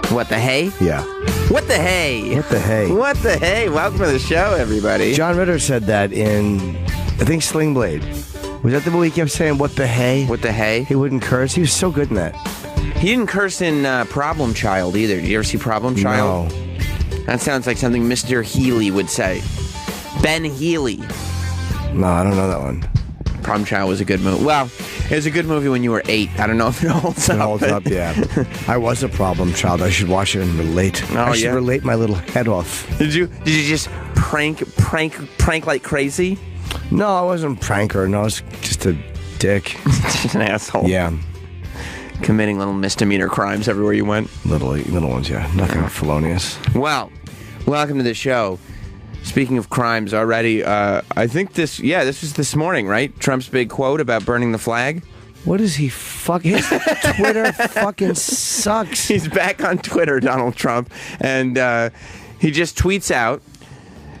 What the hey? Yeah. What the hey? What the hey? What the hey? Welcome to the show, everybody. John Ritter said that in, I think, Sling Blade. Was that the movie he kept saying, what the hey? What the hey? He wouldn't curse. He was so good in that. He didn't curse in Problem Child either. Did you ever see Problem Child? No. That sounds like something Mr. Healy would say. Ben Healy. No, I don't know that one. Problem Child was a good movie. Well, it was a good movie when you were 8. I don't know if it holds up. It holds up, yeah. I was a problem child. I should watch it and relate. I should relate my little head off. Did you just prank like crazy? No, I wasn't a pranker. No, I was just a dick. Just an asshole. Yeah. Committing little misdemeanor crimes everywhere you went. Little ones, yeah. Nothing felonious. Well, welcome to the show. Speaking of crimes already, I think this was this morning, right? Trump's big quote about burning the flag. What is he fucking... His Twitter fucking sucks. He's back on Twitter, Donald Trump, and he just tweets out,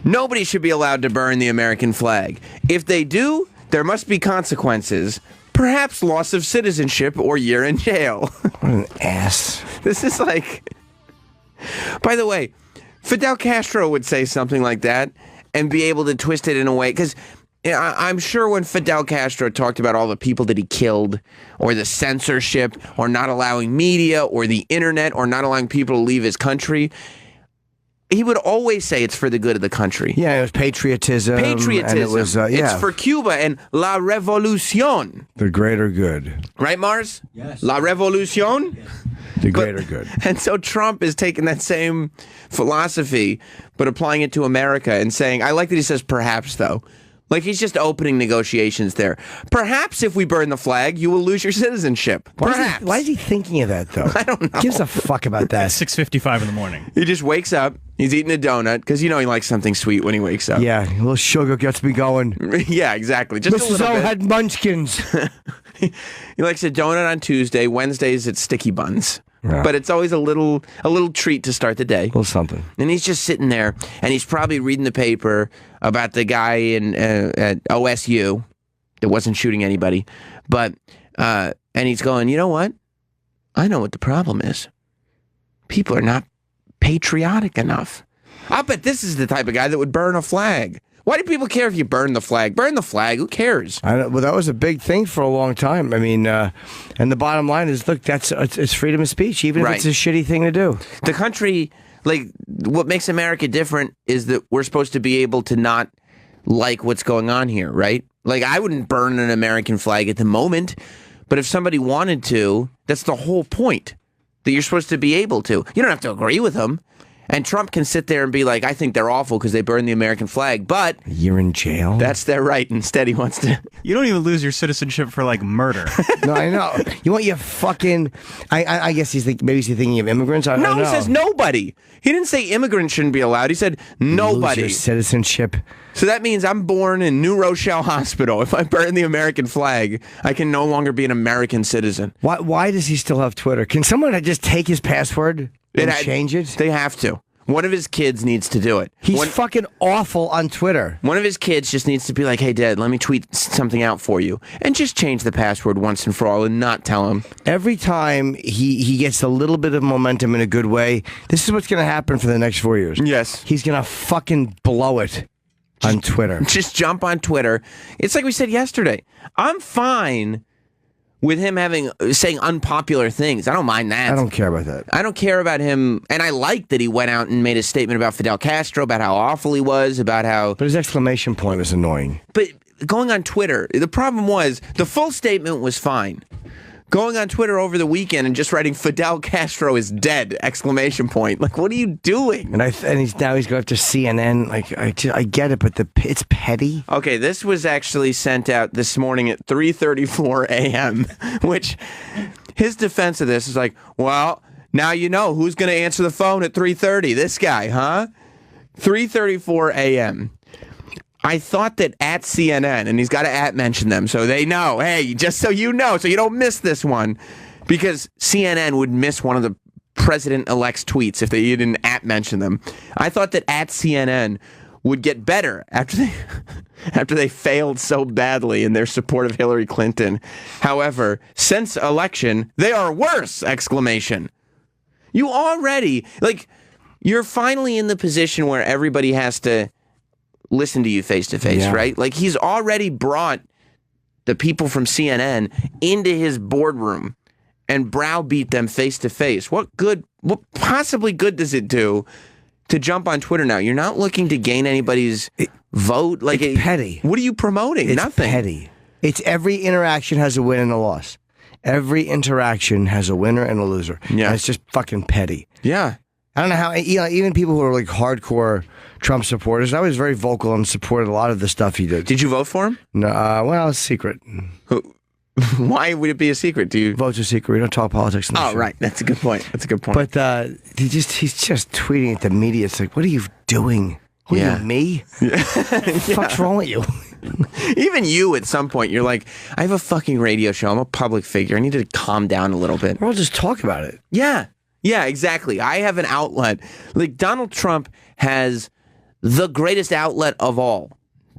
"Nobody should be allowed to burn the American flag. If they do, there must be consequences. Perhaps loss of citizenship or year in jail." What an ass. This is like... By the way, Fidel Castro would say something like that and be able to twist it in a way, because I'm sure when Fidel Castro talked about all the people that he killed, or the censorship, or not allowing media, or the internet, or not allowing people to leave his country, he would always say it's for the good of the country. Yeah, it was patriotism. Patriotism. And it was, It's for Cuba and La Revolucion. The greater good. Right, Mars? Yes. La Revolucion? Yes. The greater good. And so Trump is taking that same philosophy, but applying it to America and saying, I like that he says perhaps, though. Like, he's just opening negotiations there. Perhaps if we burn the flag, you will lose your citizenship. Perhaps. Why is he thinking of that, though? I don't know. Gives a fuck about that. 6:55 in the morning. He just wakes up, he's eating a donut, because he likes something sweet when he wakes up. Yeah, a little sugar gets me going. Yeah, exactly. Just a Mrs. little O bit. had munchkins. He likes a donut on Tuesday. Wednesdays, it's sticky buns. Yeah. But it's always a little treat to start the day. A little something. And he's just sitting there, and he's probably reading the paper about the guy at OSU that wasn't shooting anybody. But and he's going, you know what? I know what the problem is. People are not patriotic enough. I'll bet this is the type of guy that would burn a flag. Why do people care if you burn the flag? Burn the flag. Who cares? Well, that was a big thing for a long time. I mean, and the bottom line is, look, it's freedom of speech, even if it's a shitty thing to do. The country, like, what makes America different is that we're supposed to be able to not like what's going on here, right? Like, I wouldn't burn an American flag at the moment, but if somebody wanted to, that's the whole point, that you're supposed to be able to. You don't have to agree with them. And Trump can sit there and be like, I think they're awful because they burned the American flag, but... You're in jail? That's their right. Instead, he wants to... You don't even lose your citizenship for, like, murder. No, I know. You want your fucking... I guess maybe he's thinking of immigrants? I don't know. He says nobody. He didn't say immigrants shouldn't be allowed. He said nobody. Lose your citizenship. So that means I'm born in New Rochelle Hospital. If I burn the American flag, I can no longer be an American citizen. Why does he still have Twitter? Can someone just take his password and change it? They have to. One of his kids needs to do it. He's fucking awful on Twitter. One of his kids just needs to be like, hey, Dad, let me tweet something out for you. And just change the password once and for all and not tell him. Every time he gets a little bit of momentum in a good way, this is what's going to happen for the next 4 years. Yes. He's going to fucking blow it on Twitter. Just jump on Twitter. It's like we said yesterday. I'm fine with him saying unpopular things. I don't mind that. I don't care about that. I don't care about him. And I like that he went out and made a statement about Fidel Castro, about how awful he was, about how... But his exclamation point was annoying. But going on Twitter, the problem was the full statement was fine. Going on Twitter over the weekend and just writing Fidel Castro is dead! Exclamation point. Like, what are you doing? And he's going after CNN. Like, I get it, but it's petty. Okay, this was actually sent out this morning at 3:34 a.m., which his defense of this is like, well, now you know who's going to answer the phone at 3:30. This guy, huh? 3:34 a.m. I thought that at CNN, and he's got to mention them so they know, hey, just so you know, so you don't miss this one, because CNN would miss one of the president-elect's tweets if they didn't mention them. I thought that at CNN would get better after they failed so badly in their support of Hillary Clinton. However, since election, they are worse! Exclamation. You already, like, you're finally in the position where everybody has to listen to you face to face, right? Like, he's already brought the people from CNN into his boardroom and browbeat them face to face. What possibly good does it do to jump on Twitter now? You're not looking to gain anybody's vote. Like, it's petty. What are you promoting? It's Nothing. Petty. It's every interaction has a win and a loss. Every interaction has a winner and a loser. Yeah. And it's just fucking petty. Yeah. I don't know how, even people who are like hardcore Trump supporters, I was very vocal and supported a lot of the stuff he did. Did you vote for him? No, well, it's secret. Why would it be a secret? Do you? Votes are secret. We don't talk politics. Oh, right. That's a good point. That's a good point. But he's just tweeting at the media. It's like, what are you doing? What are you, me? Yeah. What the fuck's wrong with you? Even you, at some point, you're like, I have a fucking radio show. I'm a public figure. I need to calm down a little bit. We'll just talk about it. Yeah. Yeah, exactly. I have an outlet. Like, Donald Trump has the greatest outlet of all.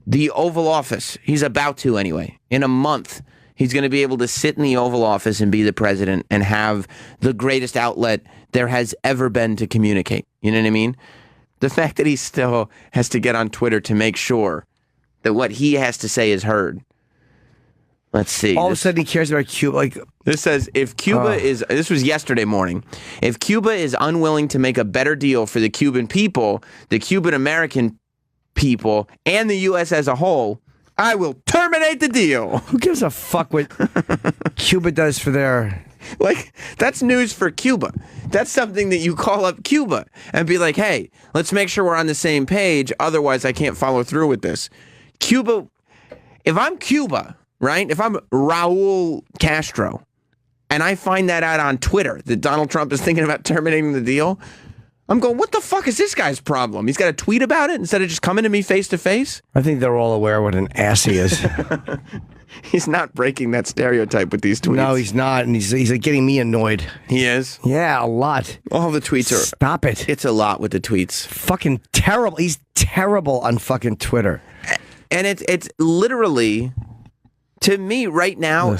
The Oval Office. He's about to, anyway. In a month, he's going to be able to sit in the Oval Office and be the president and have the greatest outlet there has ever been to communicate. You know what I mean? The fact that he still has to get on Twitter to make sure that what he has to say is heard. Let's see. All of a sudden he cares about Cuba. Like, this says, if Cuba is, this was yesterday morning, if Cuba is unwilling to make a better deal for the Cuban people, the Cuban American people, and the U.S. as a whole, I will terminate the deal. Who gives a fuck what Cuba does for their... Like, that's news for Cuba. That's something that you call up Cuba and be like, hey, let's make sure we're on the same page. Otherwise, I can't follow through with this. Cuba, if I'm Cuba, right? If I'm Raul Castro and I find that out on Twitter that Donald Trump is thinking about terminating the deal, I'm going, what the fuck is this guy's problem? He's got to tweet about it instead of just coming to me face to face? I think they're all aware what an ass he is. He's not breaking that stereotype with these tweets. No, he's not, and he's like getting me annoyed. He is? Yeah, a lot. All the tweets are... Stop it. It's a lot with the tweets. Fucking terrible. He's terrible on fucking Twitter. And it's literally, to me right now,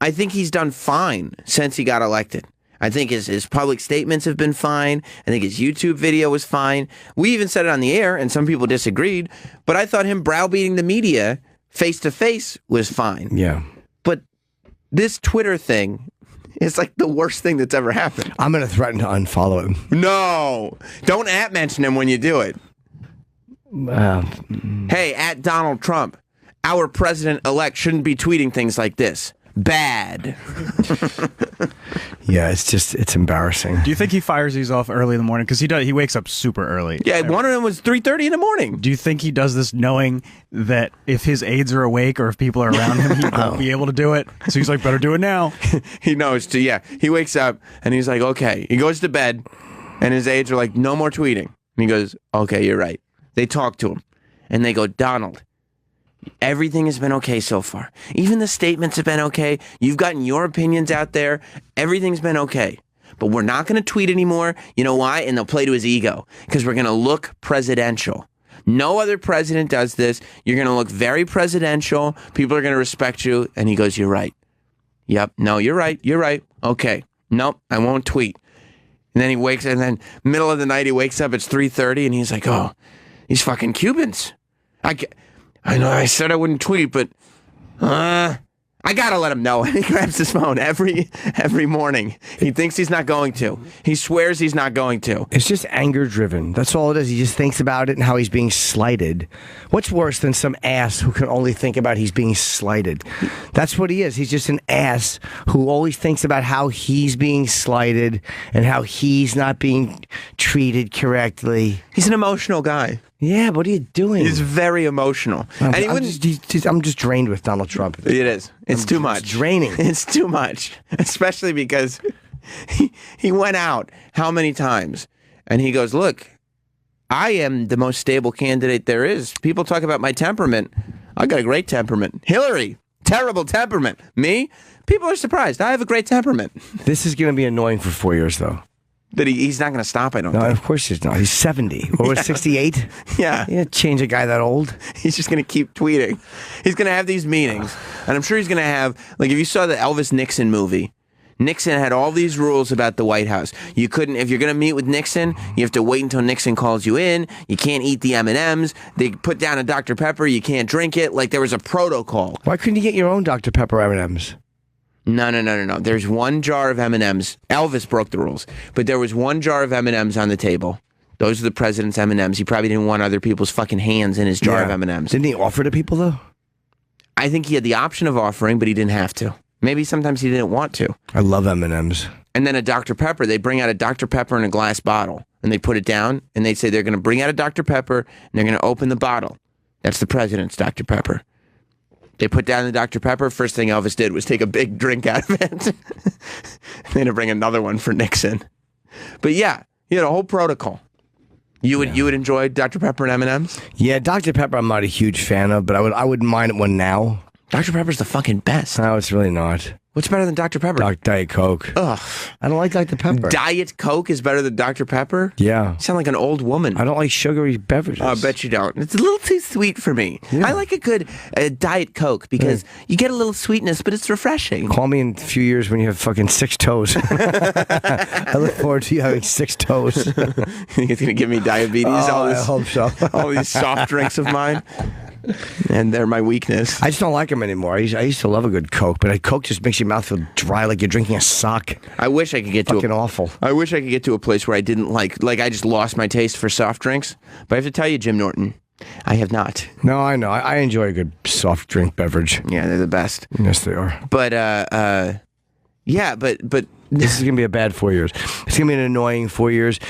I think he's done fine since he got elected. I think his public statements have been fine. I think his YouTube video was fine. We even said it on the air, and some people disagreed, but I thought him browbeating the media face-to-face was fine. Yeah. But this Twitter thing is like the worst thing that's ever happened. I'm going to threaten to unfollow him. No. Don't @mention him when you do it. Hey, @Donald Trump, our president-elect shouldn't be tweeting things like this. Bad. Yeah, it's embarrassing. Do you think he fires these off early in the morning? Because he wakes up super early. Yeah, one of them was 3:30 in the morning. Do you think he does this knowing that if his aides are awake or if people are around him, he won't be able to do it? So he's like, better do it now. He knows to, yeah. He wakes up and he's like, okay. He goes to bed and his aides are like, no more tweeting. And he goes, okay, you're right. They talk to him and they go, Donald, everything has been okay so far. Even the statements have been okay. You've gotten your opinions out there. Everything's been okay. But we're not going to tweet anymore. You know why? And they'll play to his ego. Because we're going to look presidential. No other president does this. You're going to look very presidential. People are going to respect you. And he goes, you're right. Yep. No, you're right. You're right. Okay. Nope. I won't tweet. And then he wakes, and then middle of the night, he wakes up. It's 3:30, and he's like, oh, these fucking Cubans. I know I said I wouldn't tweet, but I gotta let him know. And he grabs his phone every morning. He thinks he's not going to. He swears he's not going to. It's just anger driven. That's all it is. He just thinks about it and how he's being slighted. What's worse than some ass who can only think about he's being slighted? That's what he is. He's just an ass who always thinks about how he's being slighted and how he's not being treated correctly. He's an emotional guy. Yeah, what are you doing? He's very emotional. And I'm just drained with Donald Trump. It is. It's too much. It's draining. It's too much. Especially because he went out how many times? And he goes, look, I am the most stable candidate there is. People talk about my temperament. I got a great temperament. Hillary, terrible temperament. Me? People are surprised. I have a great temperament. This is going to be annoying for 4 years, though. That he's not going to stop, I don't think. No, of course he's not. He's 70. Or was 68? Yeah. You can't change a guy that old. He's just going to keep tweeting. He's going to have these meetings. And I'm sure he's going to have, like, if you saw the Elvis Nixon movie, Nixon had all these rules about the White House. You couldn't, if you're going to meet with Nixon, you have to wait until Nixon calls you in. You can't eat the M&Ms. They put down a Dr. Pepper. You can't drink it. Like, there was a protocol. Why couldn't you get your own Dr. Pepper M&Ms? No. There's one jar of M&Ms. Elvis broke the rules, but there was one jar of M&Ms on the table. Those are the president's M&Ms. He probably didn't want other people's fucking hands in his jar of M&Ms. Didn't he offer to people, though? I think he had the option of offering, but he didn't have to. Maybe sometimes he didn't want to. I love M&Ms. And then a Dr. Pepper, they bring out a Dr. Pepper in a glass bottle, and they put it down, and they say they're going to bring out a Dr. Pepper, and they're going to open the bottle. That's the president's Dr. Pepper. They put down the Dr. Pepper. First thing Elvis did was take a big drink out of it. And then to bring another one for Nixon. But yeah, you had a whole protocol. You would enjoy Dr. Pepper and M&Ms? Yeah, Dr. Pepper I'm not a huge fan of, but I wouldn't mind one now. Dr. Pepper's the fucking best. No, it's really not. What's better than Dr. Pepper? Diet Coke. Ugh. I don't like Dr. Pepper. Diet Coke is better than Dr. Pepper? Yeah. You sound like an old woman. I don't like sugary beverages. I bet you don't. It's a little too sweet for me. Yeah. I like a good Diet Coke because you get a little sweetness, but it's refreshing. Call me in a few years when you have fucking 6 toes. I look forward to you having 6 toes. He's going to give me diabetes. I hope so. All these soft drinks of mine. And they're my weakness. I just don't like them anymore. I used to love a good Coke, but a Coke just makes your mouth feel dry like you're drinking a sock. I wish I could get to fucking awful. I wish I could get to a place where I didn't like I just lost my taste for soft drinks. But I have to tell you, Jim Norton, I have not. No, I know. I enjoy a good soft drink beverage. Yeah, they're the best. Yes, they are. But yeah, but this is gonna be a bad 4 years. It's gonna be an annoying 4 years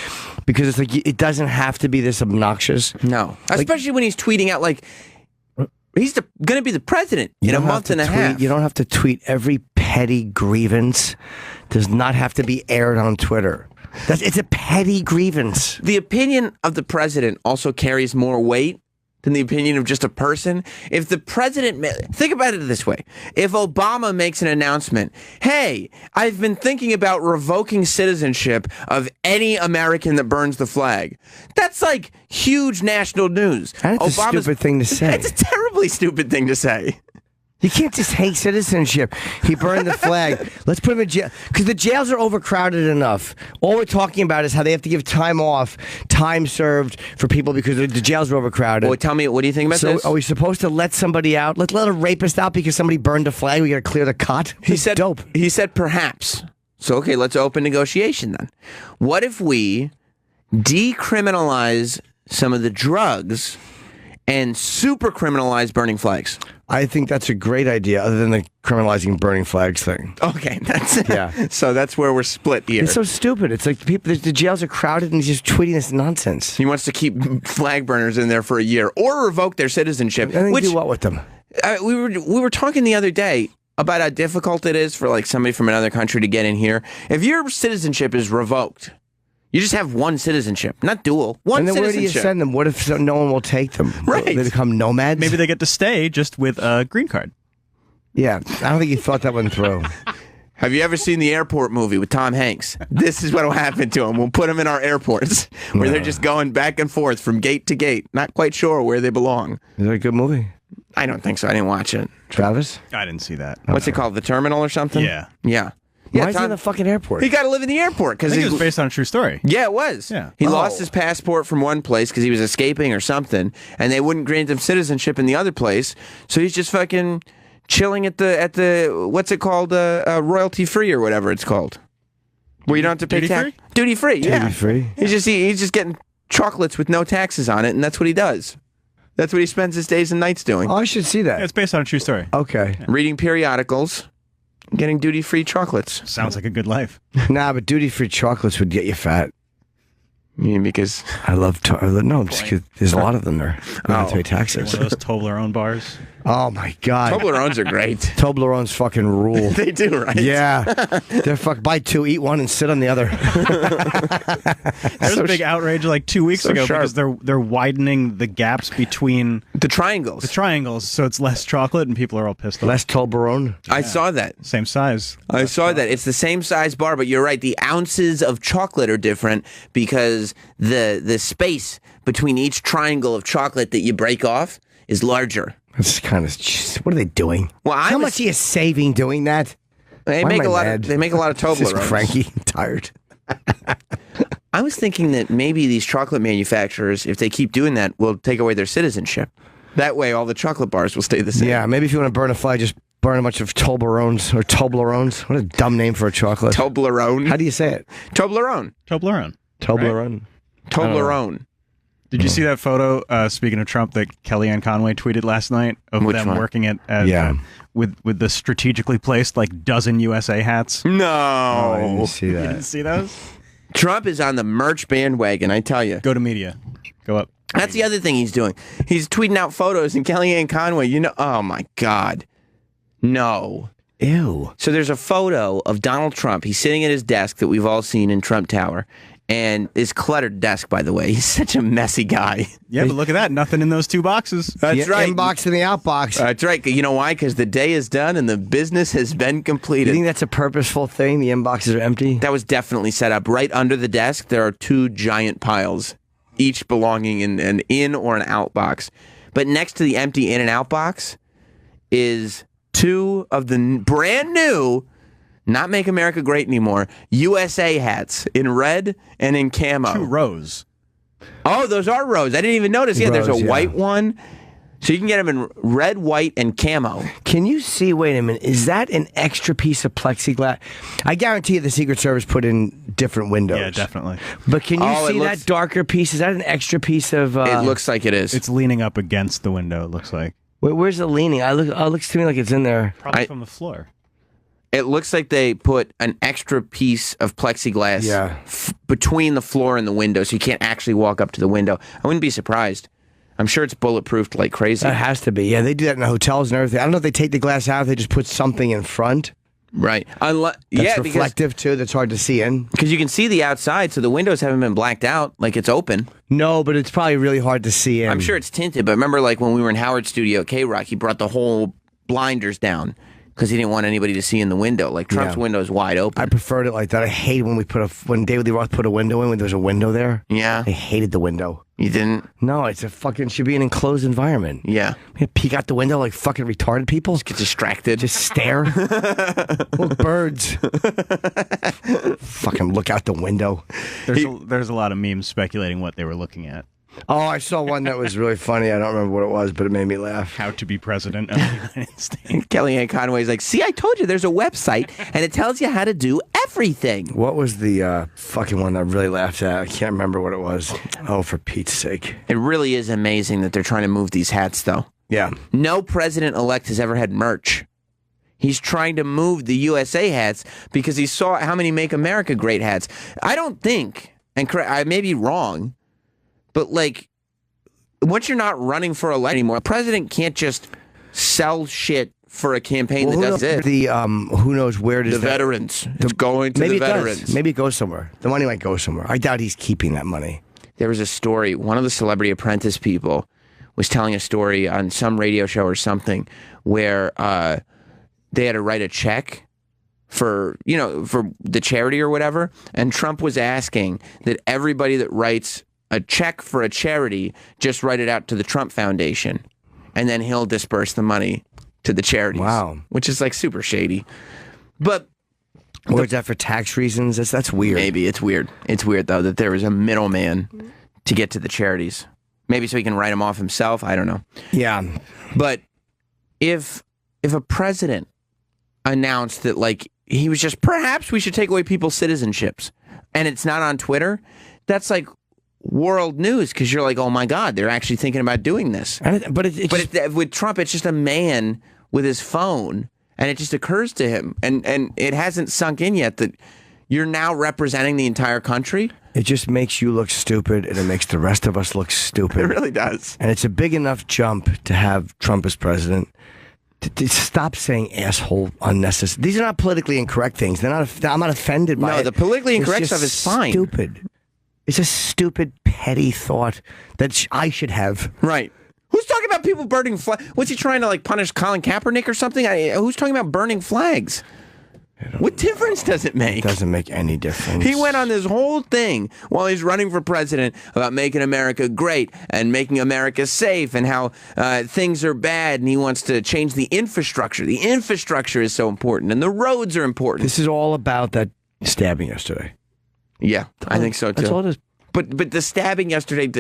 because it's like it doesn't have to be this obnoxious. No, especially when he's tweeting out like. He's going to be the president in a month and a half. You don't have to tweet every petty grievance. Does not have to be aired on Twitter. It's a petty grievance. The opinion of the president also carries more weight than the opinion of just a person. If the president, think about it this way. If Obama makes an announcement, hey, I've been thinking about revoking citizenship of any American that burns the flag. That's like huge national news. That's a stupid thing to say. It's a terribly stupid thing to say. You can't just hate citizenship. He burned the flag. Let's put him in jail. Because the jails are overcrowded enough. All we're talking about is how they have to give time off, time served for people because the jails are overcrowded. Well, tell me, what do you think about this? So are we supposed to let somebody out? Let's let a rapist out because somebody burned a flag? We got to clear the cot? He said, dope. He said perhaps. So, okay, let's open negotiation then. What if we decriminalize some of the drugs and super criminalize burning flags? I think that's a great idea, other than the criminalizing burning flags thing. Okay, that's yeah. So that's where we're split here. It's so stupid. It's like the jails are crowded, and he's just tweeting this nonsense. He wants to keep flag burners in there for a year or revoke their citizenship. And do what with them? We were talking the other day about how difficult it is for like somebody from another country to get in here. If your citizenship is revoked. You just have one citizenship, not dual. One and then citizenship. Where do you send them? What if no one will take them? Right. They become nomads? Maybe they get to stay just with a green card. Yeah, I don't think you thought that one through. Have you ever seen the airport movie with Tom Hanks? This is what will happen to him. We'll put them in our airports where they're just going back and forth from gate to gate, not quite sure where they belong. Is that a good movie? I don't think so. I didn't watch it. Travis? I didn't see that. What's it called? The Terminal or something? Yeah. Yeah. Why is he in the fucking airport? He got to live in the airport because it was based on a true story. Yeah, it was. Yeah. He lost his passport from one place because he was escaping or something, and they wouldn't grant him citizenship in the other place. So he's just fucking chilling at the what's it called, royalty free or whatever it's called, where you don't have to pay tax. Duty free. Yeah. Duty free. He's just getting chocolates with no taxes on it, and that's what he does. That's what he spends his days and nights doing. Oh, I should see that. Yeah, it's based on a true story. Okay. Reading periodicals. Getting duty-free chocolates. Sounds like a good life. Nah, but duty-free chocolates would get you fat. You mean because I love no, just 'cause there's a lot of them there. You don't have to pay taxes. One of those Toblerone bars. Oh my god, Toblerones are great. Toblerones fucking rule. They do, right? Yeah, they're buy 2, eat 1, and sit on the other. There was a big outrage like 2 weeks ago sharp. because they're widening the gaps between The triangles. so it's less chocolate and people are all pissed off. Less Toblerone. I saw that. Same size. I saw that. It's the same size bar, but you're right. The ounces of chocolate are different because the space between each triangle of chocolate that you break off is larger. That's kind of. What are they doing? Well, how much are you saving doing that? They Why make am I a lot. mad? They make a lot of Just Toblerones. cranky, tired. I was thinking that maybe these chocolate manufacturers, if they keep doing that, will take away their citizenship. That way, all the chocolate bars will stay the same. Yeah, maybe if you want to burn a fly, just burn a bunch of Toblerones or Toblerones. What a dumb name for a chocolate. Toblerone. How do you say it? Toblerone. Toblerone. Toblerone. Toblerone. Did you see that photo? Speaking of Trump, that Kellyanne Conway tweeted last night of Which them one? working at with the strategically placed dozen USA hats. No. I didn't see You that. didn't see those? Trump is on the merch bandwagon, I tell you. Go to media. Go up. That's the other thing he's doing. He's tweeting out photos, and Kellyanne Conway, oh my God. No. Ew. So there's a photo of Donald Trump. He's sitting at his desk that we've all seen in Trump Tower. And his cluttered desk, by the way. He's such a messy guy. Yeah, but look at that. Nothing in those two boxes. That's The right. inbox and the outbox. That's right. You know why? Because the day is done and the business has been You completed. think that's a purposeful thing? The inboxes are empty? That was definitely set up. Right under the desk, there are two giant piles, each belonging in an in or an out box. But next to the empty in and out box is two of the brand new, not Make America Great Anymore, USA hats in red and in camo. 2 rows. Oh, those are rose. I didn't even notice. Yeah, there's Rose, a yeah. white one. So you can get them in red, white, and camo. Can you see, wait a minute, is that an extra piece of plexiglass? I guarantee you the Secret Service put in different windows. Yeah, definitely. But can you Oh, it see looks- that darker piece? Is that an extra piece of... It looks like it is. It's leaning up against the window, it looks like. where's the leaning? It looks to me like it's in there. Probably from the floor. It looks like they put an extra piece of plexiglass Yeah. between the floor and the window, so you can't actually walk up to the window. I wouldn't be surprised. I'm sure it's bulletproofed like crazy. That has to be. Yeah, they do that in hotels and everything. I don't know if they take the glass out, if they just put something in front. Right. That's Yeah, reflective too, that's hard to see in. because you can see the outside, so the windows haven't been blacked out, like it's open. No, but it's probably really hard to see in. I'm sure it's tinted, but remember like when we were in Howard's studio at K-Rock, he brought the whole blinders down because he didn't want anybody to see in the window. Like Trump's Yeah. window is wide open. I preferred it like that. I hate when when David Lee Roth put a window in when there was a window there. Yeah. I hated the window. You didn't? No, should be an enclosed environment. Yeah. You peek out the window like fucking retarded people. Get distracted. Just stare. Look, birds. Fucking look out the window. There's a lot of memes speculating what they were looking at. Oh, I saw one that was really funny. I don't remember what it was, but it made me laugh. How to be president of the United States. Kellyanne Conway's like, see, I told you there's a website and it tells you how to do everything. What was the fucking one that I really laughed at? I can't remember what it was. Oh, for Pete's sake. It really is amazing that they're trying to move these hats, though. Yeah. No president-elect has ever had merch. He's trying to move the USA hats because he saw how many Make America Great hats. I don't think, and I may be wrong, but like, once you're not running for election anymore, a president can't just sell shit for a campaign that does it. Who knows where it is? The veterans. It's going to the veterans. Does. Maybe it goes somewhere. The money might go somewhere. I doubt he's keeping that money. There was a story. One of the Celebrity Apprentice people was telling a story on some radio show or something where they had to write a check for the charity or whatever. And Trump was asking that everybody that writes a check for a charity just write it out to the Trump Foundation, and then he'll disperse the money to the charities. Wow. Which is like super shady. But Or is that for tax reasons? That's weird. maybe it's weird. It's weird though that there is a middleman to get to the charities. Maybe so he can write them off himself. I don't know. Yeah. But if a president announced that like he was just perhaps we should take away people's citizenships, and it's not on Twitter, that's like world news because you're like, oh my God, they're actually thinking about doing this. With Trump, it's just a man with his phone, and it just occurs to him, and it hasn't sunk in yet that you're now representing the entire country. It just makes you look stupid, and it makes the rest of us look stupid. It really does. And it's a big enough jump to have Trump as president. To stop saying asshole unnecessary. These are not politically incorrect things. I'm not offended by it. No, the politically incorrect It's stuff just is fine. Stupid. It's a stupid, petty thought that I should have. Right. Who's talking about people burning flags? What's he trying to like punish Colin Kaepernick or something? Who's talking about burning flags? What difference does it make? It doesn't make any difference. He went on this whole thing while he's running for president about making America great and making America safe and how things are bad, and he wants to change the infrastructure. The infrastructure is so important, and the roads are important. This is all about that stabbing yesterday. Yeah, I think so too. That's all it is. But the stabbing yesterday,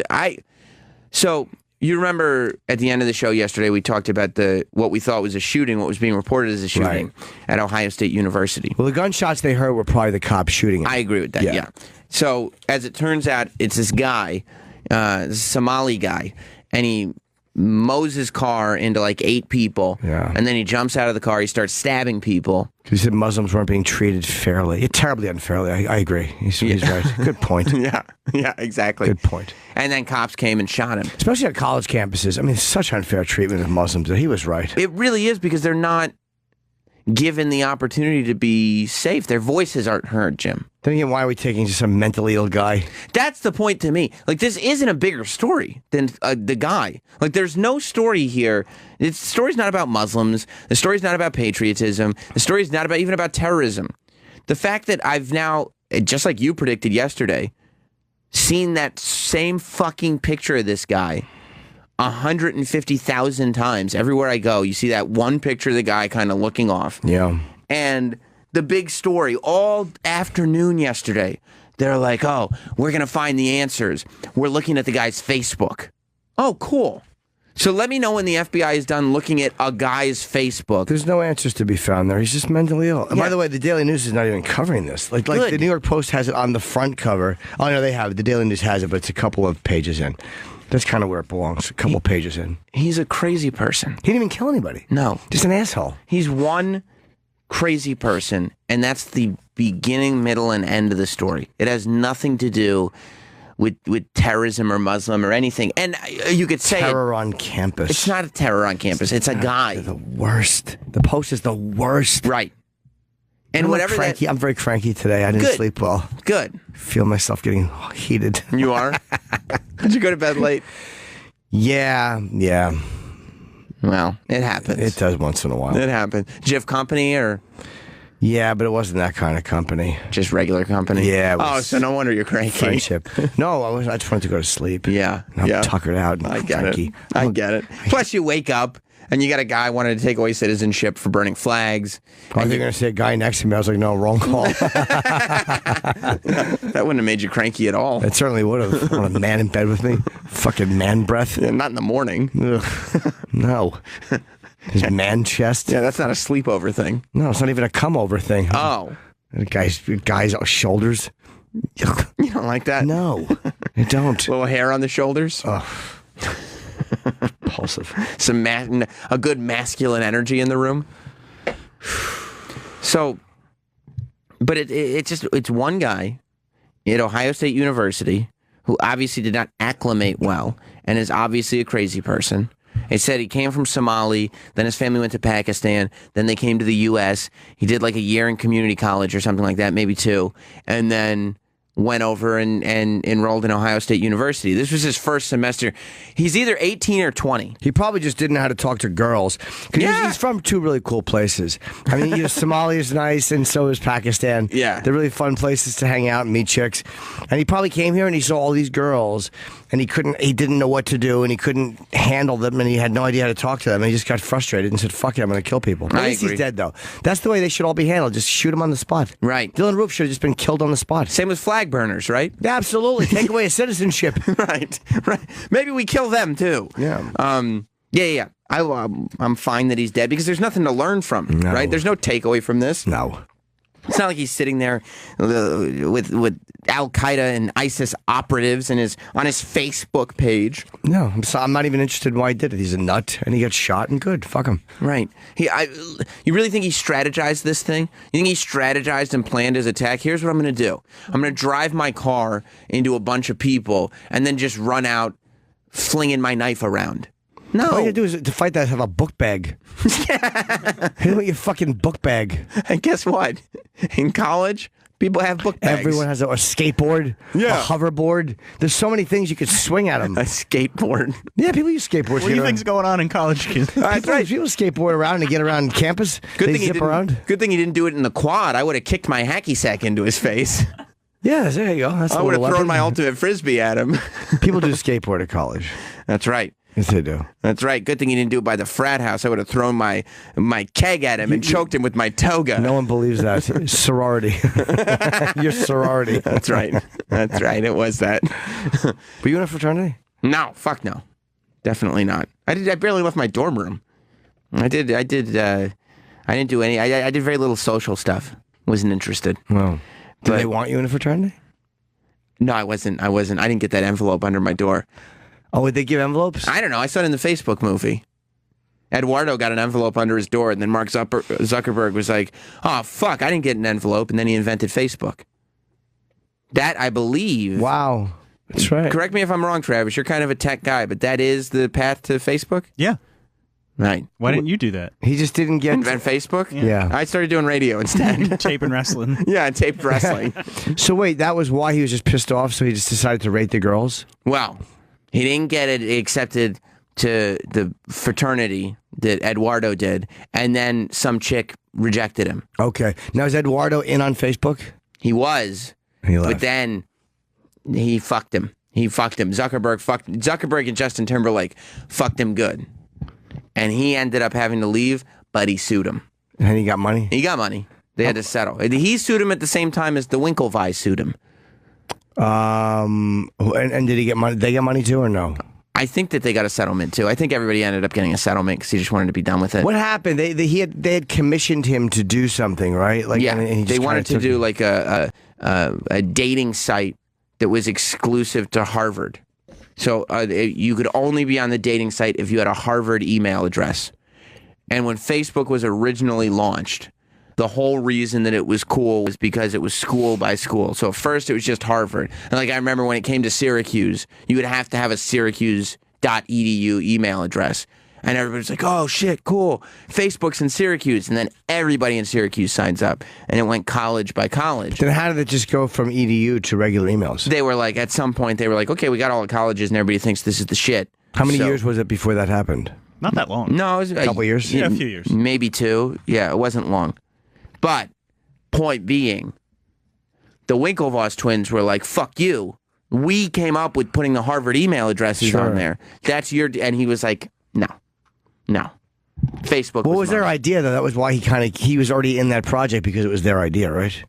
so you remember at the end of the show yesterday we talked about what we thought was a shooting, what was being reported as a shooting at Ohio State University. Well, the gunshots they heard were probably the cops shooting him. I agree with that. Yeah. So as it turns out, it's this guy, this Somali guy, and he mows his car into like 8 people, and then he jumps out of the car. He starts stabbing people. He said Muslims weren't being treated fairly, terribly unfairly. I agree. He's right. Good point. Yeah, exactly. Good point. And then cops came and shot him. Especially at college campuses. I mean, it's such unfair treatment of Muslims. He was right. It really is, because they're not given the opportunity to be safe. Their voices aren't heard, Jim. Then again, why are we taking just some mentally ill guy? That's the point to me. Like, this isn't a bigger story than the guy. Like, there's no story here. The story's not about Muslims. The story's not about patriotism. The story's not even about terrorism. The fact that I've now, just like you predicted yesterday, seen that same fucking picture of this guy 150,000 times. Everywhere I go, you see that one picture of the guy kind of looking off. Yeah. And the big story all afternoon yesterday, they're like, oh, we're going to find the answers. We're looking at the guy's Facebook. Oh, cool. So let me know when the FBI is done looking at a guy's Facebook. There's no answers to be found there. He's just mentally ill. And by the way, the Daily News is not even covering this. Like the New York Post has it on the front cover. Oh, no, they have it. The Daily News has it, but it's a couple of pages in. That's kind of where it belongs. A couple pages in. He's a crazy person. He didn't even kill anybody. No. Just an asshole. He's one crazy person, and that's the beginning, middle, and end of the story. It has nothing to do with terrorism or Muslim or anything. And you could say terror on campus. It's not a terror on campus. It's a guy. The worst. The Post is the worst. Right. And whatever cranky. I'm very cranky today. I didn't sleep well. Good. I feel myself getting heated. You are? Did you go to bed late? Yeah. Well, it happens. It does once in a while. It happens. Did you have company or? Yeah, but it wasn't that kind of company. Just regular company? Yeah. So no wonder you're cranky. Friendship. No, I just wanted to go to sleep. Yeah. I'm tuckered out and I get cranky. it. I get it. Plus, you wake up and you got a guy wanting to take away citizenship for burning flags. I was going to say a guy next to me. I was like, no, wrong call. That wouldn't have made you cranky at all. It certainly would have. Want a man in bed with me? Fucking man breath. Yeah, not in the morning. No. His man chest. Yeah, that's not a sleepover thing. No, it's not even a come over thing. Oh. The guy's shoulders. You don't like that? No, I don't. Little hair on the shoulders? Oh. Repulsive. A good masculine energy in the room. So, but it's one guy at Ohio State University who obviously did not acclimate well and is obviously a crazy person. He said he came from Somali, then his family went to Pakistan, then they came to the U.S. He did like a year in community college or something like that, maybe 2, and then went over and enrolled in Ohio State University. This was his first semester. He's either 18 or 20. He probably just didn't know how to talk to girls. Yeah. He's from 2 really cool places. I mean, Somalia is nice, and so is Pakistan. Yeah. They're really fun places to hang out and meet chicks. And he probably came here and he saw all these girls, and he didn't know what to do, and he couldn't handle them, and he had no idea how to talk to them, and he just got frustrated and said, fuck it, I'm going to kill people. At least he's dead, though. That's the way they should all be handled. Just shoot him on the spot. Right. Dylan Roof should have just been killed on the spot. Same with flag burners, right? Absolutely. Take away his citizenship. Right. Maybe we kill them, too. Yeah. Yeah. I'm fine that he's dead because there's nothing to learn from, right? There's no takeaway from this. No. It's not like he's sitting there with Al Qaeda and ISIS operatives on his Facebook page. No, I'm not even interested in why he did it. He's a nut, and he got shot, and good. Fuck him. Right. You really think he strategized this thing? You think he strategized and planned his attack? Here's what I'm going to do. I'm going to drive my car into a bunch of people and then just run out flinging my knife around. No. All you do is to fight that, have a book bag. Hit him with your fucking book bag. And guess what? In college, People have book bags. Everyone has a skateboard, Yeah. a hoverboard. There's so many things you could swing at them. A skateboard. Yeah, people use skateboards. What do you think's going on in college, kids? That's right. People skateboard around and get around campus. They zip around. Good thing he didn't do it in the quad. I would have kicked my hacky sack into his face. Yeah, there you go. That's I a would have little thrown weapon. my ultimate frisbee at him. People do skateboard at college. That's right. Yes, they do. That's right. Good thing he didn't do it by the frat house. I would have thrown my keg at him and choked him with my toga. No one believes that. Sorority. Your sorority. That's right. That's right. It was that. Were you in a fraternity? No, fuck no. Definitely not. I barely left my dorm room. I didn't do any. I did very little social stuff. Wasn't interested. Well, did But- they want you in a fraternity? No, I wasn't. I didn't get that envelope under my door. Oh, would they give envelopes? I don't know. I saw it in the Facebook movie. Eduardo got an envelope under his door, and then Mark Zuckerberg was like, "Oh fuck, I didn't get an envelope," and then he invented Facebook. That I believe. Wow, that's right. Correct me if I'm wrong, Travis. You're kind of a tech guy, but that is the path to Facebook, Yeah. right? Why didn't you do that? He just didn't get. Invent Facebook. Yeah. I started doing radio instead. Tape and wrestling. Yeah, and taped wrestling. So wait, that was why he was just pissed off. So he just decided to rate the girls. Well, he didn't get it accepted to the fraternity that Eduardo did, and then some chick rejected him. Okay. Now is Eduardo in on Facebook? He was, He left. but then he fucked him. Zuckerberg and Justin Timberlake fucked him good, and he ended up having to leave. But he sued him. And he got money. He got money. They had to settle. He sued him at the same time as the Winklevi sued him. And did he get money? They got money too, or no? I think that they got a settlement too. I think everybody ended up getting a settlement because he just wanted to be done with it. What happened? They had commissioned him to do something, right? Like, Yeah, and he just they kinda wanted to took do it. like a dating site that was exclusive to Harvard. So you could only be on the dating site if you had a Harvard email address. And when Facebook was originally launched, the whole reason that it was cool was because it was school by school. So at first it was just Harvard. And like I remember when it came to Syracuse, you would have to have a Syracuse.edu email address. And everybody's like, oh shit, cool. Facebook's in Syracuse. And then everybody in Syracuse signs up. And it went college by college. Then how did it just go from EDU to regular emails? They were like, at some point, they were like, okay, we got all the colleges and everybody thinks this is the shit. How many So- years was it before that happened? Not that long. No, it was a Couple years? Yeah, a few years. Maybe 2. Yeah, it wasn't long. But point being, the Winklevoss twins were like, fuck you. We came up with putting the Harvard email addresses Sure. on there. That's your... And he was like, no. Facebook What was their mine. idea though? That was why he was already in that project because it was their idea, right?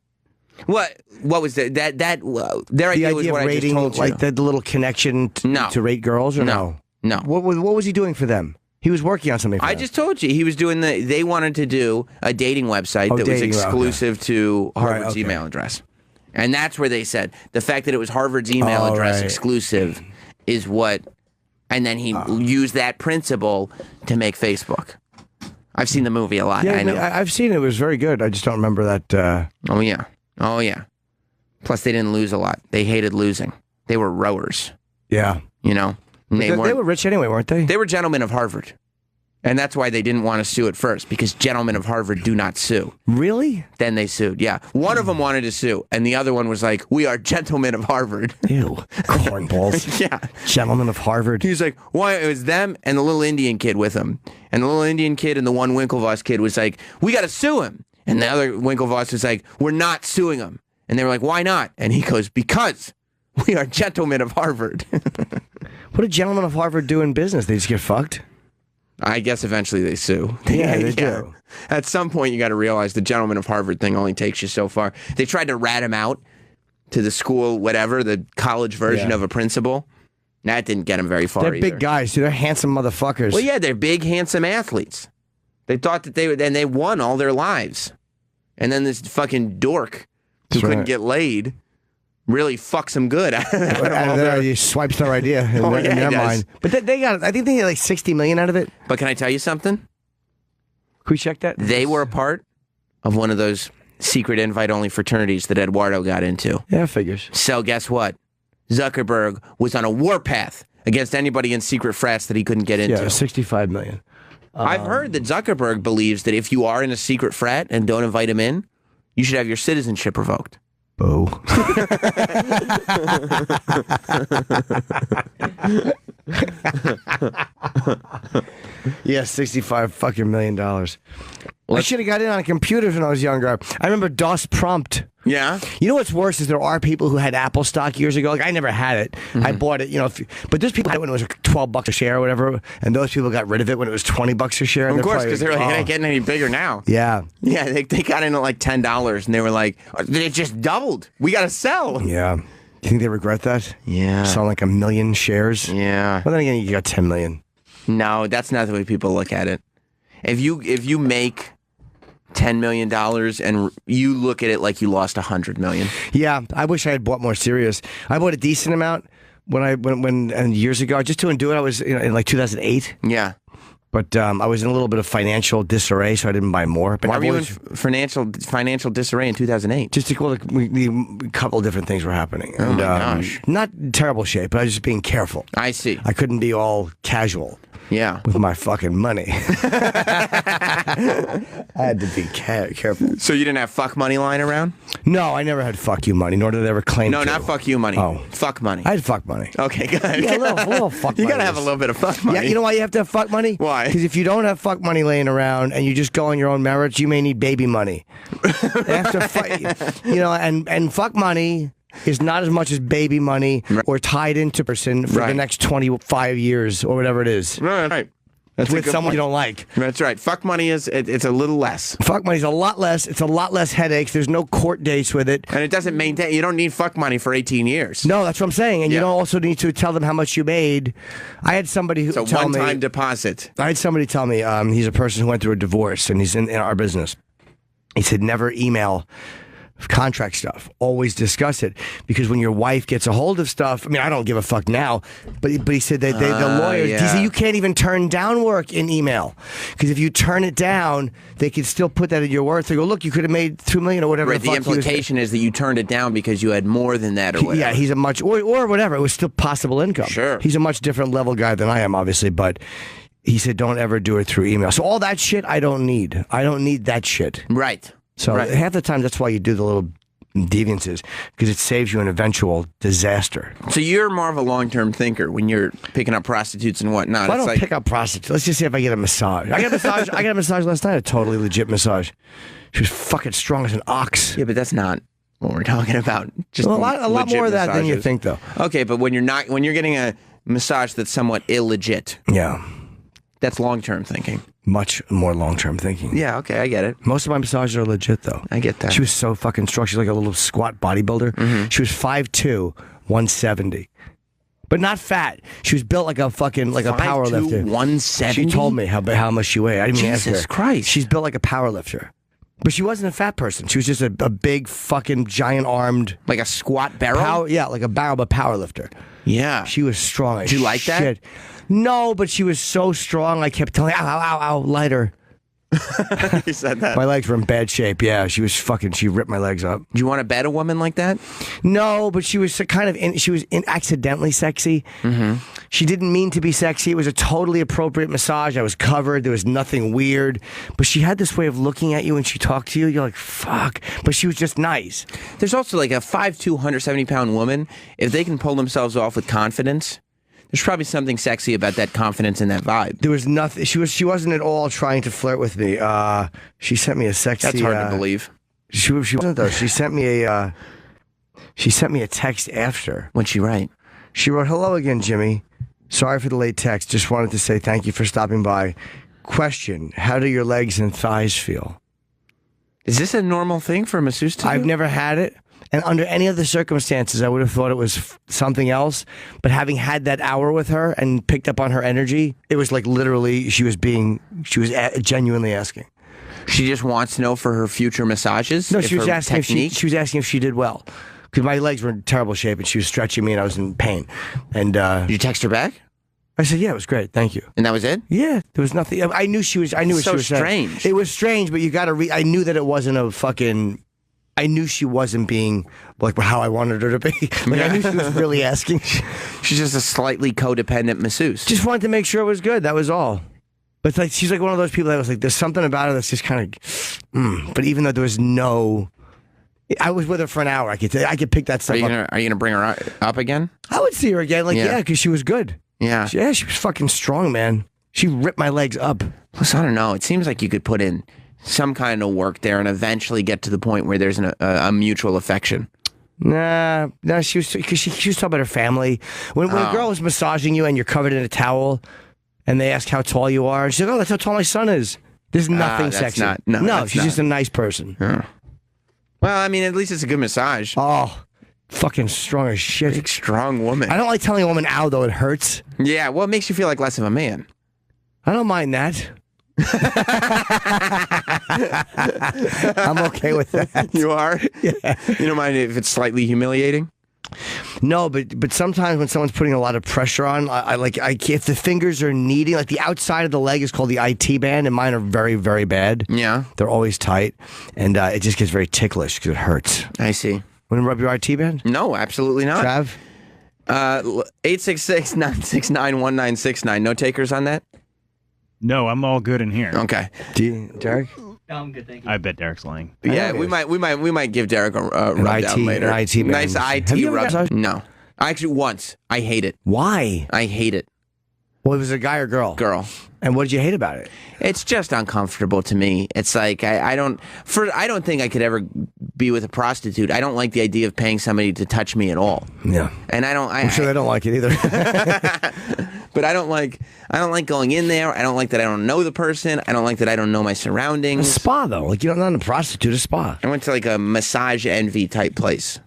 What was their idea The was idea what of I just rating, told you. like the little connection No. to rate girls, or no? No. What was he doing for them? He was working on something for I them. just told you he was doing they wanted to do a dating website that was dating, okay. exclusive to Harvard's okay. email address. And that's where they said the fact that it was Harvard's email Oh, address right. exclusive is what, and then he used that principle to make Facebook. I've seen the movie a lot. Yeah, I know. I've seen it. It was very good. I just don't remember that. Oh yeah. Plus they didn't lose a lot. They hated losing. They were rowers. Yeah. You know. And They were rich anyway, weren't they? They were gentlemen of Harvard. And that's why they didn't want to sue at first, because gentlemen of Harvard do not sue. Really? Then they sued. Yeah. One of them wanted to sue, and the other one was like, we are gentlemen of Harvard. Ew. Cornballs. Yeah. Gentlemen of Harvard. He was like, why? It was them and the little Indian kid with him. And the little Indian kid and the one Winklevoss kid was like, we got to sue him. And the other Winklevoss was like, we're not suing him. And they were like, why not? And he goes, because we are gentlemen of Harvard. What did gentlemen of Harvard do in business? They just get fucked? I guess eventually they sue. Yeah, they do. At some point, you got to realize the gentleman of Harvard thing only takes you so far. They tried to rat him out to the school, whatever, the college version Yeah. of a principal. That didn't get him very far They're either. big guys, too. They're handsome motherfuckers. Well, yeah, they're big, handsome athletes. They thought that they would, and they won all their lives. And then this fucking dork who That's couldn't right. get laid really fucks them good. Out of there, he swipes their idea in, Oh, their, yeah, in their he does. mind. But they got, I think they had like 60 million out of it. But can I tell you something? Can we check that? They were a part of one of those secret invite-only fraternities that Eduardo got into. Yeah, figures. So guess what? Zuckerberg was on a warpath against anybody in secret frats that he couldn't get into. Yeah, 65 million. I've heard that Zuckerberg believes that if you are in a secret frat and don't invite him in, you should have your citizenship revoked. Boo. Yeah, $65 fucking million. I should have got in on computers when I was younger. I remember DOS prompt. Yeah. You know what's worse is there are people who had Apple stock years ago. Like I never had it. I bought it, but those people had it when it was like $12 a share or whatever, and those people got rid of it when it was $20 a share. Of course, because they're like, oh. it ain't getting any bigger now. Yeah. Yeah, they got in at like $10, and they were like, it just doubled. We got to sell. Yeah. You think they regret that? Yeah. Selling like 1 million shares? Yeah. Well, then again, you got 10 million. No, that's not the way people look at it. If you make $10 million and you look at it like you lost $100 million. Yeah, I wish I had bought more serious. I bought a decent amount when years ago. I just didn't do it. I was in like 2008. Yeah. But I was in a little bit of financial disarray, so I didn't buy more. But why were you in financial disarray in 2008? Just a couple of different things were happening. Oh my gosh. Not in terrible shape, but I was just being careful. I see. I couldn't be all casual. Yeah. With my fucking money. I had to be careful. So you didn't have fuck money lying around? No, I never had fuck you money, nor did I ever claim to. No, not fuck you money. Oh. Fuck money. I had fuck money. Okay, good. Yeah, a little fuck money. You gotta have a little bit of fuck money. Yeah, you know why you have to have fuck money? Why? Because if you don't have fuck money laying around and you just go on your own merits, you may need baby money. After and fuck money is not as much as baby money or tied into person for the next 25 years or whatever it is. Right. That's with someone you don't like. That's right. Fuck money it's a little less. Fuck money's a lot less. It's a lot less headaches. There's no court dates with it. And it doesn't maintain. You don't need fuck money for 18 years. No, that's what I'm saying. And you don't also need to tell them how much you made. I had somebody who it's a one-time deposit. I had somebody tell me he's a person who went through a divorce and he's in our business. He said never email contract stuff. Always discuss it, because when your wife gets a hold of stuff, I mean, I don't give a fuck now, but he said that the lawyers, he said you can't even turn down work in email, because if you turn it down, they could still put that in your worth. They go, look, you could have made $2 million or whatever. Right. The implication is that you turned it down because you had more than that, or whatever. Yeah, he's a much or whatever. It was still possible income. Sure. He's a much different level guy than I am, obviously, but he said don't ever do it through email. So all that shit I don't need. I don't need that shit. Right. So half the time that's why you do the little deviances, because it saves you an eventual disaster. So you're more of a long-term thinker when you're picking up prostitutes and whatnot. Well, I don't pick up prostitutes. Let's just say if I get a massage. I got a massage last night, a totally legit massage. She was fucking strong as an ox. Yeah, but that's not what we're talking about. Just a lot more of that than you think, though. Okay, but when you're getting a massage that's somewhat illegit. Yeah. That's long-term thinking. Much more long-term thinking. Yeah, okay, I get it. Most of my massages are legit, though. I get that. She was so fucking strong. She's like a little squat bodybuilder. Mm-hmm. She was 5'2", 170. But not fat. She was built like a fucking, like a power lifter. 170? She told me how much she weighed. I didn't even ask her. Jesus Christ. She's built like a power lifter. But she wasn't a fat person. She was just a big fucking giant armed. Like a squat barrel? Like a barrel, but power lifter. Yeah. She was strong as Did you like shit. That? No, but she was so strong, I kept telling her, ow, ow, ow, lighter. You said that? My legs were in bad shape, yeah. She ripped my legs up. Do you want to bet a woman like that? No, but she was accidentally sexy. Mm-hmm. She didn't mean to be sexy. It was a totally appropriate massage. I was covered. There was nothing weird. But she had this way of looking at you when she talked to you. You're like, fuck. But she was just nice. There's also like a 5'2", 170-pound woman. If they can pull themselves off with confidence, there's probably something sexy about that confidence and that vibe. There was nothing. She wasn't at all trying to flirt with me. She sent me a sexy. That's hard to believe. She wasn't though. She sent me a text after. What'd she write? She wrote, "Hello again, Jimmy. Sorry for the late text. Just wanted to say thank you for stopping by. Question: how do your legs and thighs feel?" Is this a normal thing for a masseuse to do? I've never had it. And under any other circumstances, I would have thought it was something else. But having had that hour with her and picked up on her energy, it was like literally she was genuinely asking. She just wants to know for her future massages? No, she was asking if she did well. Because my legs were in terrible shape and she was stretching me and I was in pain. And did you text her back? I said, yeah, it was great. Thank you. And that was it? Yeah, there was nothing. I knew what she was saying. It was strange, but you got to I knew that it wasn't a fucking... I knew she wasn't being like how I wanted her to be. I knew she was really asking. She's just a slightly codependent masseuse. Just wanted to make sure it was good. That was all. But like, she's like one of those people that was like, there's something about her that's just kind of. But even though there was no I was with her for an hour. I could pick that stuff up. Are you gonna bring her up again? I would see her again. Like, yeah, because she was good. Yeah. She was fucking strong, man. She ripped my legs up. Plus, I don't know. It seems like you could put in some kind of work there and eventually get to the point where there's a mutual affection. Nah, she was talking about her family. When a girl was massaging you and you're covered in a towel, and they ask how tall you are, she's like, "Oh, that's how tall my son is." There's nothing sexy. She's just a nice person. Well, I mean, at least it's a good massage. Oh, fucking strong as shit. Big, strong woman. I don't like telling a woman ow, though. It hurts. Yeah, well, it makes you feel like less of a man. I don't mind that. I'm okay with that. You are? Yeah. You don't mind if it's slightly humiliating? No, but sometimes when someone's putting a lot of pressure on, I if the fingers are needy, like the outside of the leg is called the IT band, and mine are very, very bad. Yeah. They're always tight, and it just gets very ticklish because it hurts. I see. Want to rub your IT band? No, absolutely not. Trav? 866-969-1969. No takers on that? No, I'm all good in here. Okay. Derek? No, I'm good, thank you. I bet Derek's lying. Yeah, we might give Derek a rub down later. An IT band. Nice IT Have you ever rub. got- No. Actually, once. I hate it. Why? I hate it. Well, it was a guy or girl? Girl. And what did you hate about it? It's just uncomfortable to me. It's like I don't think I could ever be with a prostitute. I don't like the idea of paying somebody to touch me at all. Yeah. And I'm sure they don't like it either. But I don't like going in there. I don't like that I don't know the person. I don't like that I don't know my A surroundings. spa, though. Like, you don't know a prostitute, a spa. I went to like a massage envy type place.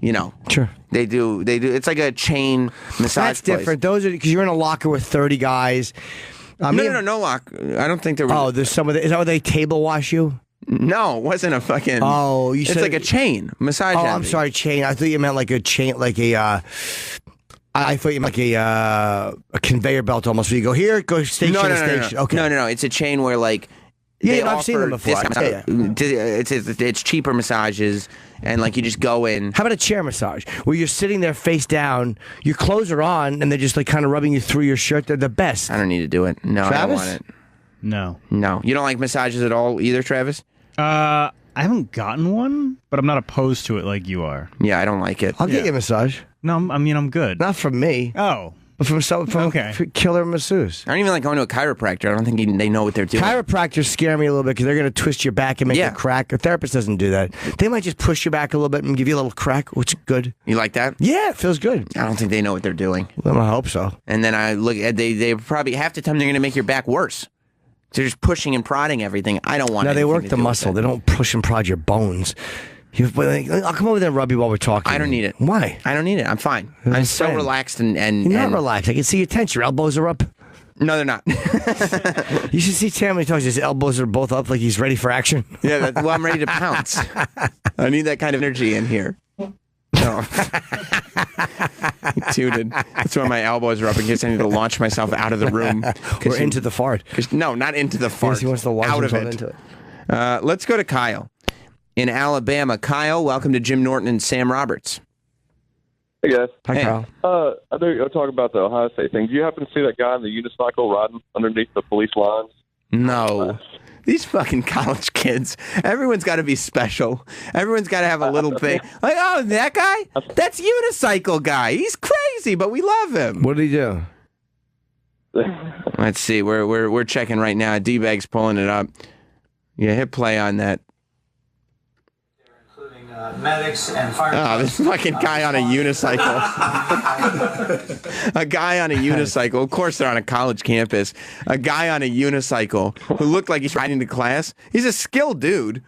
You know. Sure. They do. It's like a chain massage That's place. different. Those are because you're in a locker with 30 guys. No lock. I don't think there was. Oh, there's some of the. Is that where they table wash you? No, it wasn't a fucking. Oh, you it's said like a chain massage. Oh, envy. I'm sorry, chain. I thought you meant like a chain, like a. I thought you meant like a conveyor belt almost. Where you go here, go station to station. Okay. No. It's a chain where like. Yeah, they I've seen them offer before. discounts. It's cheaper massages, and like you just go in. How about a chair massage where you're sitting there face down, your clothes are on, and they're just like kind of rubbing you through your shirt? They're the best. I don't need to do it. No, Travis? I don't want it. No. No, you don't like massages at all either, Travis? I haven't gotten one, but I'm not opposed to it like you are. Yeah, I don't like it. I'll get you a massage. No, I'm good. Not from me, Oh. but from Okay. killer masseuse. I don't even like going to a chiropractor. I don't think they know what they're doing. Chiropractors scare me a little bit because they're going to twist your back and make Yeah. a crack. A therapist doesn't do that. They might just push you back a little bit and give you a little crack, which is good. You like that? Yeah, it feels good. I don't think they know what they're doing. Well, I hope so. And then I look at they probably half the time they're going to make your back worse. They're just pushing and prodding everything. I don't want. No, they anything work to the do with muscle. it. They don't push and prod your bones. I'll come over there and rub you while we're talking. I don't need it. Why? I don't need it. I'm fine. You're I'm a so friend. relaxed and You're not relaxed. I can see your tense. Your elbows are up. No, they're not. You should see Tam when he talks. His elbows are both up like he's ready for action. Yeah, well, I'm ready to pounce. I need that kind of energy in here. No. Tooted. That's why my elbows are up in case I need to launch myself out of the room. Or into the fart. No, not into the fart. Yes, he wants to launch out of himself it. into it. Let's go to Kyle in Alabama. Kyle, welcome to Jim Norton and Sam Roberts. Hey, guys. Hi, Hey. Carl. I know you're talking about the Ohio State thing. Do you happen to see that guy on the unicycle riding underneath the police lines? No. These fucking college kids. Everyone's got to be special. Everyone's got to have a little thing. Like, oh, that guy? That's unicycle guy. He's crazy, but we love him. What did he do? Let's see. We're checking right now. D-Bag's pulling it up. Yeah, hit play on that. Including medics and fire. Oh, this fucking guy on a unicycle. A guy on a unicycle. Of course, they're on a college campus. A guy on a unicycle who looked like he's riding to class. He's a skilled dude.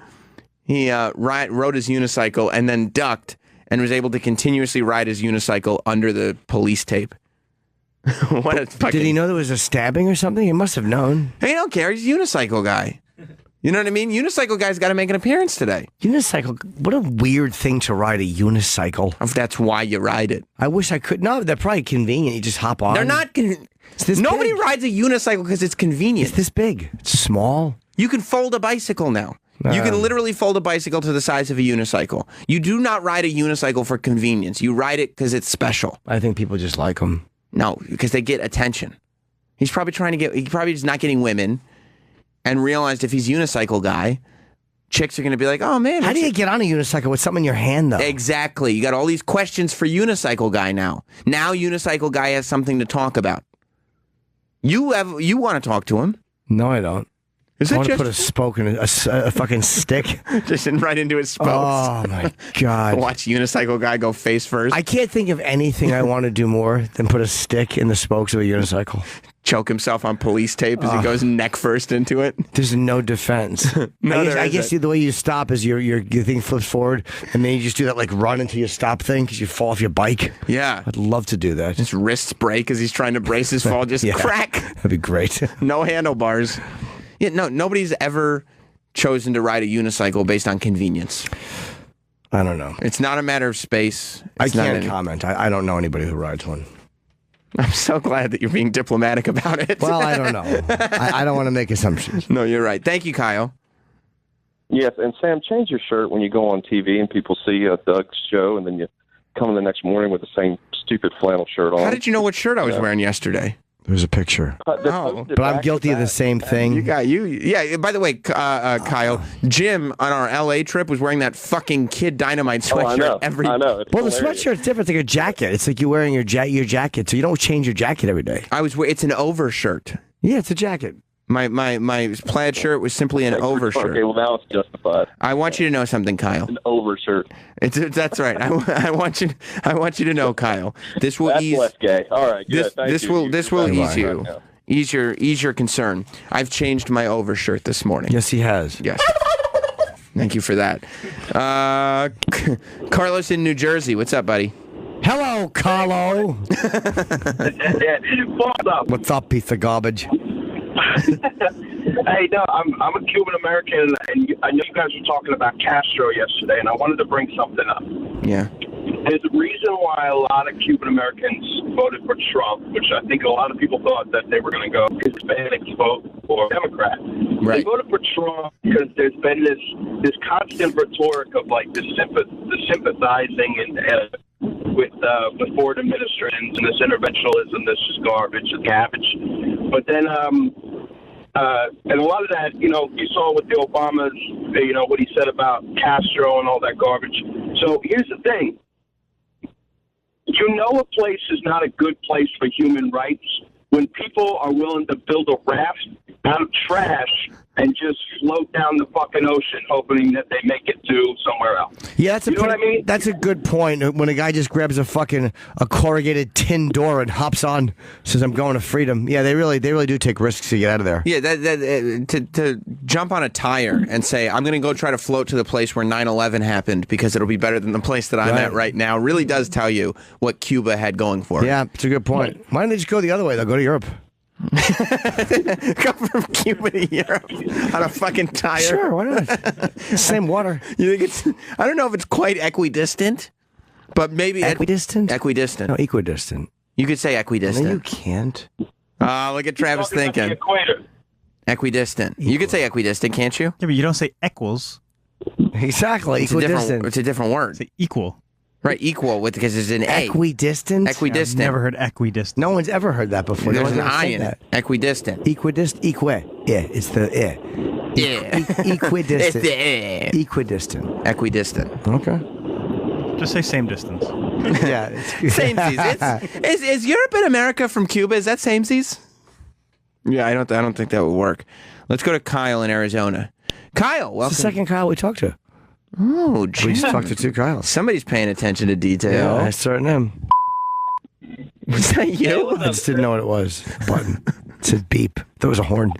He rode his unicycle and then ducked and was able to continuously ride his unicycle under the police tape. What a fucking... Did he know there was a stabbing or something? He must have known. He don't care. He's a unicycle guy. You know what I mean? Unicycle guy's got to make an appearance today. Unicycle. What a weird thing to ride a unicycle. If that's why you ride it. I wish I could. No, they're probably convenient. You just hop on. They're not. It's this Nobody big. rides a unicycle because it's convenient. It's this big. It's small. You can fold a bicycle now. You can literally fold a bicycle to the size of a unicycle. You do not ride a unicycle for convenience. You ride it because it's special. I think people just like them. No, because they get attention. He's probably just not getting women and realized if he's unicycle guy, chicks are going to be like, oh, man. How do you get on a unicycle with something in your hand, though? Exactly. You got all these questions for Unicycle Guy now. Now Unicycle Guy has something to talk about. You want to talk to him. No, I don't. Is I it want to just put a spoke in a fucking stick. just in right into his spokes? Oh, my God. Watch Unicycle Guy go face first. I can't think of anything I want to do more than put a stick in the spokes of a unicycle. Choke himself on police tape as he goes neck first into it. There's no defense. I guess the way you stop is your thing flips forward, and then you just do that like run until you stop thing because you fall off your bike. Yeah. I'd love to do that. His wrists break as he's trying to brace his fall. Just crack. That'd be great. No handlebars. Yeah, no, nobody's ever chosen to ride a unicycle based on convenience. I don't know. It's not a matter of space. I can't comment. I don't know anybody who rides one. I'm so glad that you're being diplomatic about it. Well, I don't know. I don't want to make assumptions. No, you're right. Thank you, Kyle. Yes, and Sam, change your shirt when you go on TV and people see Doug's show, and then you come in the next morning with the same stupid flannel shirt on. How did you know what shirt I was wearing yesterday? There's a picture. But I'm guilty of the same thing. Yeah, by the way, Kyle, Jim on our LA trip was wearing that fucking Kid Dynamite sweatshirt I know. It's well, the hilarious. sweatshirt's different. It's like a jacket. It's like you're wearing your jacket, so you don't change your jacket every day. It's an overshirt. Yeah, it's a jacket. My plaid shirt was simply an overshirt. Okay, well, now it's justified. I want you to know something, Kyle. An overshirt. That's right. I want you to know, Kyle. This will That's ease. less gay. All right, good. This will ease you. Ease your concern. I've changed my overshirt this morning. Yes, he has. Yes. Thank you for that. Carlos in New Jersey. What's up, buddy? Hello, Carlo. What's up? What's up, piece of garbage? Hey, no, I'm a Cuban American, and I know you guys were talking about Castro yesterday, and I wanted to bring something up. Yeah. There's a reason why a lot of Cuban Americans voted for Trump, which I think a lot of people thought that they were going to go Hispanics vote for Democrat. Right. They voted for Trump because there's been this constant rhetoric of like the sympathizing and with the Ford administration and this interventionism, this is garbage, it's cabbage. But then, and a lot of that, you saw with the Obamas, what he said about Castro and all that garbage. So here's the thing. A place is not a good place for human rights when people are willing to build a raft out of trash and just float down the fucking ocean, hoping that they make it to somewhere else. Yeah, know what I mean? That's a good point. When a guy just grabs a corrugated tin door and hops on, says, "I'm going to freedom." Yeah, they really do take risks to get out of there. Yeah, to jump on a tire and say, I'm going to go try to float to the place where 9/11 happened because it'll be better than the place that I'm at right now, really does tell you what Cuba had going for it. Yeah, it's a good point. Why don't they just go the other way? They'll go to Europe. Go from Cuba to Europe on a fucking tire. Sure, why not? Same water. You think it's? I don't know if it's quite equidistant, but maybe Equidistant? Equidistant. No, equidistant. You could say equidistant. No, you can't. Look at Travis Talking about thinking. the equator. Equidistant. You could say equidistant, can't you? Yeah, but you don't say equals. Exactly. Equidistant. It's a different word. Say equal. Right, equal because there's an A. Equidistant? I've Equidistant. never heard equidistant. No one's ever heard that before. There's no an one's ever I said in that. it. Equidistant. Yeah, it's the Yeah. equidistant. It's the A. Equidistant. Equidistant. Okay. Just say same distance. Yeah. Samesies. Is Europe and America from Cuba? Is that samesies? Yeah, I don't think that would work. Let's go to Kyle in Arizona. Kyle, welcome. It's the second Kyle we talked to. Oh, We Jim. just talked to two Kyles. Somebody's paying attention to detail. Yeah, I certainly am. Was that you? I just didn't know what it was. Button. It said beep. There was a horn.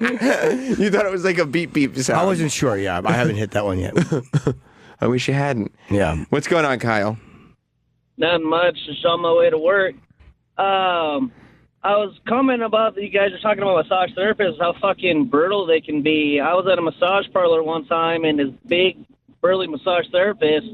You thought it was like a beep beep sound. I wasn't sure. Yeah, I haven't hit that one yet. I wish you hadn't. Yeah. What's going on, Kyle? Not much. Just on my way to work. I was commenting about you guys are talking about massage therapists, how fucking brutal they can be. I was at a massage parlor one time, and this big, burly massage therapist,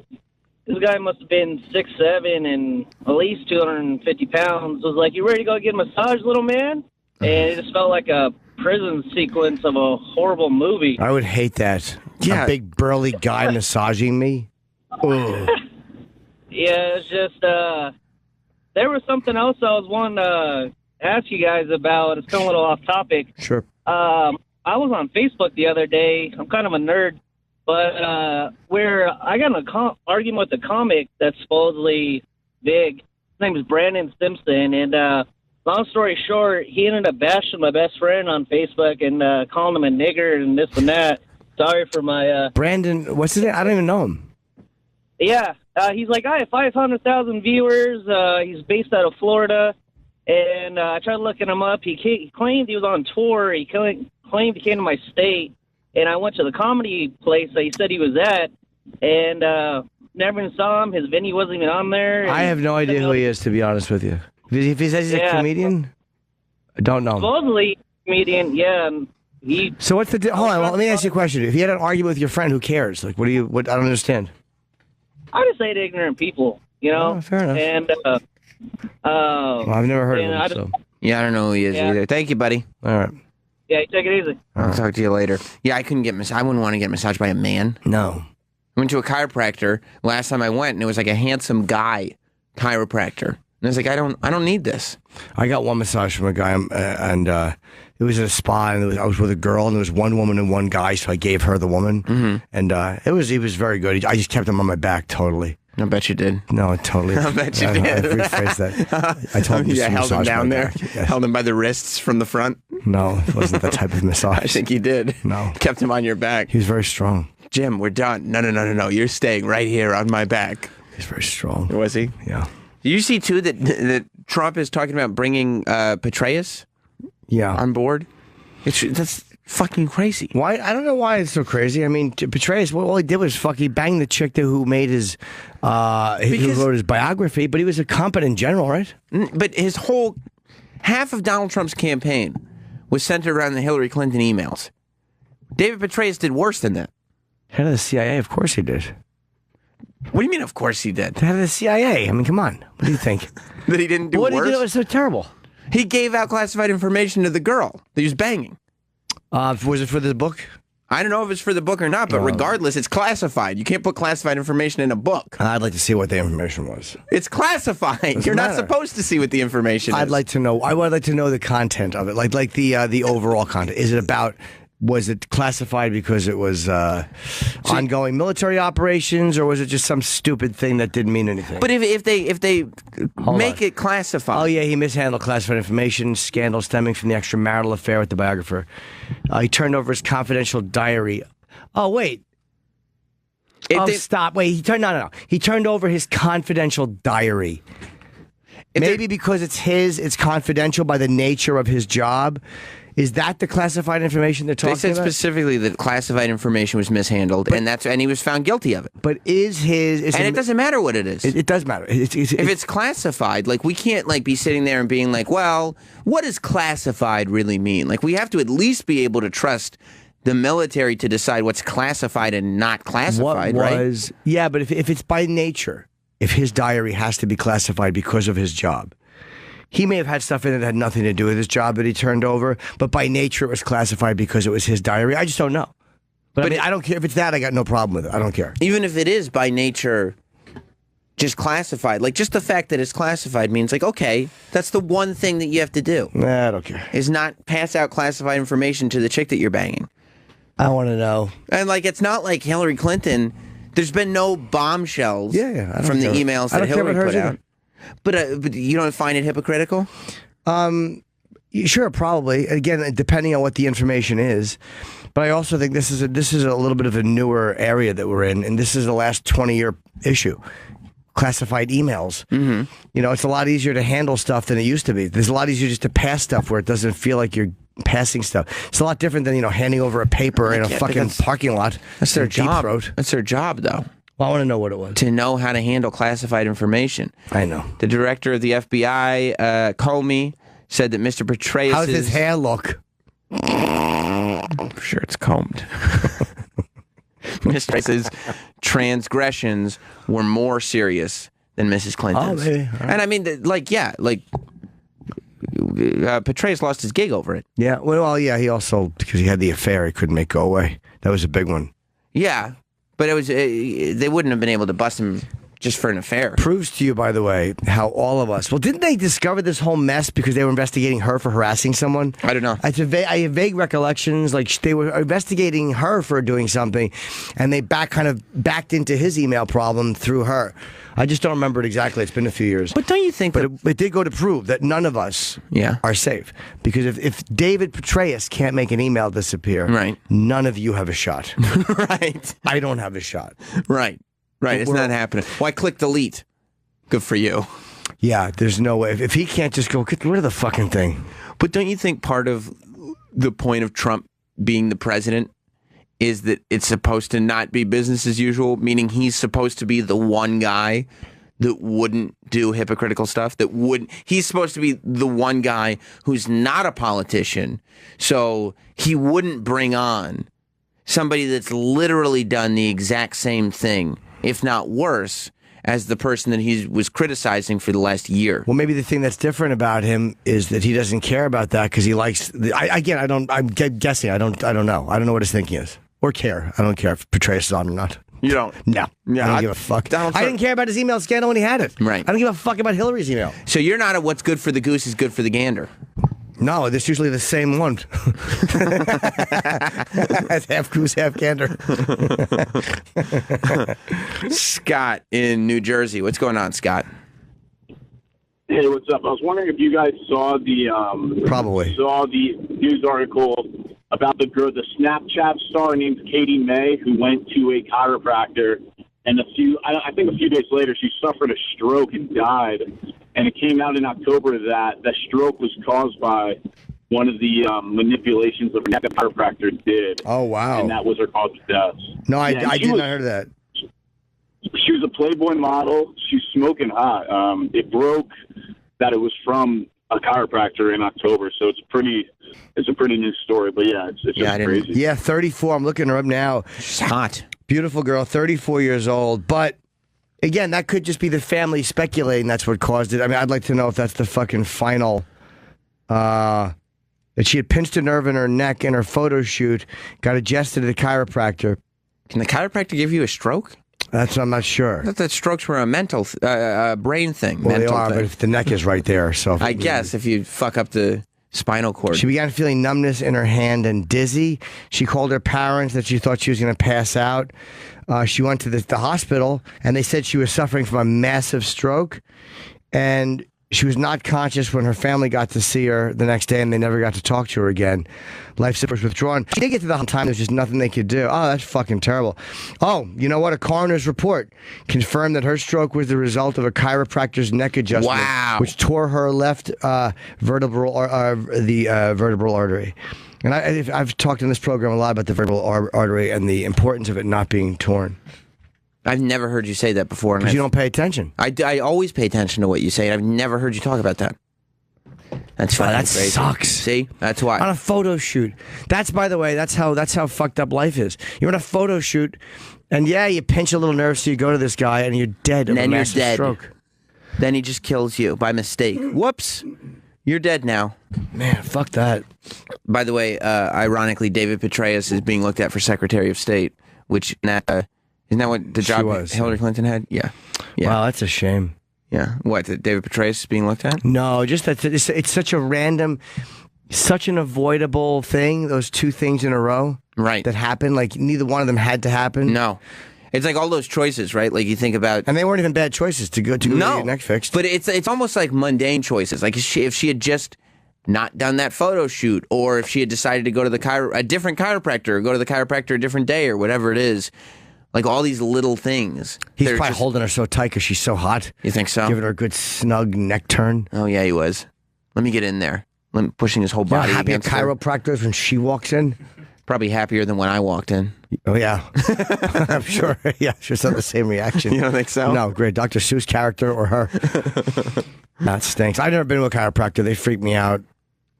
this guy must have been 6'7" and at least 250 pounds, was like, "You ready to go get a massage, little man?" And it just felt like a prison sequence of a horrible movie. I would hate that. Yeah. A big burly guy massaging me. Ugh. Yeah, it's just, there was something else I was wanting to ask you guys about. It's kind of a little off topic. Sure. I was on Facebook the other day. I'm kind of a nerd, but where I got in an argument with a comic that's supposedly big. His name is Brandon Simpson, and long story short, he ended up bashing my best friend on Facebook and calling him a nigger and this and that. Sorry for my... Brandon, what's his name? I don't even know him. Yeah, he's like, I have 500,000 viewers. He's based out of Florida. And I tried looking him up. He claimed he was on tour. He claimed he came to my state. And I went to the comedy place that he said he was at. And never even saw him. His venue wasn't even on there. I have no idea who he is, to be honest with you. If he says he's a comedian, I don't know. Supposedly comedian, yeah. So what's the... Hold on, let me ask you a question. If you had an argument with your friend, who cares? Like, what? I don't understand. I just hate ignorant people, you know? Oh, fair enough. And... well, I've never heard of him, so... Yeah, I don't know who he is either. Thank you, buddy. All right. Yeah, take it easy. I'll talk to you later. Yeah, I couldn't get I wouldn't want to get massaged by a man. No. I went to a chiropractor last time I went, and it was like a handsome guy chiropractor. And I was like, I don't need this. I got one massage from a guy, and it was at a spa, and I was with a girl, and there was one woman and one guy, so I gave her the woman, and he was very good. I just kept him on my back totally. I bet you did. No, totally. I bet you did. I rephrased that. I told him to held him down there, yes. held him by the wrists from the front. No, it wasn't that type of massage. I think you did. No. Kept him on your back. He was very strong. Jim, we're done. No. You're staying right here on my back. He's very strong. Was he? Yeah. Do you see, too, that Trump is talking about bringing Petraeus on board? That's fucking crazy. Why? I don't know why it's so crazy. I mean, Petraeus, all he did was he banged the chick who made his, who wrote his biography, but he was a competent general, right? But half of Donald Trump's campaign was centered around the Hillary Clinton emails. David Petraeus did worse than that. Head of the CIA, of course he did. What do you mean, of course he did? The head of the CIA. I mean, come on. What do you think? That he didn't do worse? What did he do that was so terrible? He gave out classified information to the girl that he was banging. Was it for the book? I don't know if it's for the book or not, but regardless, it's classified. You can't put classified information in a book. I'd like to see what the information was. It's classified. You're not supposed to see what the information is. I'd like to know. I would like to know the content of it, like the overall content. Is it about? Was it classified because it was ongoing military operations, or was it just some stupid thing that didn't mean anything? But if they make it classified, oh yeah, he mishandled classified information, scandal stemming from the extramarital affair with the biographer. He turned over his confidential diary. Oh wait. Stop! Wait, he turned over his confidential diary. Maybe because it's confidential by the nature of his job. Is that the classified information they're talking about? They said specifically that classified information was mishandled, and he was found guilty of it. But it doesn't matter what it is. It does matter. If it's classified, we can't be sitting there and being like, well, what does classified really mean? We have to at least be able to trust the military to decide what's classified and not classified, right? Yeah, but if it's by nature, if his diary has to be classified because of his job. He may have had stuff in it that had nothing to do with his job that he turned over, but by nature it was classified because it was his diary. I just don't know. But I don't care. If it's that, I got no problem with it. I don't care. Even if it is by nature just classified, just the fact that it's classified means, okay, that's the one thing that you have to do. Nah, I don't care. Is not pass out classified information to the chick that you're banging. I want to know. And, it's not like Hillary Clinton. There's been no bombshells from the emails that Hillary put out. But you don't find it hypocritical? Sure, probably. Again, depending on what the information is. But I also think this is a little bit of a newer area that we're in, and this is the last 20-year issue. Classified emails. Mm-hmm. It's a lot easier to handle stuff than it used to be. It's a lot easier just to pass stuff where it doesn't feel like you're passing stuff. It's a lot different than handing over a paper in a fucking parking lot. That's their job. That's their job, though. Well, I want to know what it was. To know how to handle classified information. I know. The director of the FBI, Comey, said that Mr. Petraeus. How's his hair look? I'm sure it's combed. Mr. Petraeus's transgressions were more serious than Mrs. Clinton's. Oh, maybe. Right. And I mean, Petraeus lost his gig over it. Yeah. Well, yeah. He also, because he had the affair, he couldn't make go away. That was a big one. Yeah. But it was they wouldn't have been able to bust him just for an affair. Proves to you, by the way, how all of us. Well, didn't they discover this whole mess because they were investigating her for harassing someone? I don't know. I have vague recollections. Like they were investigating her for doing something, and they backed into his email problem through her. I just don't remember it exactly. It's been a few years. But don't you think But it did go to prove that none of us are safe. Because if David Petraeus can't make an email disappear, right, none of you have a shot. Right. I don't have a shot. Right. It's not happening. Why click delete? Good for you. Yeah, there's no way. If he can't just go, get rid of the fucking thing. But don't you think part of the point of Trump being the president is that it's supposed to not be business as usual, meaning he's supposed to be the one guy that wouldn't do hypocritical stuff, he's supposed to be the one guy who's not a politician, so he wouldn't bring on somebody that's literally done the exact same thing, if not worse, as the person that he was criticizing for the last year. Well, maybe the thing that's different about him is that he doesn't care about that because he likes. I'm guessing. I don't know. I don't know what his thinking is or care. I don't care if Petraeus is on or not. You don't? No. Yeah, I don't give a fuck. I didn't care about his email scandal when he had it. Right. I don't give a fuck about Hillary's email. So you're not a what's good for the goose is good for the gander. No, it's usually the same one. It's half goose, half gander. Scott in New Jersey. What's going on, Scott? Hey, what's up? I was wondering if you guys saw the news article about the Snapchat star named Katie May who went to a chiropractor, and I think a few days later she suffered a stroke and died. And it came out in October that the stroke was caused by one of the manipulations of the chiropractor did. Oh, wow. And that was her cause of death. No, I did not hear that. She was a Playboy model. She's smoking hot. It broke that it was from a chiropractor in October, so it's a pretty new story. But yeah, it's just crazy. Yeah, 34. I'm looking her up now. She's hot. Beautiful girl, 34 years old. But again, that could just be the family speculating that's what caused it. I mean, I'd like to know if that's the fucking final. That she had pinched a nerve in her neck in her photo shoot, got adjusted to the chiropractor. Can the chiropractor give you a stroke? That's I'm not sure. I thought that strokes were a mental, brain thing. Well, mental they are, thing. but if the neck is right there, so I guess if you fuck up the spinal cord. She began feeling numbness in her hand and dizzy. She called her parents that she thought she was going to pass out. She went to the hospital, and they said she was suffering from a massive stroke, and she was not conscious when her family got to see her the next day, and they never got to talk to her again. Life support was withdrawn. She did get to the time. There's just nothing they could do. Oh, that's fucking terrible. Oh, you know what? A coroner's report confirmed that her stroke was the result of a chiropractor's neck adjustment, which tore her left vertebral artery. And I've talked in this program a lot about the vertebral artery and the importance of it not being torn. I've never heard you say that before. Because you don't pay attention. I always pay attention to what you say, and I've never heard you talk about that. That's fucking that crazy. sucks. See? That's why. On a photo shoot. That's, by the way, that's how fucked up life is. You're on a photo shoot, and yeah, you pinch a little nerve, so you go to this guy, and you're dead of a massive stroke. Then he just kills you by mistake. Whoops. You're dead now. Man, fuck that. By the way, ironically, David Petraeus is being looked at for Secretary of State, which isn't that what the job Hillary Clinton had? Yeah. Wow, that's a shame. Yeah. What, that David Petraeus is being looked at? No, just that it's such a random, such an avoidable thing, those two things in a row. Right. That happened. Like, neither one of them had to happen. No. It's like all those choices, right? Like you think about, and they weren't even bad choices to get your neck fixed. But it's almost like mundane choices. Like if she had just not done that photo shoot, or if she had decided to go to a different chiropractor, or go to the chiropractor a different day, or whatever it is. Like all these little things. He's probably holding her so tight because she's so hot. You think so? Giving her a good snug neck turn. Oh yeah, he was. Let me get in there. Pushing his whole body. Happy a chiropractor when she walks in. Probably happier than when I walked in. Oh, yeah. I'm sure. Yeah, she was the same reaction. You don't think so? No, great. Dr. Seuss character or her. That stinks. I've never been to a chiropractor. They freak me out.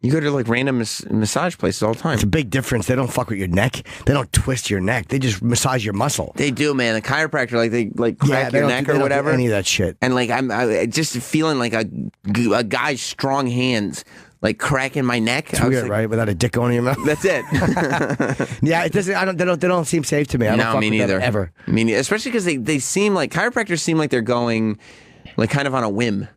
You go to like random massage places all the time. It's a big difference. They don't fuck with your neck. They don't twist your neck. They just massage your muscle. They do, man. A chiropractor, like they like crack your neck or whatever. Do any of that shit. And like I just feeling like a guy's strong hands like cracking my neck. It's weird, right? Without a dick going in your mouth. That's it. Yeah, it doesn't. They don't seem safe to me. I don't fuck me with them neither. ever. Me neither. Especially because they seem like chiropractors seem like they're going like kind of on a whim.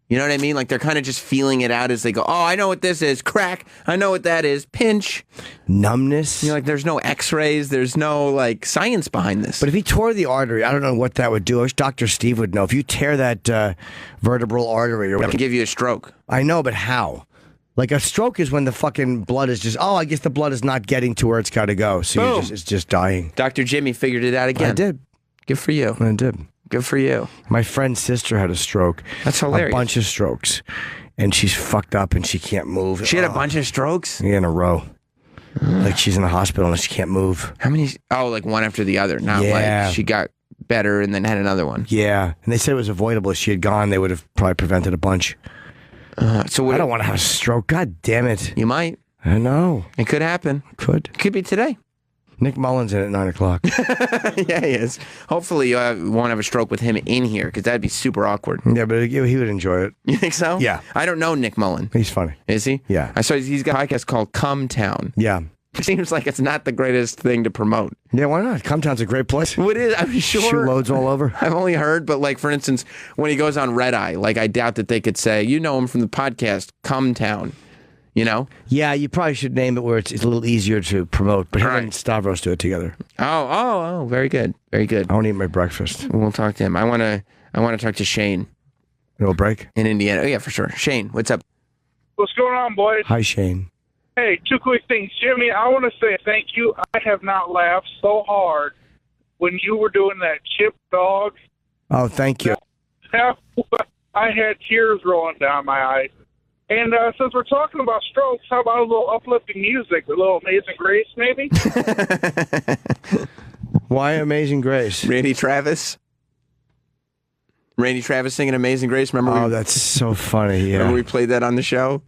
You know what I mean? Like they're kind of just feeling it out as they go. Oh, I know what this is. Crack. I know what that is. Pinch. Numbness. Like there's no X-rays. There's no like science behind this. But if he tore the artery, I don't know what that would do. I wish Dr. Steve would know. If you tear that vertebral artery, or it whatever, can give you a stroke. I know, but how? Like a stroke is when the fucking blood is just. Oh, I guess the blood is not getting to where it's got to go, so it's just dying. Dr. Jimmy figured it out again. I did. Good for you. I did. Good for you. My friend's sister had a stroke. That's hilarious. A bunch of strokes. And she's fucked up and she can't move. She had a bunch of strokes? Yeah, in a row. Like she's in the hospital and she can't move. How many? Oh, like one after the other. Not like she got better and then had another one. Yeah. And they said it was avoidable. If she had gone, they would have probably prevented a bunch. So I don't want to have a stroke. God damn it. You might. I know. It could happen. Could be today. Nick Mullen's in at 9 o'clock. Yeah, he is. Hopefully you won't have a stroke with him in here, because that'd be super awkward. Yeah, but he would enjoy it. You think so? Yeah. I don't know Nick Mullen. He's funny. Is he? Yeah. I saw he's got a podcast called Come Town. Yeah. It seems like it's not the greatest thing to promote. Yeah, why not? Cometown's a great place. Well, it is. I'm sure. Shoot loads all over. I've only heard, but like, for instance, when he goes on Red Eye, like, I doubt that they could say, you know him from the podcast, Come Town. You know? Yeah, you probably should name it where it's a little easier to promote. But him and Stavros do it together. Oh, very good. Very good. I want to eat my breakfast. We'll talk to him. I want to talk to Shane. Little break? In Indiana. Oh, yeah, for sure. Shane, what's up? What's going on, boys? Hi, Shane. Hey, two quick things. Jimmy, I want to say thank you. I have not laughed so hard when you were doing that chip dog. Oh, thank you. I had tears rolling down my eyes. And since we're talking about strokes, how about a little uplifting music, a little Amazing Grace, maybe? Why Amazing Grace? Randy Travis singing Amazing Grace. Remember? Oh, that's so funny. Yeah. Remember we played that on the show?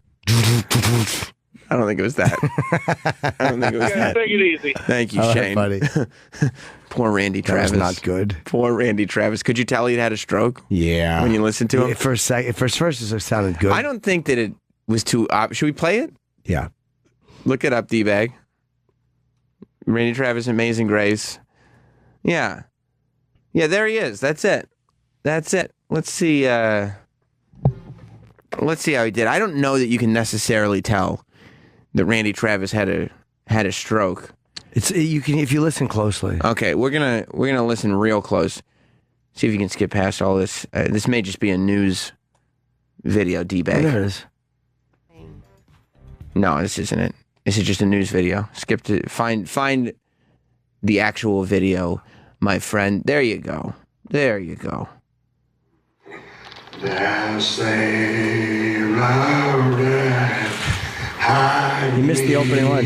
I don't think it was that. Take it easy. Thank you, Shane. Buddy. Poor Randy Travis. That was not good. Poor Randy Travis. Could you tell he'd had a stroke? Yeah. When you listened to him? At first it sounded good. I don't think that it was too... should we play it? Yeah. Look it up, D-Bag. Randy Travis, Amazing Grace. Yeah. Yeah, there he is. That's it. Let's see. Let's see how he did. I don't know that you can necessarily tell that Randy Travis had a stroke. You can if you listen closely. Okay, we're gonna listen real close. See if you can skip past all this. This may just be a news video, D-Bag. There it is. No, this isn't it. This is just a news video. Skip to find the actual video, my friend. There you go. There you go. You missed the opening line.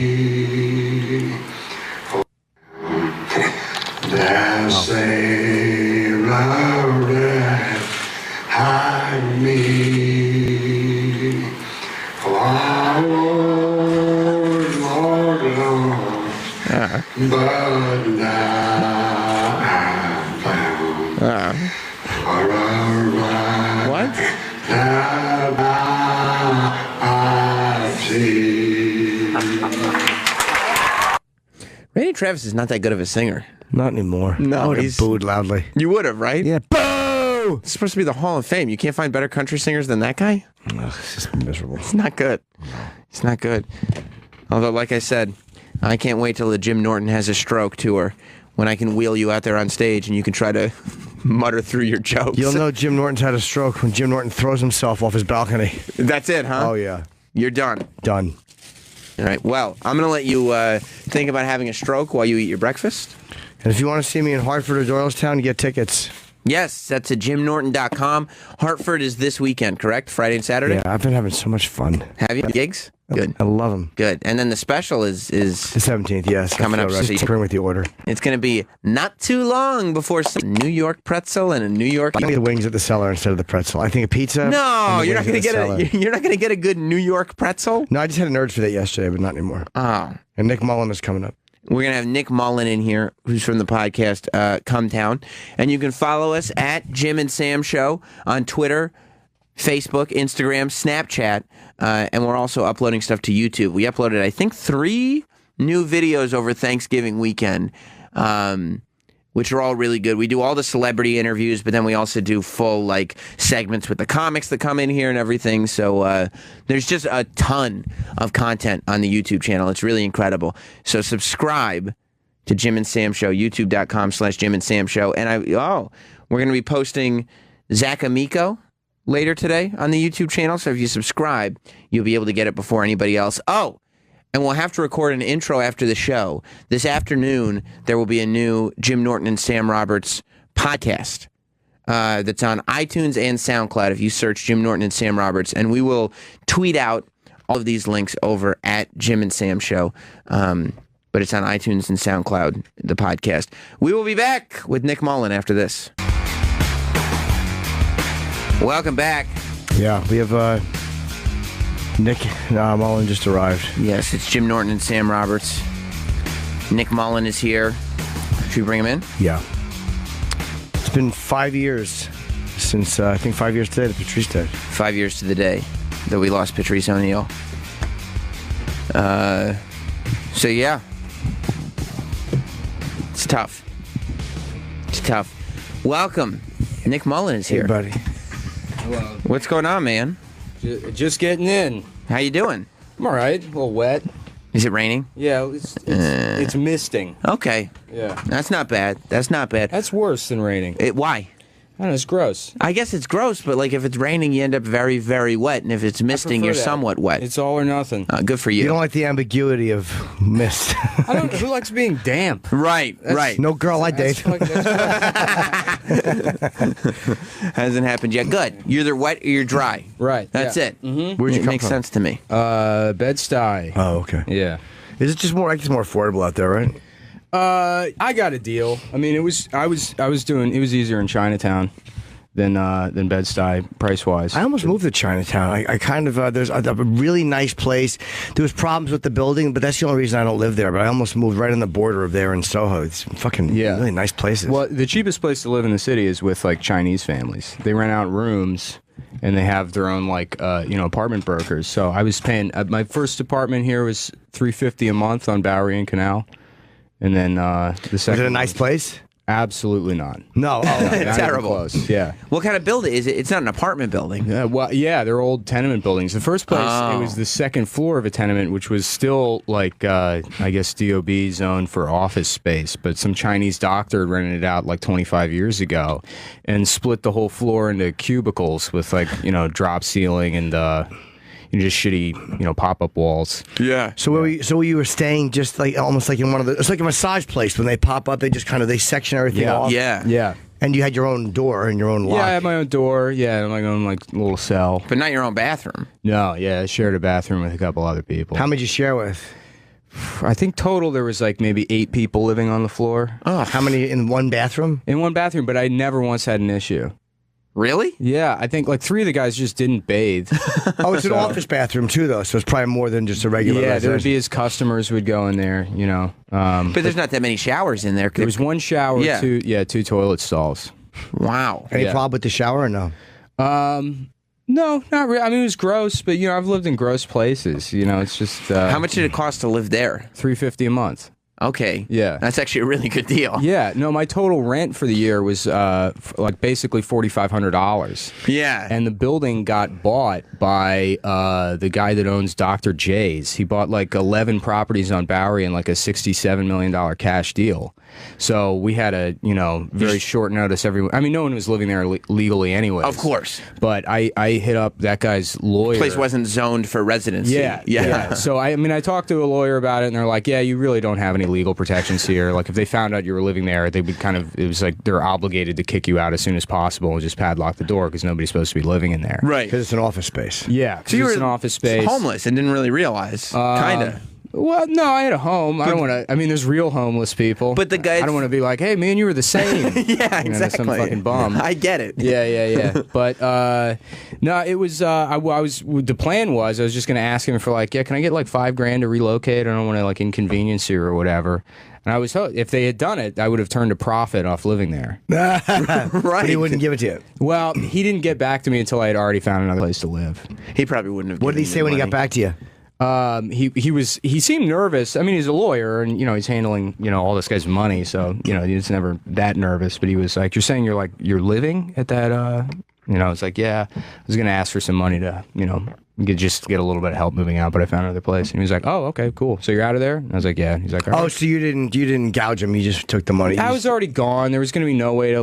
But now what? Randy Travis is not that good of a singer. Not anymore. No, I would have booed loudly. You would have, right? Yeah. Boo! It's supposed to be the Hall of Fame. You can't find better country singers than that guy? Ugh, it's just miserable. It's not good. It's not good. Although, like I said, I can't wait till the Jim Norton has a stroke tour when I can wheel you out there on stage and you can try to mutter through your jokes. You'll know Jim Norton's had a stroke when Jim Norton throws himself off his balcony. That's it, huh? Oh, yeah. You're done. Done. All right. Well, I'm going to let you think about having a stroke while you eat your breakfast. And if you want to see me in Hartford or Doylestown, you get tickets. Yes, that's at jimnorton.com. Hartford is this weekend, correct? Friday and Saturday? Yeah, I've been having so much fun. Have you gigs? Good. I love them. Good. And then the special is The 17th, yes. coming up. Just tinkering with the order. It's going to be not too long before some New York pretzel and a New York. Give me the wings at the cellar instead of the pretzel. I think a pizza. No, and the you're not wings going to at the get cellar. you're not going to get a good New York pretzel. No, I just had an urge for that yesterday, but not anymore. Oh. And Nick Mullen is coming up. We're going to have Nick Mullen in here, who's from the podcast Come Town. And you can follow us at Jim and Sam Show on Twitter, Facebook, Instagram, Snapchat, and we're also uploading stuff to YouTube. We uploaded, I think, 3 new videos over Thanksgiving weekend, which are all really good. We do all the celebrity interviews, but then we also do full like segments with the comics that come in here and everything. So there's just a ton of content on the YouTube channel. It's really incredible. So subscribe to Jim and Sam Show, youtube.com/Jim and Sam Show. And we're going to be posting Zach Amico later today on the YouTube channel. So if you subscribe, you'll be able to get it before anybody else. Oh, and we'll have to record an intro after the show. This afternoon, there will be a new Jim Norton and Sam Roberts podcast that's on iTunes and SoundCloud if you search Jim Norton and Sam Roberts. And we will tweet out all of these links over at Jim and Sam Show. But it's on iTunes and SoundCloud, the podcast. We will be back with Nick Mullen after this. Welcome back. Yeah, we have Nick Mullen just arrived. Yes, it's Jim Norton and Sam Roberts. Nick Mullen is here. Should we bring him in? Yeah. It's been 5 years since, I think 5 years today, that Patrice died. 5 years to the day that we lost Patrice O'Neal. So, yeah. It's tough. It's tough. Welcome. Nick Mullen is here. Hey, buddy. Hello. What's going on, man? Just getting in. How you doing? I'm all right. A little wet. Is it raining? Yeah, it's misting. Okay. Yeah. That's not bad. That's not bad. That's worse than raining. Why? I don't know, it's gross. I guess it's gross, but like if it's raining, you end up very, very wet, and if it's misting, you're that. somewhat wet. It's all or nothing. Good for you. You don't like the ambiguity of mist. I don't. Who likes being damp? Right, right. No girl I date. Hasn't happened yet. Good. You're either wet or you're dry. Right. That's yeah. it. Mm-hmm. Where'd you It come makes from? sense to me. Bed-Stuy. Oh, okay. Yeah. Is it just more? I guess more affordable out there, right? I got a deal. I mean, it was easier in Chinatown than Bed-Stuy price-wise. I almost moved to Chinatown. I kind of there's a really nice place. There was problems with the building, but that's the only reason I don't live there. But I almost moved right on the border of there in Soho. It's fucking really nice places. Well, the cheapest place to live in the city is with like Chinese families. They rent out rooms and they have their own like apartment brokers. So I was paying my first apartment here was $350 a month on Bowery and Canal, and then the second. Was it a nice place? Absolutely not. No, not even terrible. Close. Yeah. What kind of building is it? It's not an apartment building. Yeah, they're old tenement buildings. The first place, Oh. it was the second floor of a tenement, which was still like, I guess, DOB zone for office space. But some Chinese doctor rented it out like 25 years ago and split the whole floor into cubicles with like, drop ceiling and just shitty, pop-up walls. Yeah. So where you were staying, just like almost like in one of the, it's like a massage place. When they pop up, they just kind of they section everything off. Yeah. Yeah. And you had your own door and your own lock. Yeah, I had my own door. Yeah, and my own like little cell. But not your own bathroom. No, yeah, I shared a bathroom with a couple other people. How many did you share with? I think total there was like maybe 8 people living on the floor. Oh, how many in one bathroom? In one bathroom, but I never once had an issue. Really? Yeah, I think like 3 of the guys just didn't bathe. Oh, it's an office bathroom too, though, so it's probably more than just a regular. Yeah, there would residence. be his customers would go in there, But there's not that many showers in there. There was one shower, Yeah. 2 toilet stalls. Wow. Any Yeah. problem with the shower or no? No, not really. I mean, it was gross, but I've lived in gross places. It's just How much did it cost to live there? $350 a month. Okay. Yeah. That's actually a really good deal. Yeah, no, my total rent for the year was like basically $4,500. Yeah. And the building got bought by the guy that owns Dr. J's. He bought like 11 properties on Bowery in like a $67 million cash deal. So we had a, very short notice. I mean, no one was living there legally anyway. Of course. But I hit up that guy's lawyer. Place wasn't zoned for residency. Yeah. So I talked to a lawyer about it, and they're like, "Yeah, you really don't have any legal protections here. Like if they found out you were living there, they would it was like they're obligated to kick you out as soon as possible and just padlock the door because nobody's supposed to be living in there. Right. Because it's an office space. Yeah. So you were an office space. homeless and didn't really realize. Kind of. Well, no, I had a home. I don't want to. I mean, there's real homeless people. But the guy. I don't want to be like, hey, man, you were the same. Yeah, exactly. Some fucking bum. I get it. Yeah. But no, it was. The plan was I was just going to ask him for like, yeah, can I get like $5,000 to relocate? I don't want to like inconvenience you or whatever. And I was if they had done it, I would have turned a profit off living there. Right. But he wouldn't give it to you. Well, he didn't get back to me until I had already found another place to live. He probably wouldn't have. What did he say when he got back to you? He seemed nervous. I mean, he's a lawyer, and he's handling all this guy's money, so he's never that nervous. But he was like, "You're saying you're living at that?" It's like, yeah. I was gonna ask for some money to just get a little bit of help moving out, but I found another place. And he was like, "Oh, okay, cool. So you're out of there?" And I was like, "Yeah." And he's like, "All right." Oh, so you didn't gouge him? You just took the money? I was already gone. There was going to be no way to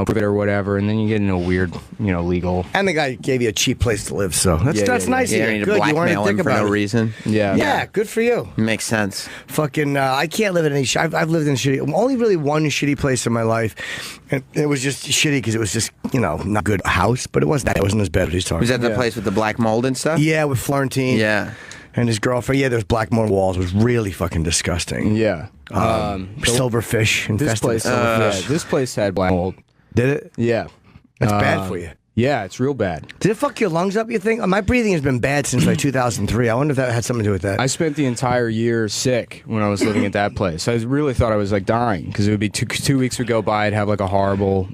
prove it or whatever. And then you get into a weird, legal. And the guy gave you a cheap place to live, so that's nice. Yeah, you need to blackmail him for no reason. Yeah, good for you. Makes sense. Fucking, I can't live in any. I've lived in only really one shitty place in my life, and it was just shitty because it was just not a good house, but it wasn't as bad as he's talking. Was that the place with the black mold and stuff? Yeah, with Florentine. Yeah. And his girlfriend. Yeah, there's black mold walls. It was really fucking disgusting. Yeah. Silverfish infested. This place had black mold. Did it? Yeah. That's bad for you. Yeah, it's real bad. Did it fuck your lungs up, you think? My breathing has been bad since like 2003. I wonder if that had something to do with that. I spent the entire year sick when I was living at that place. I really thought I was like dying because it would be 2 weeks would go by. I'd have like a horrible,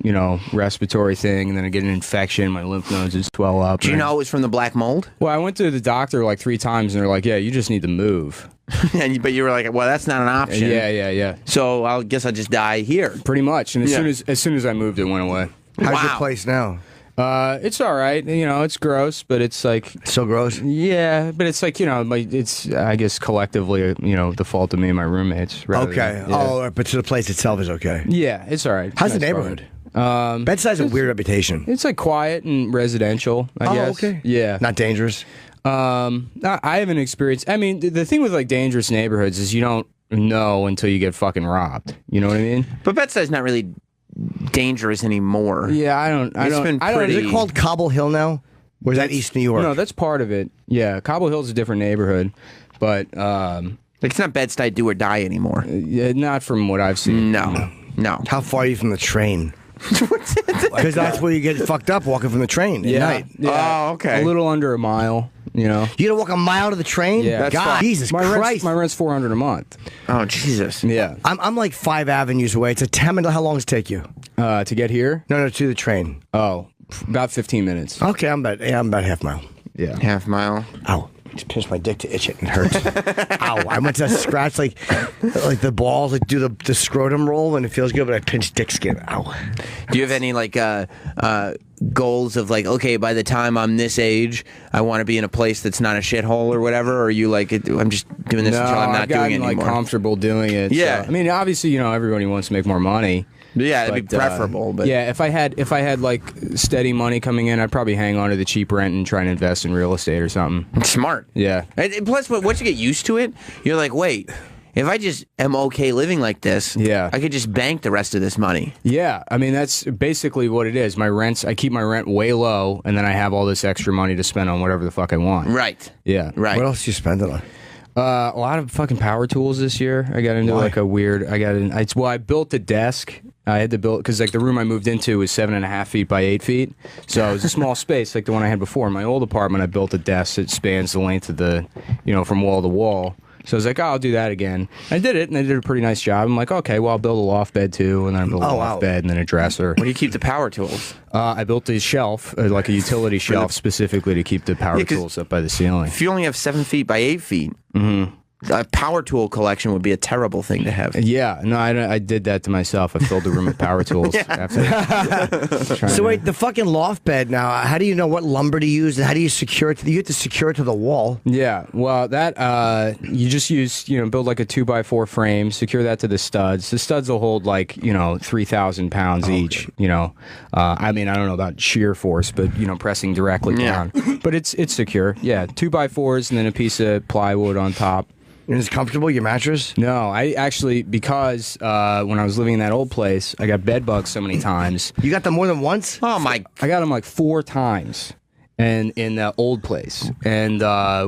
respiratory thing, and then I'd get an infection. My lymph nodes would swell up. Do you know it was from the black mold? Well, I went to the doctor like 3 times, and they're like, yeah, you just need to move. But you were like, well, that's not an option. Yeah. So I guess I'll just die here. Pretty much. And as soon as I moved, it went away. How's your place now? It's all right. It's gross, but it's like so gross. Yeah, but it's like it's I guess collectively the fault of me and my roommates. Okay. But so the place itself is okay. Yeah, it's all right. How's the neighborhood? Bed-Stuy has a weird reputation. It's like quiet and residential. I guess. Okay. Yeah. Not dangerous. I haven't experienced. I mean, the thing with like dangerous neighborhoods is you don't know until you get fucking robbed. You know what I mean? But Bed-Stuy's not really dangerous anymore. Yeah, I don't. Is it called Cobble Hill now? Or is that East New York? No, that's part of it. Yeah, Cobble Hill's a different neighborhood, but it's not Bed-Stuy do or die anymore. Not from what I've seen. No. How far are you from the train? Because that's where you get fucked up walking from the train at night. Yeah. Oh, okay. A little under a mile. You gotta walk a mile to the train? Yeah. God, Jesus Christ. My rent's $400 a month. Oh, Jesus. Yeah. I'm like 5 avenues away. It's a 10 minute. How long does it take you? To get here? No, to the train. Oh, about 15 minutes. Okay, I'm about half mile. Yeah. Half mile. Ow. Just pinched my dick to itch it and it hurts. Ow. I went to scratch like the balls, like do the scrotum roll and it feels good, but I pinched dick skin. Ow. Do you have any goals of like, okay, by the time I'm this age, I want to be in a place that's not a shithole or whatever? Or are you like, I'm just doing this until I'm not doing it anymore? Like comfortable doing it. Yeah. So, I mean, obviously, everybody wants to make more money. Yeah, it'd be preferable. But yeah, if I had like steady money coming in, I'd probably hang on to the cheap rent and try and invest in real estate or something. Smart. Yeah. And plus, once you get used to it, you're like, wait. If I just am okay living like this, I could just bank the rest of this money. Yeah, I mean that's basically what it is. I keep my rent way low, and then I have all this extra money to spend on whatever the fuck I want. Right. Yeah. Right. What else do you spend it on? A lot of fucking power tools this year. I got into I built a desk. I had to build because like the room I moved into was 7.5 feet by 8 feet, so it was a small space like the one I had before. In my old apartment, I built a desk that spans the length of the, from wall to wall. So I was like, I'll do that again. I did it, and I did a pretty nice job. I'm like, okay, well, I'll build a loft bed, too, and then I build a loft bed, and then a dresser. Where do you keep the power tools? I built a shelf, like a utility shelf, specifically to keep the power tools up by the ceiling. If you only have 7 feet by 8 feet, a power tool collection would be a terrible thing to have. Yeah, no, I did that to myself. I filled the room with power tools. So wait, the fucking loft bed now, how do you know what lumber to use and how do you secure it? You have to secure it to the wall. Yeah, well, that, you just use, build like a 2x4 frame, secure that to the studs. The studs will hold like, 3,000 pounds each, I mean, I don't know about shear force, but, pressing directly down. But it's secure. Yeah, 2x4s and then a piece of plywood on top. And it's comfortable, your mattress? No, I actually, because when I was living in that old place, I got bed bugs so many times. You got them more than once? Oh, my. I got them like 4 times. And in the old place, and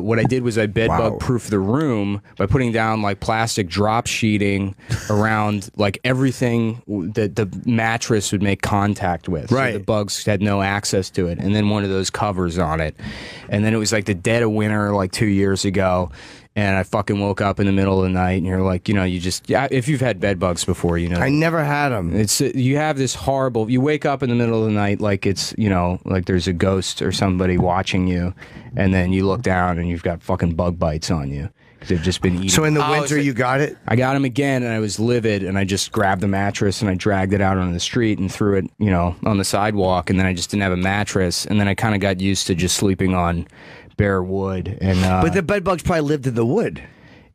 what I did was I bed bug proof the room by putting down like plastic drop sheeting around like everything that the mattress would make contact with. Right, so the bugs had no access to it, and then one of those covers on it, and then it was like the dead of winter, like 2 years ago. And I fucking woke up in the middle of the night, and you're like, you just, if you've had bed bugs before, I never had them. It's you have this horrible. You wake up in the middle of the night like it's like there's a ghost or somebody watching you, and then you look down and you've got fucking bug bites on you. They've just been eating. So in the winter, you got it? I got them again, and I was livid, and I just grabbed the mattress and I dragged it out on the street and threw it, on the sidewalk, and then I just didn't have a mattress, and then I kind of got used to just sleeping on bare wood. And but the bed bugs probably lived in the wood.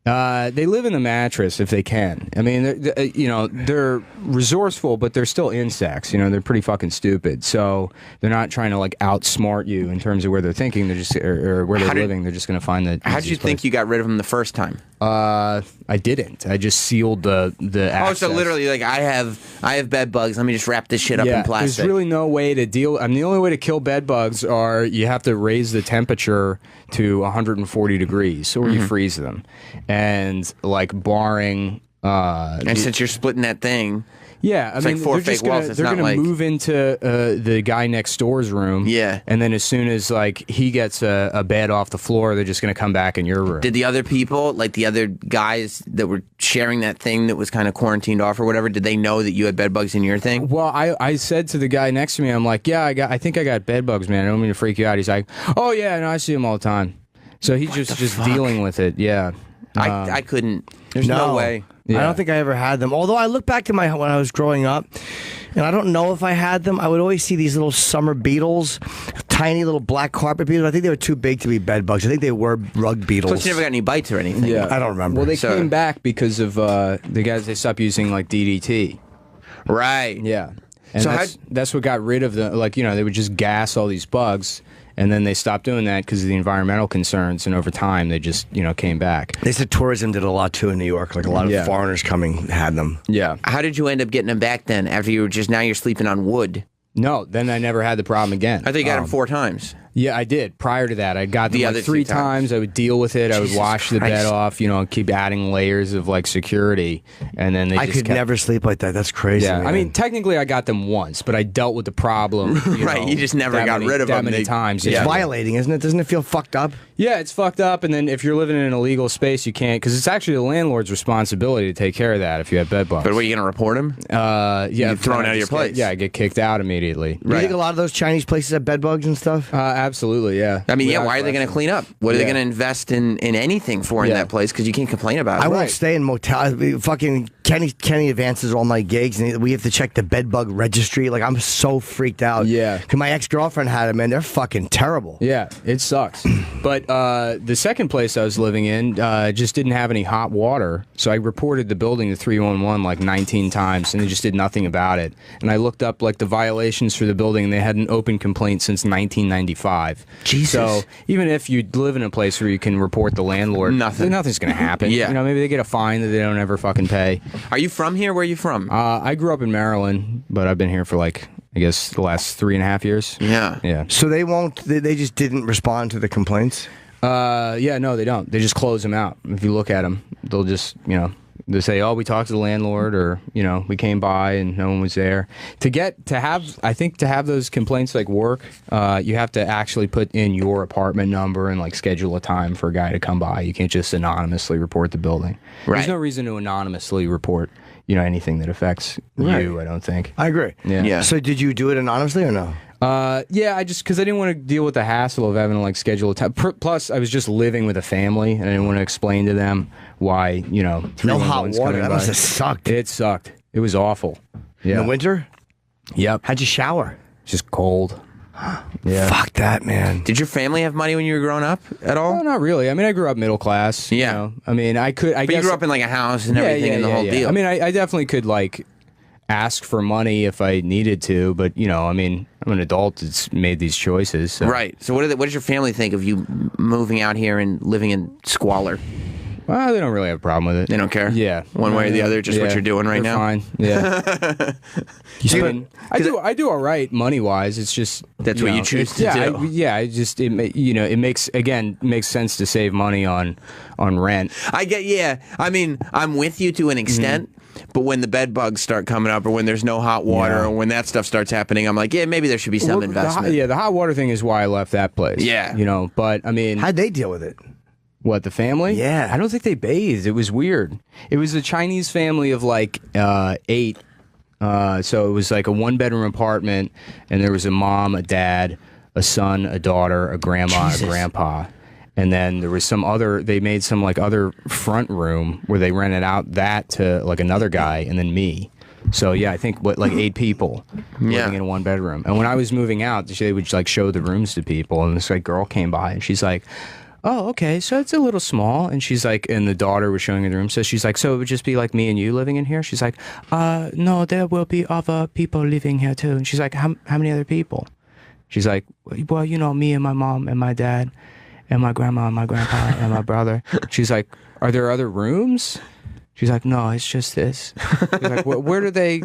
They live in the mattress if they can. I mean, they're resourceful, but they're still insects. They're pretty fucking stupid. So they're not trying to like outsmart you in terms of where they're thinking. They're just or where they're living. They're just going to find the. How did you think you got rid of them the first time? I didn't. I just sealed the access. Oh, so literally, like I have bed bugs. Let me just wrap this shit up in plastic. There's really no way to deal. I mean, the only way to kill bed bugs are you have to raise the temperature to 140 degrees, or you freeze them, and like barring. And since you're splitting that thing. Yeah, I mean, like 4 fake walls. They're going to move into the guy next door's room. Yeah. And then as soon as like he gets a bed off the floor, they're just going to come back in your room. Did the other people, like the other guys that were sharing that thing that was kind of quarantined off or whatever, did they know that you had bed bugs in your thing? Well, I said to the guy next to me, I'm like, yeah, I think I got bed bugs, man. I don't mean to freak you out. He's like, oh yeah, no, I see them all the time. So he's just dealing with it. Yeah. I couldn't. There's no way. Yeah. I don't think I ever had them. Although I look back to when I was growing up, and I don't know if I had them. I would always see these little summer beetles, tiny little black carpet beetles. I think they were too big to be bed bugs. I think they were rug beetles. Plus, you never got any bites or anything. Yeah, I don't remember. Well, they came back because of the guys. They stopped using like DDT. Right. Yeah. And so that's what got rid of the they would just gas all these bugs. And then they stopped doing that because of the environmental concerns, and over time they just came back. They said tourism did a lot too in New York. Like a lot of foreigners coming had them. Yeah. How did you end up getting them back then? After now you're sleeping on wood. No, then I never had the problem again. I thought you got them 4 times. Yeah, I did. Prior to that, I got them like 3 times. I would deal with it. I would wash the bed off. Keep adding layers of like security, and then I could never sleep like that. That's crazy. Yeah, man. I mean, technically, I got them once, but I dealt with the problem. Right, you just never got rid of them that many times. It's violating, isn't it? Doesn't it feel fucked up? Yeah, it's fucked up. And then if you're living in an illegal space, you can't, because it's actually the landlord's responsibility to take care of that if you have bed bugs. But what, are you going to report him? Yeah, you're thrown out of your place. I get kicked out immediately. You think a lot of those Chinese places have bed bugs and stuff? Absolutely, yeah. I mean, why are they going to clean up? What are they going to invest in anything for in that place? Because you can't complain about it. I won't stay in motels. Fucking Kenny advances all my gigs, and we have to check the bed bug registry. Like, I'm so freaked out. Yeah. Because my ex-girlfriend had them, and they're fucking terrible. Yeah, it sucks. But the second place I was living in just didn't have any hot water, so I reported the building to 311 like 19 times, and they just did nothing about it. And I looked up like the violations for the building, and they had an open complaint since 1995. Jesus. So even if you live in a place where you can report the landlord, nothing's going to happen. Yeah. Maybe they get a fine that they don't ever fucking pay. Are you from here? Where are you from? I grew up in Maryland, but I've been here for like, I guess, the last 3.5 years. Yeah. Yeah. So they just didn't respond to the complaints? Yeah, no, they don't. They just close them out. If you look at them, they'll just, they say, oh, we talked to the landlord, or, we came by and no one was there. I think to have those complaints like work, you have to actually put in your apartment number and like schedule a time for a guy to come by. You can't just anonymously report the building. Right. There's no reason to anonymously report, anything that affects you, I don't think. I agree. Yeah. So did you do it anonymously or no? Yeah, because I didn't want to deal with the hassle of having to like schedule a time. Plus, I was just living with a family, and I didn't want to explain to them why, no hot water. That must have sucked. It sucked. It was awful. Yeah. In the winter? Yep. How'd you shower? Just cold. Yeah. Fuck that, man. Did your family have money when you were growing up at all? No, not really. I mean, I grew up middle class. Yeah. I mean, I guess you grew up in like a house and everything and the whole deal. I mean, I definitely could like ask for money if I needed to, but I mean, I'm an adult that's made these choices. So. Right. So what does your family think of you moving out here and living in squalor? Well, they don't really have a problem with it. They don't care. Yeah, one way or the other, just what Yeah, you're doing right they're now. Fine. Yeah. I do all right money wise. It's just That's what you choose to do. It makes sense to save money on rent. I mean, I'm with you to an extent. But when the bed bugs start coming up, or when there's no hot water, or when that stuff starts happening, I'm like, yeah, maybe there should be some investment. The hot water thing is why I left that place. Yeah. But I mean, how'd they deal with it? What, the family? Yeah. I don't think they bathed. It was weird. It was a Chinese family of like 8. So it was like a 1-bedroom apartment, and there was a mom, a dad, a son, a daughter, a grandma, a grandpa. And then there was they made some like other front room where they rented out that to like another guy and then me. So yeah, I think like 8 people living in a 1-bedroom. And when I was moving out, they would like show the rooms to people, and this like girl came by and she's like, "Oh, okay, so it's a little small." And she's like, and the daughter was showing her the room. So she's like, "So it would just be like me and you living in here?" She's like, "No, there will be other people living here too." And she's like, how many other people?" She's like, "Well, me and my mom and my dad and my grandma and my grandpa and my brother." She's like, "Are there other rooms?" She's like, "No, it's just this." She's like, "Where do they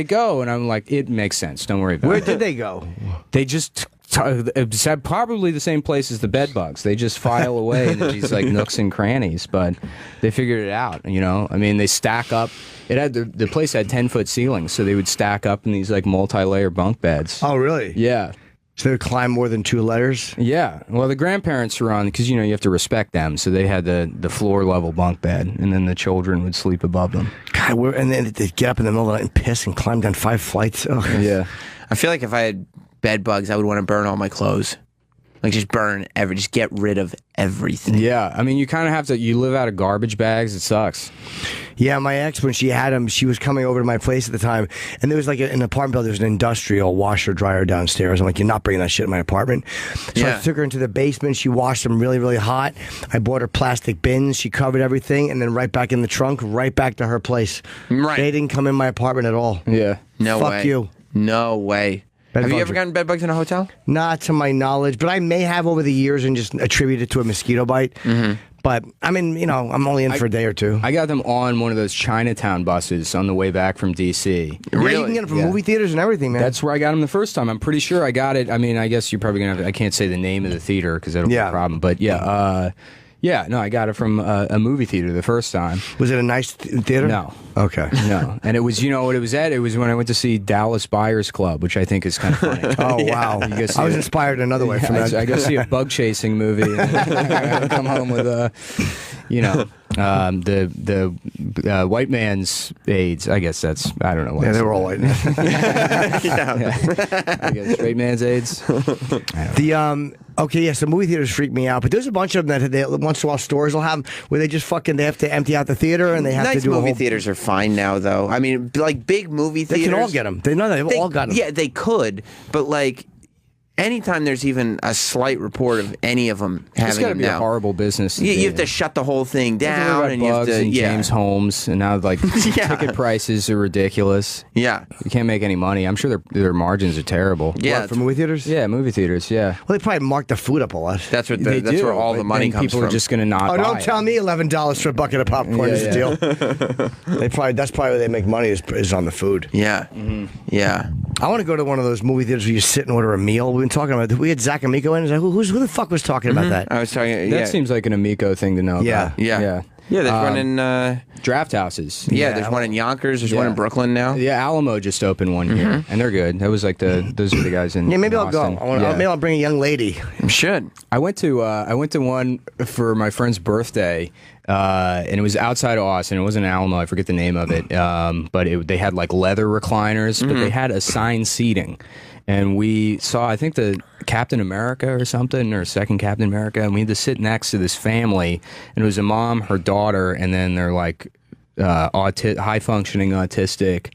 go?" And I'm like, "It makes sense. Don't worry about it." Where did they go? They just probably the same place as the bed bugs. They just file away into these like nooks and crannies, but they figured it out. I mean, they stack up. It had the place had 10-foot ceilings, so they would stack up in these like multi-layer bunk beds. Oh, really? Yeah. So they would climb more than 2 letters? Yeah. Well, the grandparents were on, because, you have to respect them. So they had the floor level bunk bed, and then the children would sleep above them. God, and then they'd get up in the middle of the night and piss and climb down 5 flights. Oh. Yeah. I feel like if I had bed bugs, I would want to burn all my clothes. Like just just get rid of everything. Yeah. I mean, you kind of have to, you live out of garbage bags. It sucks. Yeah, my ex, when she had him, she was coming over to my place at the time, and there was like an apartment building, there was an industrial washer dryer downstairs. I'm like, "You're not bringing that shit in my apartment." So I took her into the basement. She washed them really, really hot. I bought her plastic bins. She covered everything, and then right back in the trunk, right back to her place. Right. They didn't come in my apartment at all. Yeah. No way. Fuck you. No way. Have you ever gotten bed bugs in a hotel? Not to my knowledge, but I may have over the years and just attribute it to a mosquito bite. Mm-hmm. But, I mean, I'm only in for a day or two. I got them on one of those Chinatown buses on the way back from D.C. Really? You can get them from movie theaters and everything, man. That's where I got them the first time. I'm pretty sure I got it. I mean, I guess you're probably going to have I can't say the name of the theater because that'll be a problem. But, I got it from a movie theater the first time. Was it a nice theater? No. Okay. No. And it was, what it was at? It was when I went to see Dallas Buyers Club, which I think is kind of funny. Oh, wow. I was inspired another way from that. I go see a bug chasing movie and come home with the white man's AIDS. I guess that's, I don't know what. Yeah, they were all white. I guess straight man's AIDS. So movie theaters freak me out, but there's a bunch of them that once in a while stores will have where they just they have to empty out the theater and they have to do movie theaters are fine now, though. I mean, like big movie theaters. They can all get them. They've all got them. Yeah, they could, but like anytime there's even a slight report of any of them having it's got to them be now, a horrible business. You have to shut the whole thing down, and you have to James Holmes, and now like ticket prices are ridiculous. Yeah, you can't make any money. I'm sure their margins are terrible. Yeah, for movie theaters. Yeah, movie theaters. Yeah. Well, they probably mark the food up a lot. That's what that's where all the money comes people from. Are just going to not. Oh, don't tell me $11 for a bucket of popcorn is a deal. That's probably where they make money is on the food. Yeah, yeah. I want to go to one of those movie theaters where you sit and order a meal. We've been talking about. We had Zach Amico in. Who the fuck was talking about that? I was talking. That seems like an Amico thing to know. about. Yeah. There's one in draft houses. Yeah, there's one in Yonkers. There's one in Brooklyn now. Yeah, Alamo just opened one here, and they're good. That was like those are the guys in. Yeah, maybe I'll Austin. go. Maybe I'll bring a young lady. You should. I went to one for my friend's birthday. And it was outside of Austin. It wasn't Alamo. I forget the name of it. But they had like leather recliners, but they had assigned seating. And we saw, I think, the Captain America or something, or second Captain America. And we had to sit next to this family. And it was a mom, her daughter, and then they're like high-functioning autistic.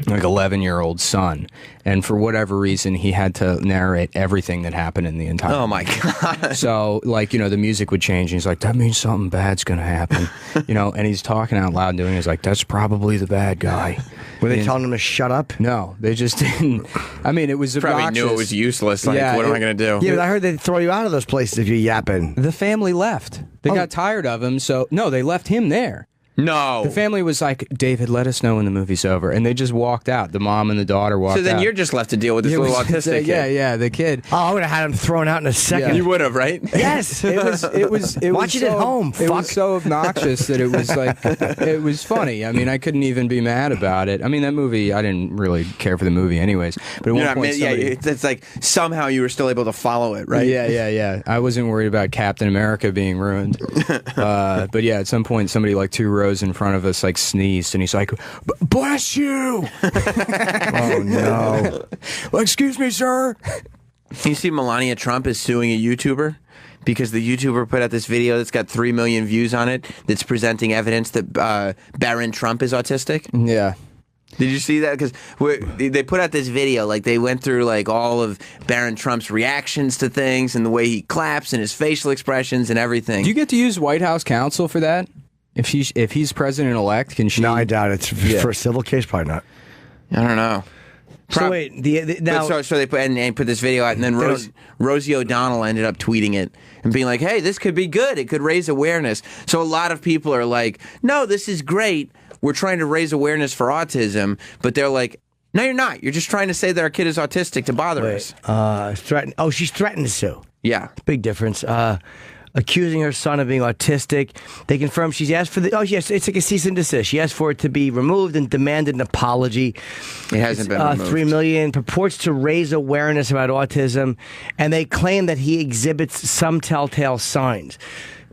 like 11-year-old son, and for whatever reason he had to narrate everything that happened in the entire Oh my god. so like the music would change and he's like, that means something bad's gonna happen. And he's talking out loud doing it. He's like, that's probably the bad guy. Were they telling him to shut up? No, they just didn't. I mean, it was Probably obnoxious. knew it was useless. Like, what am I going to do? Yeah, but I heard they'd throw you out of those places if you're yapping. The family left. They got tired of him, so no, they left him there. No. The family was like, David, let us know when the movie's over. And they just walked out. The mom and the daughter walked out. So then you're just left to deal with this little autistic kid. Yeah, the kid. Oh, I would have had him thrown out in a second. Yeah. You would have, right? Yes. It was Watch it at home, It fuck. was so obnoxious that it was like, it was funny. I mean, I couldn't even be mad about it. I mean, that movie, I didn't really care for the movie anyes. But at one point, it's like somehow you were still able to follow it, right? Yeah. I wasn't worried about Captain America being ruined. But yeah, at some point, somebody like 2 rows in front of us like sneezed, and he's like, bless you. Oh no. Well, excuse me, sir. You see Melania Trump is suing a YouTuber because the YouTuber put out this video that's got 3 million views on it that's presenting evidence that Barron Trump is autistic. Yeah. Did you see that? Because they put out this video, like they went through like all of Barron Trump's reactions to things and the way he claps and his facial expressions and everything. Do you get to use White House counsel for that? If he's president-elect, can she? No, I doubt it. For a civil case, probably not. I don't know. So wait, now so they put and put this video out, and then Rosie O'Donnell ended up tweeting it and being like, "Hey, this could be good. It could raise awareness." So a lot of people are like, "No, this is great. We're trying to raise awareness for autism," but they're like, "No, you're not. You're just trying to say that our kid is autistic to bother us." she's threatened to sue. Yeah, big difference. Accusing her son of being autistic. They confirm she's asked for the. Oh yes, it's like a cease and desist. She asked for it to be removed and demanded an apology. It hasn't been removed. 3 million purports to raise awareness about autism, and they claim that he exhibits some telltale signs.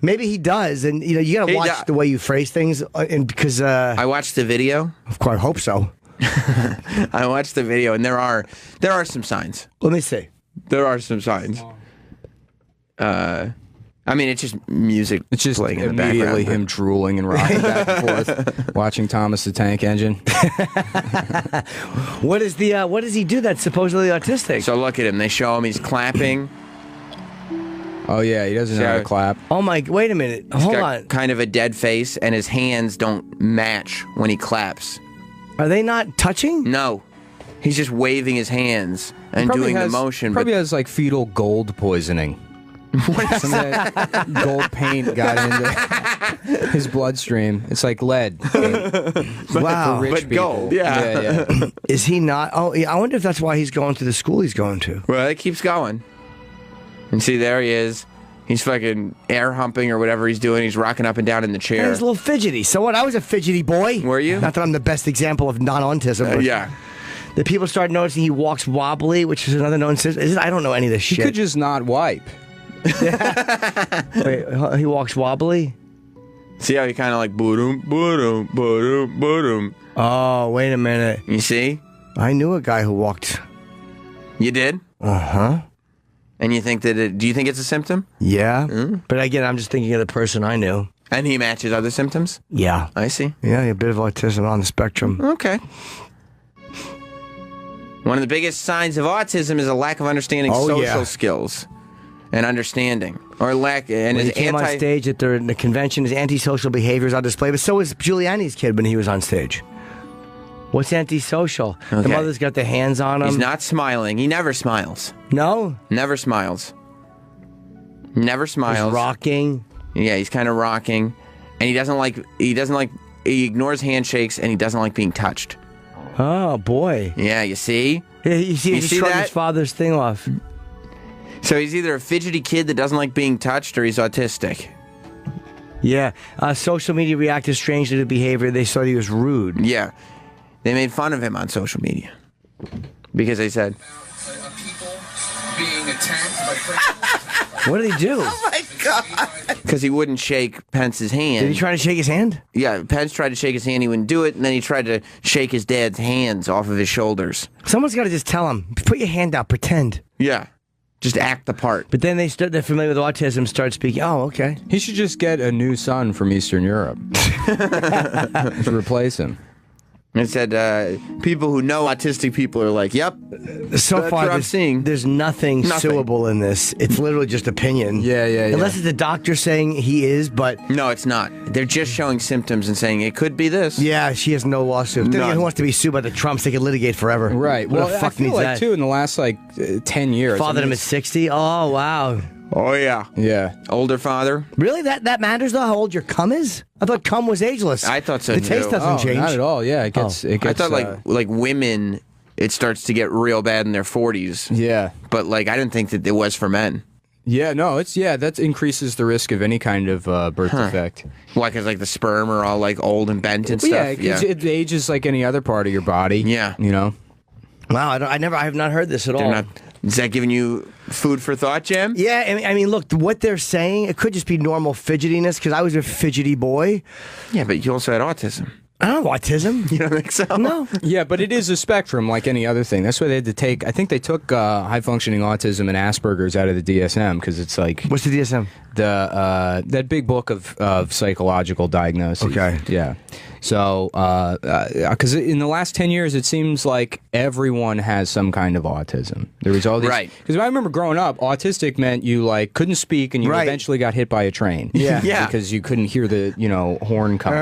Maybe he does, and you got to watch the way you phrase things, and because I watched the video. Of course, I hope so. I watched the video, and there are some signs. Let me see. There are some signs. I mean, it's just music. It's just playing in the immediately background. him drooling and rocking back and forth, watching Thomas the Tank Engine. What does he do that's supposedly autistic? So look at him. They show him. He's clapping. Oh yeah, he doesn't know how to clap. Oh my! Wait a minute. He's Hold got on. kind of a dead face, and his hands don't match when he claps. Are they not touching? No. He's just waving his hands and doing the motion. Probably has like fetal gold poisoning. Some of that gold paint got into his bloodstream. It's like lead. Wow. For rich but people. gold, yeah. Is he not? Oh, I wonder if that's why he's going to the school he's going to. Well, it keeps going. And see, there he is. He's fucking air humping or whatever he's doing. He's rocking up and down in the chair. He's a little fidgety. So what? I was a fidgety boy. Were you? Not that I'm the best example of non-autism. But yeah. The people started noticing he walks wobbly, which is another known symptom. I don't know any of this He shit. could just not wipe. Wait, he walks wobbly? See how he kind of like boom, boom, boom, boom. Oh, wait a minute. You see? I knew a guy who walked. You did? Uh-huh. And you think that do you think it's a symptom? Yeah. But again, I'm just thinking of the person I knew. And he matches other symptoms? Yeah. I see. Yeah, a bit of autism on the spectrum. Okay. One of the biggest signs of autism is a lack of understanding social skills and understanding, or lack. And when he came on stage at the convention, his antisocial behavior is on display. But so was Giuliani's kid when he was on stage. What's antisocial? Okay. The mother's got their hands on him. He's not smiling. He never smiles. No? Never smiles. Never smiles. He's rocking. Yeah, he's kind of rocking, and he ignores handshakes, and he doesn't like being touched. Oh boy. Yeah, you see? Yeah, you see shrugged that? his father's thing off. So he's either a fidgety kid that doesn't like being touched, or he's autistic. Yeah. Social media reacted strangely to behavior. They thought he was rude. Yeah. They made fun of him on social media because they said, What did he do? Oh my God. Because he wouldn't shake Pence's hand. Did he try to shake his hand? Yeah, Pence tried to shake his hand. He wouldn't do it. And then he tried to shake his dad's hands off of his shoulders. Someone's got to just tell him, put your hand out, pretend. Yeah. Just act the part. But then they're familiar with autism, start speaking. Oh, okay. He should just get a new son from Eastern Europe to replace him. It said people who know autistic people are like, yep. So that's far, what I'm seeing. There's nothing suable in this. It's literally just opinion. Yeah. Unless it's a doctor saying he is, but No, it's not. They're just showing symptoms and saying it could be this. yeah, she has no lawsuit. Then again, who wants to be sued by the Trumps? They could litigate forever. Right. Who Well, the fuck I feel needs like that? too in the last 10 years. Fathered him at 60. Oh wow. Oh yeah. Yeah. Older father. Really? That matters though? How old your cum is? I thought cum was ageless. I thought so The too. taste doesn't change. Not at all. Yeah, it gets. It I gets. thought like women, it starts to get real bad in their 40s. Yeah. But like I didn't think that it was for men. Yeah. No. That increases the risk of any kind of birth defect. Why? Because like the sperm are all like old and bent and Well, stuff. yeah, because it ages like any other part of your body. Yeah. You know. Wow, I have not heard this at all. Is that giving you food for thought, Jim? Yeah, I mean, look, what they're saying, it could just be normal fidgetiness, because I was a fidgety boy. Yeah, but you also had autism. I don't have autism. You don't think so? No. Yeah, but it is a spectrum like any other thing. That's why they had to take. I think they took high-functioning autism and Asperger's out of the DSM because it's like What's the DSM? that big book of psychological diagnoses. Okay. Yeah. So, because in the last 10 years, it seems like everyone has some kind of autism. There was all these, Right. Because I remember growing up, autistic meant you like couldn't speak and you Right. eventually got hit by a train. Yeah. Yeah. Because you couldn't hear the horn coming.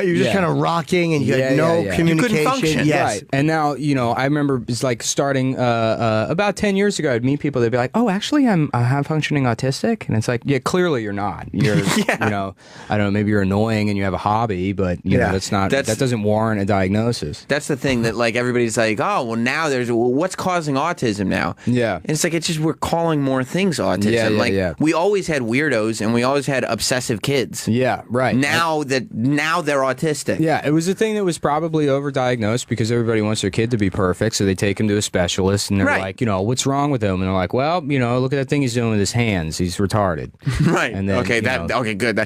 You're just Yeah. kind of rocking and you had no yeah. communication. You couldn't function. Yes. Right. And now, I remember it's like starting about 10 years ago, I'd meet people, they'd be like, oh, actually, I'm high-functioning autistic. And it's like, yeah, clearly you're not. You're, I don't know, maybe you're annoying and you have a hobby, but, you know, that doesn't warrant a diagnosis. That's the thing that like everybody's like, oh, well now what's causing autism now? Yeah. And it's like we're calling more things autism. Yeah. We always had weirdos and we always had obsessive kids. Yeah, right. Now they're autistic. Yeah, it was a thing that was probably overdiagnosed because everybody wants their kid to be perfect, so they take him to a specialist and they're like, what's wrong with him? And they're like, well, look at that thing he's doing with his hands. He's retarded. Right. And then, okay, okay, good.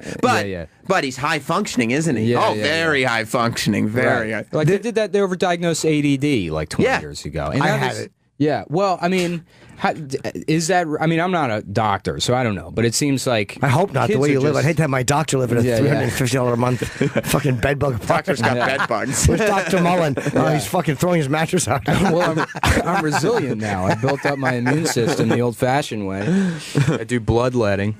But he's high functioning, isn't he? Yeah, very high functioning. Very high. Like they did that, they overdiagnosed ADD like 20 years ago. And I that had is- it. Yeah, well, I mean, is that? I mean, I'm not a doctor, so I don't know. But it seems like I hope not the kids way you are live. I'd just- hate to have my doctor live in a $350 a month fucking bed bug apartment. Doctor's got bed bugs. Where's Dr. Mullen? Oh, he's fucking throwing his mattress out. Well, I'm resilient now. I built up my immune system the old-fashioned way. I do bloodletting.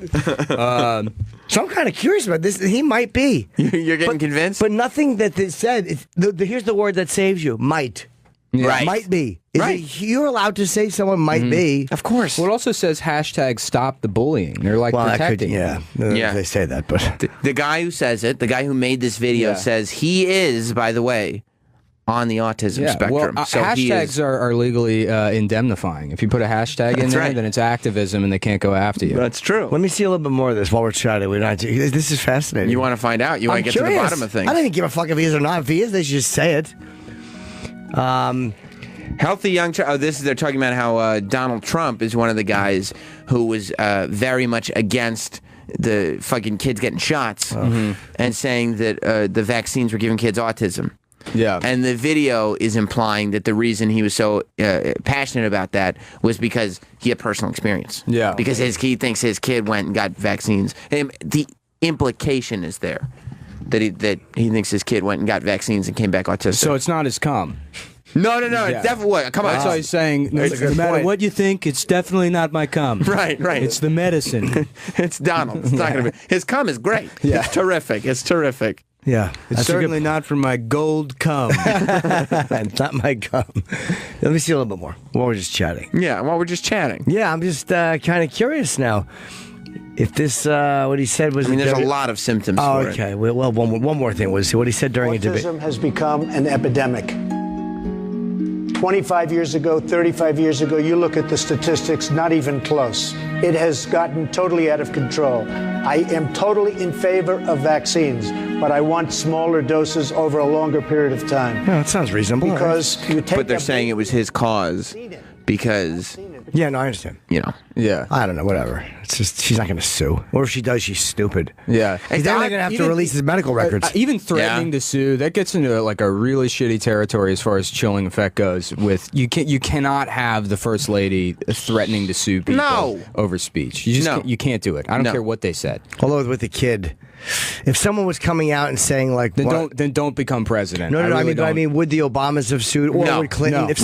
So I'm kind of curious about this. He might be. You're getting convinced? But nothing that they said. Here's the word that saves you. Might. Right. Might be. Right. You're allowed to say someone might be. Of course. Well, it also says hashtag stop the bullying. They're like protecting. Yeah. Yeah. They say that, but The guy who says it, the guy who made this video says he is, by the way, on the autism spectrum. Well, so he hashtags is, are legally indemnifying. If you put a hashtag in there, right. then it's activism and they can't go after you. That's true. let me see a little bit more of this while we're chatting. This is fascinating. You want to find out? You want I'm to get to the curious. bottom of things? I don't even give a fuck if he is or not. If he is, they should just say it. Healthy young child. They're talking about how Donald Trump is one of the guys who was very much against the fucking kids getting shots and saying that the vaccines were giving kids autism. Yeah. And the video is implying that the reason he was so passionate about that was because he had personal experience. Yeah. Because he thinks his kid went and got vaccines. And the implication is there that he thinks his kid went and got vaccines and came back autistic. So it's not his cum. No. Yeah. It's definitely what. Come on. That's why he's saying, no matter point. what you think, it's definitely not my cum. Right. It's the medicine. It's Donald. It's not gonna be. His cum is great. Yeah. It's terrific. It's terrific. Yeah. It's certainly not from my gold cum. not my gum. Let me see a little bit more while we're just chatting. Yeah. While we're just chatting. Yeah, I'm just kind of curious now. If this, what he said was... I mean, there's a lot of symptoms for it. Okay. Well, one more thing was what he said during a debate. Autism has become an epidemic. 25 years ago, 35 years ago, you look at the statistics, not even close. It has gotten totally out of control. I am totally in favor of vaccines, but I want smaller doses over a longer period of time. No, that sounds reasonable. Because you take But they're saying it was his cause because Yeah, no, I understand. You know. Yeah. I don't know, whatever. It's just, she's not going to sue. Or if she does, she's stupid. Yeah. He's then going to have to release his medical records. Even threatening to sue, that gets into like a really shitty territory as far as chilling effect goes. With you cannot have the first lady threatening to sue people over speech. You just can't do it. I don't care what they said. Although with the kid, if someone was coming out and saying like, then don't become president. No, I mean, would the Obamas have sued, or would Clinton? If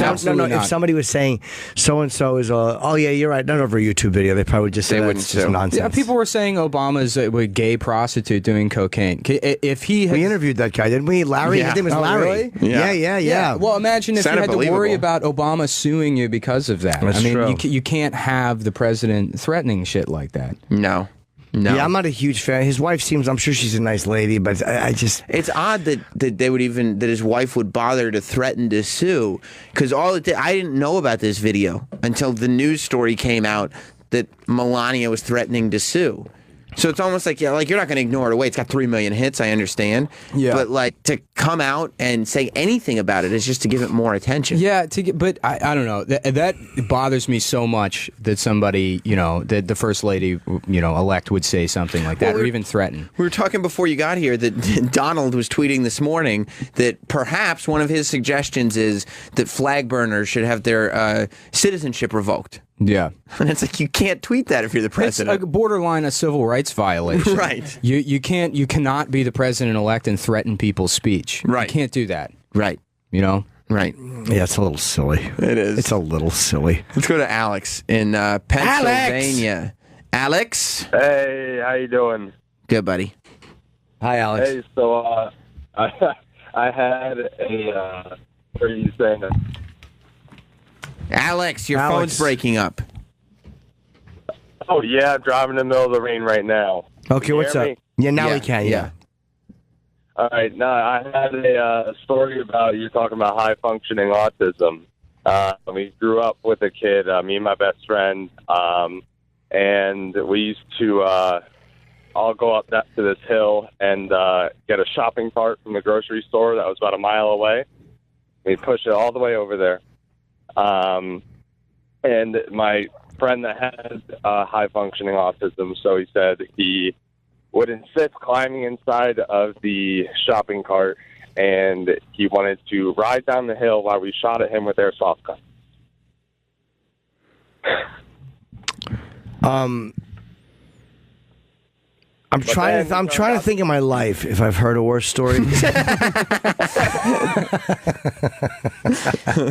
somebody was saying so and so is oh yeah, you're right, not over a YouTube video, they probably just say wouldn't sue. Nonsense. Yeah, people were saying Obama's a gay prostitute doing cocaine. If he had, we interviewed that guy, didn't we? Larry, his name was Larry. Really? Yeah. Well, imagine if you had to worry about Obama suing you because of that. That's true. You can't have the president threatening shit like that. No. Yeah, I'm not a huge fan. His wife seems, I'm sure she's a nice lady, but I just... It's odd that they would even, that his wife would bother to threaten to sue, because I didn't know about this video until the news story came out that Melania was threatening to sue. So it's almost like, you're not going to ignore it away. It's got 3 million hits, I understand. Yeah. But like to come out and say anything about it is just to give it more attention. Yeah, but I don't know. That bothers me so much that somebody, that the first lady, elect would say something like that or even threaten. We were talking before you got here that Donald was tweeting this morning that perhaps one of his suggestions is that flag burners should have their citizenship revoked. Yeah. And it's like, you can't tweet that if you're the president. It's borderline a civil rights violation. Right. You cannot be the president-elect and threaten people's speech. Right. You can't do that. Right. Right. Yeah, it's a little silly. It is. It's a little silly. Let's go to Alex in Pennsylvania. Alex. Hey, how you doing? Good, buddy. Hi, Alex. Hey, so I had a what are you saying? Alex, your phone's breaking up. Oh, yeah, I'm driving in the middle of the rain right now. Okay, what's up? Me? Yeah, now we can, yeah. All right, now I had a story about you talking about high-functioning autism. We grew up with a kid, me and my best friend, and we used to all go up to this hill and get a shopping cart from the grocery store that was about a mile away. We'd push it all the way over there. And my friend that had high-functioning autism, so he said he would insist climbing inside of the shopping cart, and he wanted to ride down the hill while we shot at him with airsoft guns. I'm trying to think of my life if I've heard a worse story.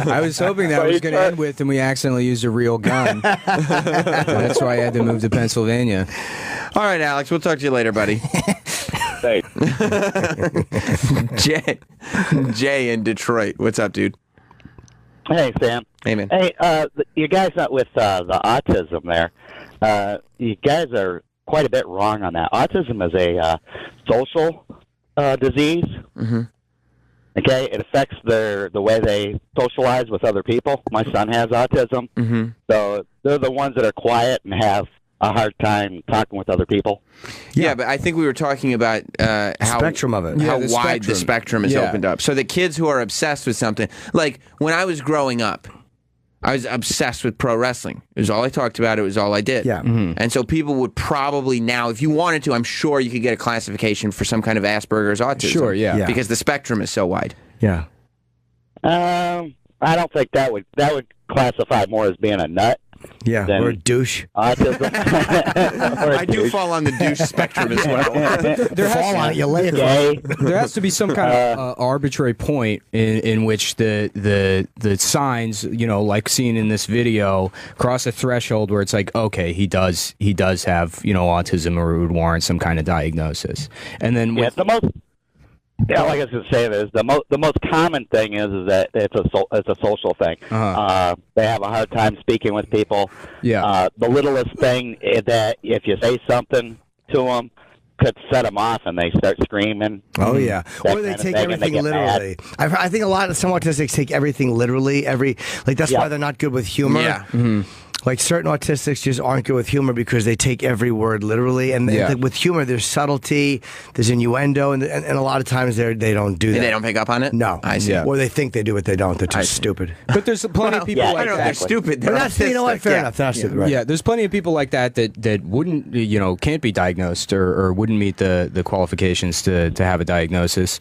I was hoping that was going to end with, and we accidentally used a real gun. That's why I had to move to Pennsylvania. All right, Alex, we'll talk to you later, buddy. Thanks. Jay in Detroit. What's up, dude? Hey, Sam. Hey, man. Hey, you guys with the autism there, you guys are quite a bit wrong on that. Autism is a social disease. Mm-hmm. Okay, it affects the way they socialize with other people. My son has autism, so they're the ones that are quiet and have a hard time talking with other people. Yeah, but I think we were talking about how spectrum of it, how wide the spectrum is opened up. So the kids who are obsessed with something, like when I was growing up, I was obsessed with pro wrestling. It was all I talked about. It was all I did. Yeah. And so people would probably now, if you wanted to, I'm sure you could get a classification for some kind of Asperger's autism. Sure, yeah. Because the spectrum is so wide. Yeah. I don't think that would classify more as being a nut. Yeah, or a douche. Autism. I do fall on the douche spectrum as well. There has to be some kind of arbitrary point in which the signs, like seen in this video, cross a threshold where it's like, okay, he does have autism, or it would warrant some kind of diagnosis. And then like I was going to say, the most common thing is that it's a social thing. They have a hard time speaking with people. Yeah. The littlest thing is that if you say something to them, could set them off and they start screaming. Oh yeah, or they take everything literally. I think some autistics take everything literally. That's why they're not good with humor. Yeah. Like certain autistics just aren't good with humor because they take every word literally, and with humor there's subtlety, there's innuendo, and a lot of times they don't do that. And they don't pick up on it? No, I see. Or they think they do, but they don't. They're too stupid. But there's plenty of people like I don't know that. if they're stupid. They're But that's, you know what? autistic. Fair enough. They're not stupid, right? Yeah, there's plenty of people like that wouldn't, can't be diagnosed or wouldn't meet the qualifications to have a diagnosis,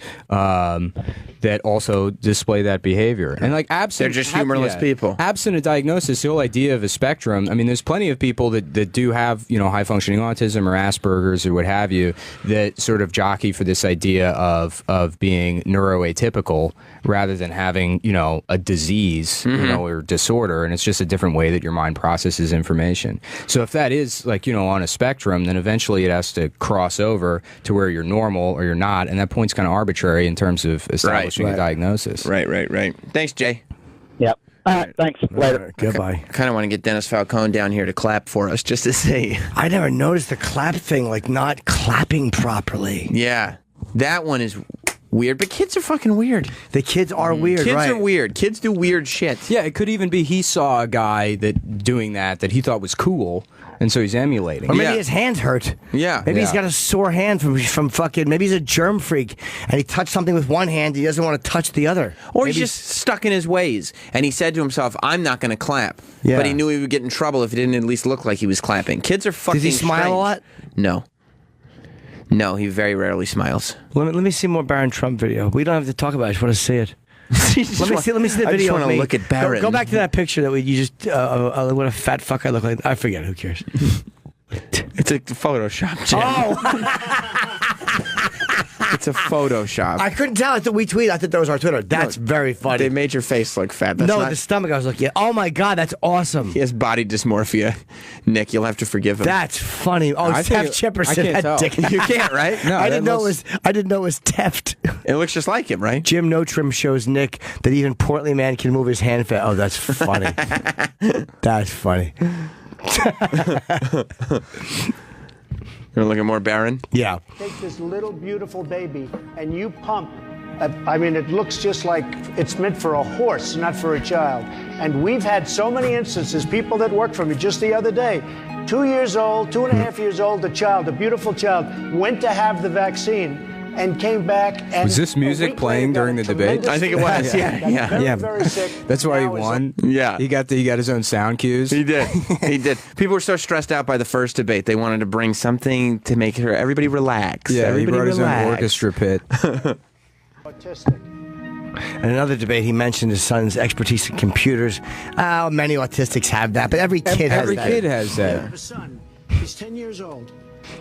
that also display that behavior. And like absent, They're just humorless people. Absent a diagnosis, the whole idea of a spectrum. I mean, there's plenty of people that do have high functioning autism or Asperger's or what have you that sort of jockey for this idea of being neuroatypical rather than having a disease or disorder, and it's just a different way that your mind processes information. So if that is on a spectrum, then eventually it has to cross over to where you're normal or you're not, and that point's kind of arbitrary in terms of establishing a diagnosis. Right. Thanks, Jay. Yep. All right, thanks. Later. Goodbye. I kind of want to get Dennis Falcone down here to clap for us just to see. I never noticed the clap thing, like not clapping properly. Yeah, that one is weird, but kids are fucking weird. The kids are weird, Kids right? are weird. Kids do weird shit. Yeah, it could even be he saw a guy doing that he thought was cool, and so he's emulating. Or maybe his hands hurt. Yeah. Maybe he's got a sore hand from fucking. Maybe he's a germ freak and he touched something with one hand. He doesn't want to touch the other. Or Maybe he's just stuck in his ways, and he said to himself, "I'm not going to clap." Yeah. But he knew he would get in trouble if he didn't at least look like he was clapping. Kids are fucking. Does he smile strange. a lot? No, he very rarely smiles. Let me see more Barron Trump video. We don't have to talk about it. I just want to see it. Let me see the I just video. wanna of me. look at Barron. Go back to that picture that you just. What a fat fuck I look like. I forget. Who cares? It's a Photoshop, Jim. It's a Photoshop. I couldn't tell. I thought we tweeted. I thought that was our Twitter. That's very funny. They made your face look fat. That's no, not... the stomach. I was looking at. Oh my god, that's awesome. He has body dysmorphia. Nick, you'll have to forgive him. That's funny. Oh, I Tef think- Chipperson I can't had tell. dick. You can't, right? No, I that didn't know must- I didn't know it was Teft. It looks just like him, right? Jim No Trim shows Nick that even portly man can move his hand fast. Oh, that's funny. That's funny. You want to look at more Barron? Yeah. Take this little beautiful baby and you pump. I mean, it looks just like it's meant for a horse, not for a child. And we've had so many instances, people that worked for me just the other day, 2 years old, 2.5 years old, a child, a beautiful child, went to have the vaccine and came back. And Was this music playing during the debate? I think it was. Yeah. Very sick. That's why he Now is won. Yeah. He got his own sound cues. He did. He did. People were so stressed out by the first debate. They wanted to bring something to make everybody relax. Yeah, everybody he brought his own relax. orchestra pit. autistic. In another debate, he mentioned his son's expertise in computers. Many autistics have that, but every kid has that. Every kid has I that. have a son. He's 10 years old.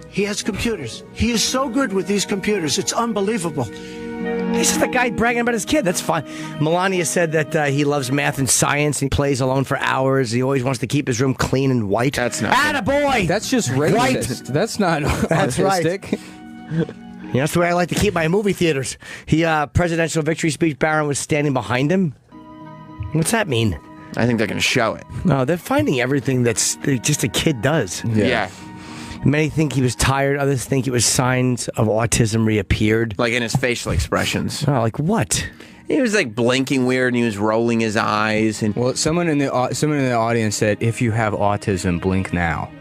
He has computers. He is so good with these computers. It's unbelievable. He's just a guy bragging about his kid. That's fine. Melania said that he loves math and science. He plays alone for hours. He always wants to keep his room clean and white. That's not. Attaboy! That's just racist. That's not That's right. autistic. Yeah, that's the way I like to keep my movie theaters. Presidential victory speech, Barron was standing behind him. What's that mean? I think they're going to show it. No, they're finding everything that's just a kid does. Yeah. Many think he was tired. Others think it was signs of autism reappeared. Like in his facial expressions. Oh, like what? He was like blinking weird and he was rolling his eyes. And Well, someone in the audience said, "If you have autism, blink now."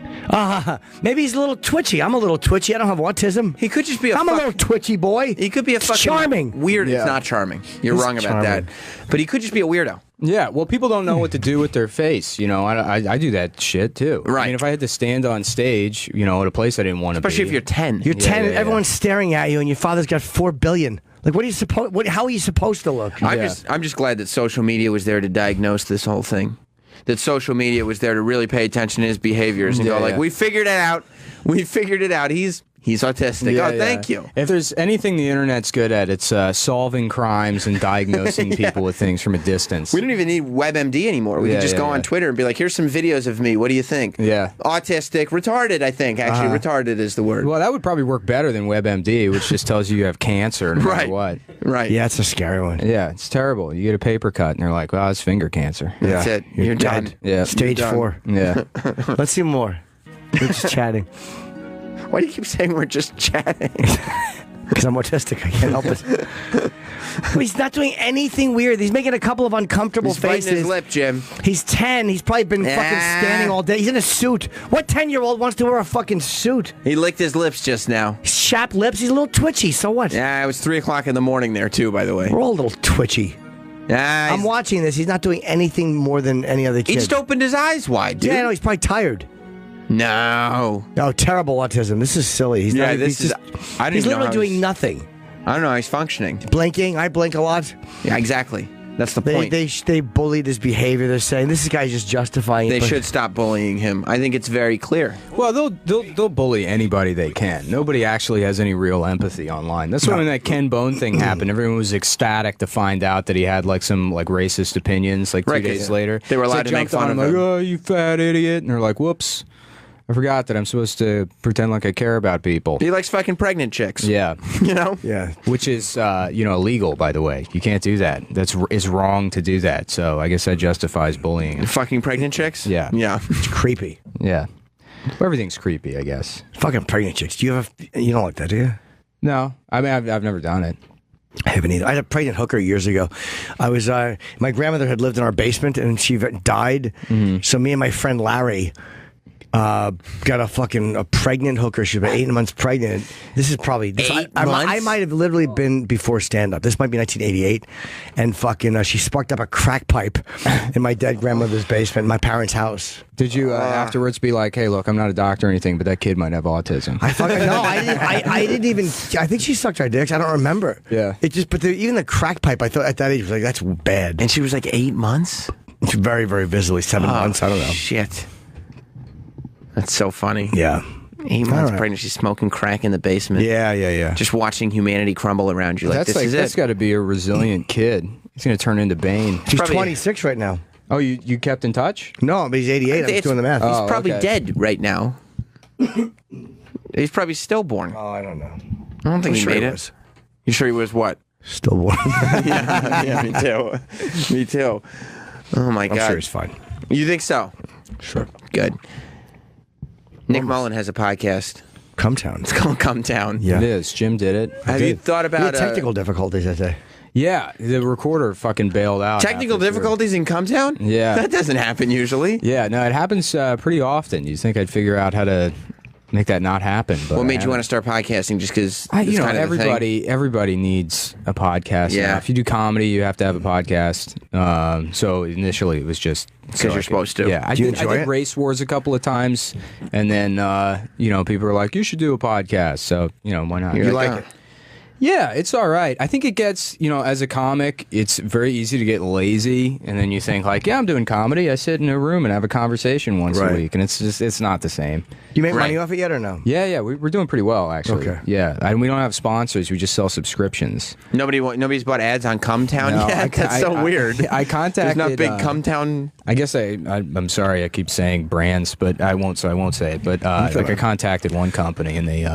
Maybe he's a little twitchy. I'm a little twitchy. I don't have autism. he could just be I'm a little twitchy boy. He could be a fucking charming. weird. Yeah. It's not charming. You're He's wrong about charming. that. But he could just be a weirdo. Yeah, well, people don't know what to do with their face. I do that shit too. Right. I mean, if I had to stand on stage, at a place I didn't want to be. Especially if you're 10. You're 10. yeah, yeah. Everyone's staring at you, and your father's got $4 billion. Like, what are you supposed? How are you supposed to look? I'm just glad that social media was there to diagnose this whole thing. That social media was there to really pay attention to his behaviors and go like, we figured it out. We figured it out. He's autistic. Yeah, Thank you. If there's anything the internet's good at, it's solving crimes and diagnosing people with things from a distance. We don't even need WebMD anymore. We Yeah, could just yeah, go on yeah. Twitter and be like, here's some videos of me. What do you think? Yeah. Autistic, retarded, I think. Actually, retarded is the word. Well, that would probably work better than WebMD, which just tells you have cancer no matter what. Right. Yeah, it's a scary one. Yeah, it's terrible. You get a paper cut, and they're like, well, it's finger cancer. That's Yeah. it. You're done. dead. Yeah. Stage You're done. 4. Yeah. Let's see more. We're just chatting. Why do you keep saying we're just chatting? Because I'm autistic. I can't help it. He's not doing anything weird. He's making a couple of uncomfortable He's biting faces. his lip, Jim. He's 10. He's probably been fucking standing all day. He's in a suit. What 10-year-old wants to wear a fucking suit? He licked his lips just now. Chapped lips. He's a little twitchy. So what? Yeah, it was 3 o'clock in the morning there, too, by the way. We're all a little twitchy. Yeah, I'm watching this. He's not doing anything more than any other kid. He just opened his eyes wide, dude. Yeah, no, he's probably tired. No. No, terrible autism. This is silly. He's Yeah, not, this he's is- just, I didn't he's know literally how doing he's- nothing. I don't know how he's functioning. Blinking. I blink a lot. Yeah, exactly. That's the They, point. they bullied his behavior. They're saying this guy's just justifying it. They but- should stop bullying him. I think it's very clear. Well, they'll bully anybody they can. Nobody actually has any real empathy online. That's why when that Ken Bone thing happened, everyone was ecstatic to find out that he had like some like racist opinions. Like 2 Right, 'cause days later, they were So allowed to make jumped on fun of him him. like, "Oh, you fat idiot!" And they're like, "Whoops, I forgot that I'm supposed to pretend like I care about people." He likes fucking pregnant chicks. Yeah, You know? Yeah. which is illegal, by the way. You can't do that. It's wrong to do that. So I guess that justifies bullying. Fucking pregnant chicks? Yeah. Yeah. It's creepy. Yeah, well, everything's creepy, I guess. Fucking pregnant chicks. Do you have you don't like that, do you? No, I mean I've never done it. I haven't either. I had a pregnant hooker years ago. I was my grandmother had lived in our basement and she died. So me and my friend Larry got a pregnant hooker. She was about 8 months pregnant. This is probably I might have literally been before stand up. This might be 1988, and fucking she sparked up a crack pipe in my dead grandmother's basement, in my parents' house. Did you afterwards be like, "Hey, look, I'm not a doctor or anything, but that kid might have autism"? I fucking no. I didn't even. I think she sucked our dicks. I don't remember. Yeah. It just. But even the crack pipe, I thought at that age was like that's bad. And she was like 8 months? It's very very visibly 7 months. I don't know. Shit. That's so funny. Yeah. 8 months right. pregnant. She's smoking crack in the basement. Yeah. Just watching humanity crumble around you. Like, That's this is that's it. got to be a resilient kid. He's going to turn into Bane. She's probably- 26 right now. Oh, you kept in touch? No, but he's 88. I'm It's- doing the math. He's Oh, probably okay. dead right now. He's probably stillborn. Oh, I don't know. I don't think he sure made he it. was. You sure he was what? Stillborn. Yeah, me too. Me too. Oh my I'm god. sure he's fine. You think so? Sure. Good. Nick Mullen has a podcast. Come town. It's called Come Town. Yeah. It is. Jim did it. Have you thought We about had technical difficulties that day. Yeah, the recorder fucking bailed out. technical after difficulties in Come Town? Yeah. That doesn't happen usually. Yeah, no, it happens pretty often. You think I'd figure out how to make that not happen? But What I made you haven't. want to start podcasting? Just because everybody needs a podcast. Yeah. Now. If you do comedy, you have to have a podcast. So initially, it was just Because you're supposed to. Yeah, I Do you did enjoy it? Race Wars a couple of times, and then people were like, "You should do a podcast." So why not? You're You like, like oh. it? Yeah, it's all right. I think it gets, as a comic, it's very easy to get lazy, and then you think like, yeah, I'm doing comedy. I sit in a room and have a conversation once a Right. week, and it's not the same. You make money Right. off it yet or no? Yeah, we're doing pretty well actually. Okay. Yeah, and we don't have sponsors. We just sell subscriptions. Nobody's bought ads on Come Town No, yet? That's so weird. I contacted. There's not big Come Town. I guess I'm sorry. I keep saying brands, but I won't. So I won't say it. But I contacted one company, and they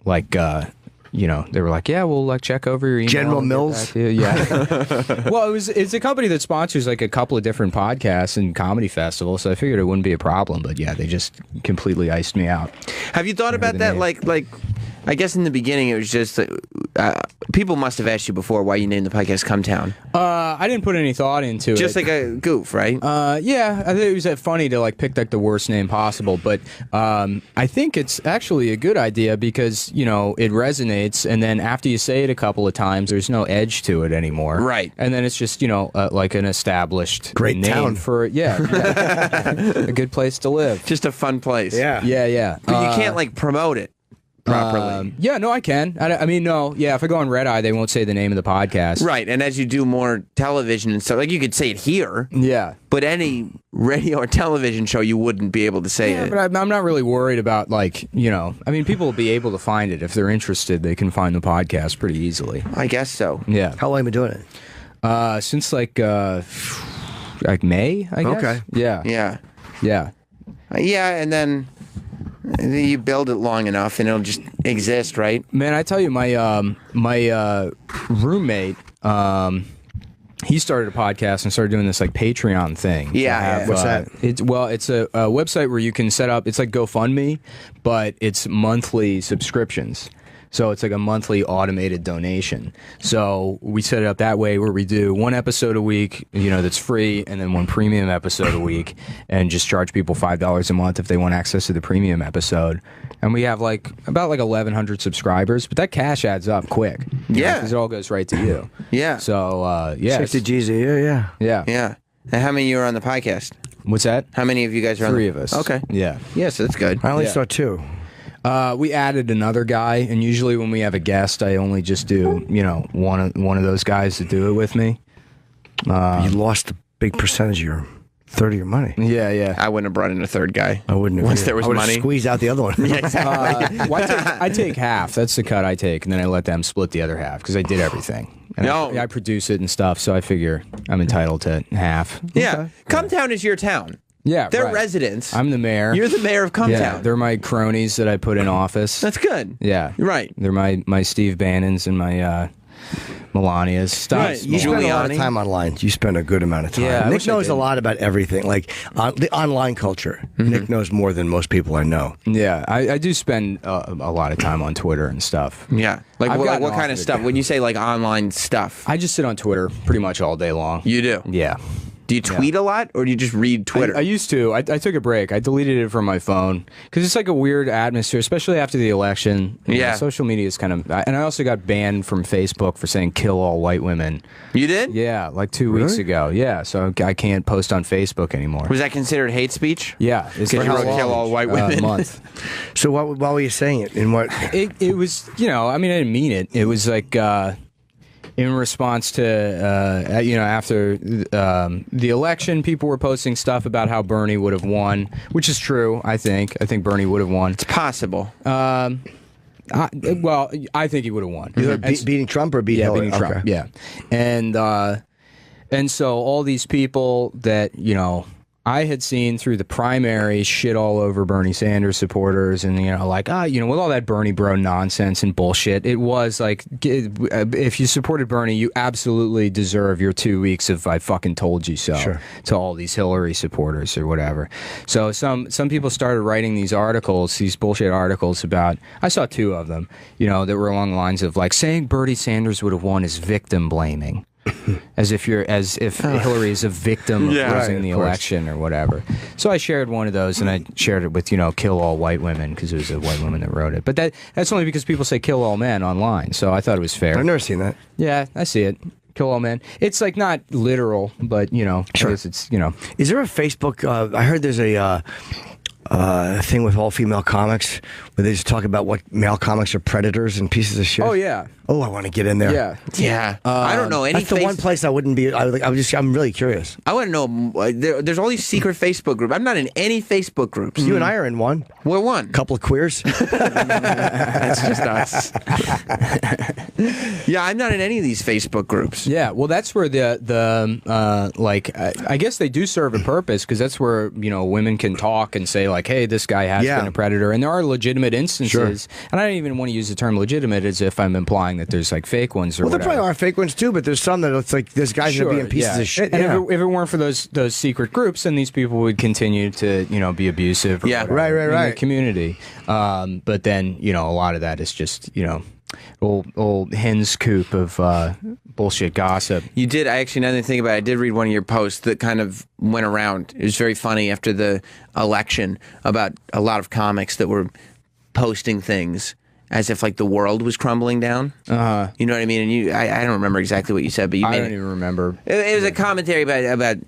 they were like, yeah, we'll check over your email. General and get Mills? back to you. Yeah. Well, it's a company that sponsors like a couple of different podcasts and comedy festivals, so I figured it wouldn't be a problem. But yeah, they just completely iced me out. Have you thought about the that? name. Like, I guess in the beginning it was just people must have asked you before why you named the podcast Come Town. I didn't put any thought into Just it. like a goof, right? Yeah, I think it was funny to pick the worst name possible, but I think it's actually a good idea because it resonates, and then after you say it a couple of times, there's no edge to it anymore, Right. And then it's just like an established Great name town. for a good place to live. Just a fun place. Yeah. But you can't promote it properly. Yeah, no, I can. I mean, no, yeah. If I go on Red Eye, they won't say the name of the podcast, Right, and as you do more television and stuff, you could say it here, Yeah. but any radio or television show, you wouldn't be able to say Yeah, it. but I'm not really worried about I mean, people will be able to find it if they're interested. They can find the podcast pretty easily. I guess so. Yeah. How long have you been doing it? Since like May, I guess. Okay. Yeah. Yeah. Yeah. Yeah, and then you build it long enough, and it'll just exist, right? Man, I tell you, my roommate, he started a podcast and started doing this Patreon thing. Yeah, What's that? It's a website where you can set up. It's like GoFundMe, but it's monthly subscriptions. So it's like a monthly automated donation. So we set it up that way where we do one episode a week, that's free, and then one premium episode a week, and just charge people $5 a month if they want access to the premium episode. And we have about 1,100 subscribers, but that cash adds up quick. Yeah. Because it all goes right to you. Yeah. So, yeah. 60 G's a year, yeah. Yeah. Yeah. And how many of you are on the podcast? What's that? How many of you guys are on? 3 of us. Okay. Yeah. Yes, that's good. I only saw 2. We added another guy, and usually when we have a guest, I only just do, one of those guys to do it with me. You lost a big percentage of your third of your money. Yeah, yeah. I wouldn't have brought in a third guy. I wouldn't have. Once there was I would have money. squeezed out the other one. Yeah, exactly. I take half. That's the cut I take, and then I let them split the other half because I did everything. And I produce it and stuff, so I figure I'm entitled to half. Yeah. Cumtown is your town. Yeah, They're right. residents. I'm the mayor. You're the mayor of Cumtown. Yeah, they're my cronies that I put in office. That's good. Yeah. Right. They're my Steve Bannons and my Melania's. Stop. Right. You spend a lot of time online. You spend a good amount of time. Yeah, I Nick wish I knows a did. lot about everything, like the online culture. Nick knows more than most people I know. Yeah, I do spend a lot of time on Twitter and stuff. Yeah. Like I've what gotten kind off of of it. stuff? When you say like online stuff, I just sit on Twitter pretty much all day long. you do. Yeah. Do you tweet a lot, or do you just read Twitter? I used to. I took a break. I deleted it from my phone because it's like a weird atmosphere, especially after the election. Yeah. Social media is kind of. And I also got banned from Facebook for saying "kill all white women." You did? Yeah, like 2 weeks ago. Yeah, so I can't post on Facebook anymore. Was that considered hate speech? Yeah, it's Because you wrote "kill all white women." month. So what were you saying it? In what? It was, I mean, I didn't mean it. It was like in response to, after the election, people were posting stuff about how Bernie would have won, which is true, I think. I think Bernie would have won. It's possible. I think he would have won. Beating Trump or beating Hillary? Beating Trump, yeah. And so all these people that, I had seen through the primary shit all over Bernie Sanders supporters and, with all that Bernie bro nonsense and bullshit, it was like, if you supported Bernie, you absolutely deserve your 2 weeks of I fucking told you so to all these Hillary supporters or whatever. So some people started writing these articles, these bullshit articles about, I saw 2 of them, that were along the lines of like saying Bernie Sanders would have won is victim blaming. As if Hillary is a victim of losing the election or whatever. So I shared one of those, and I shared it with kill all white women because it was a white woman that wrote it. But that's only because people say kill all men online. So I thought it was fair. I've never seen that. Yeah, I see it. Kill all men. It's like not literal, but I guess it's Is there a Facebook? I heard there's a thing with all female comics where they just talk about what male comics are predators and pieces of shit. Oh yeah. Oh, I want to get in there. Yeah. Yeah. I don't know any. That's the one place I wouldn't be. I'm really curious. I want to know. There's all these secret Facebook groups. I'm not in any Facebook groups. You and I are in one. We're one. Couple of queers. That's just us. Yeah, I'm not in any of these Facebook groups. Yeah, well, that's where I guess they do serve a purpose because that's where women can talk and say like, hey, this guy has been a predator, and there are legitimate instances. And I don't even want to use the term legitimate as if I'm implying that there's like fake ones or Well, there whatever. probably are fake ones too, but there's some that it's like this guy's gonna be in pieces of shit. And if it weren't for those secret groups, then these people would continue to be abusive. Or whatever in the community. But then a lot of that is just old hen's coop of bullshit gossip. You did. I actually, now that I think about it, I did read one of your posts that kind of went around. It was very funny after the election about a lot of comics that were posting things as if like the world was crumbling down. You know what I mean? And I don't remember exactly what you said, but I don't even remember. It was a commentary about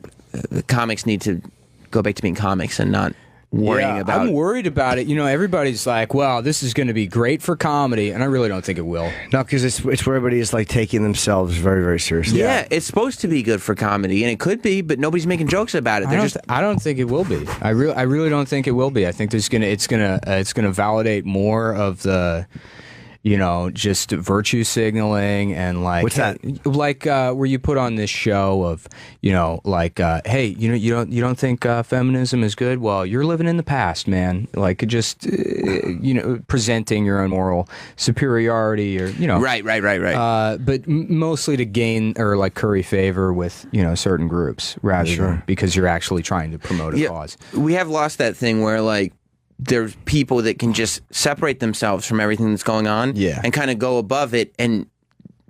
comics need to go back to being comics and not worrying about. I'm worried about it. Everybody's like, "Well, this is going to be great for comedy," and I really don't think it will. No, because it's where everybody is like taking themselves very, very seriously. Yeah, it's supposed to be good for comedy, and it could be, but nobody's making jokes about it. I don't think it will be. I really don't think it will be. I think it's gonna validate more of the. Just virtue signaling and like what's that? Like where you put on this show of hey, you don't think feminism is good? Well, you're living in the past, man. Like just presenting your own moral superiority or right. But mostly to gain or like curry favor with certain groups rather than because you're actually trying to promote a cause. We have lost that thing where like there's people that can just separate themselves from everything that's going on and kind of go above it and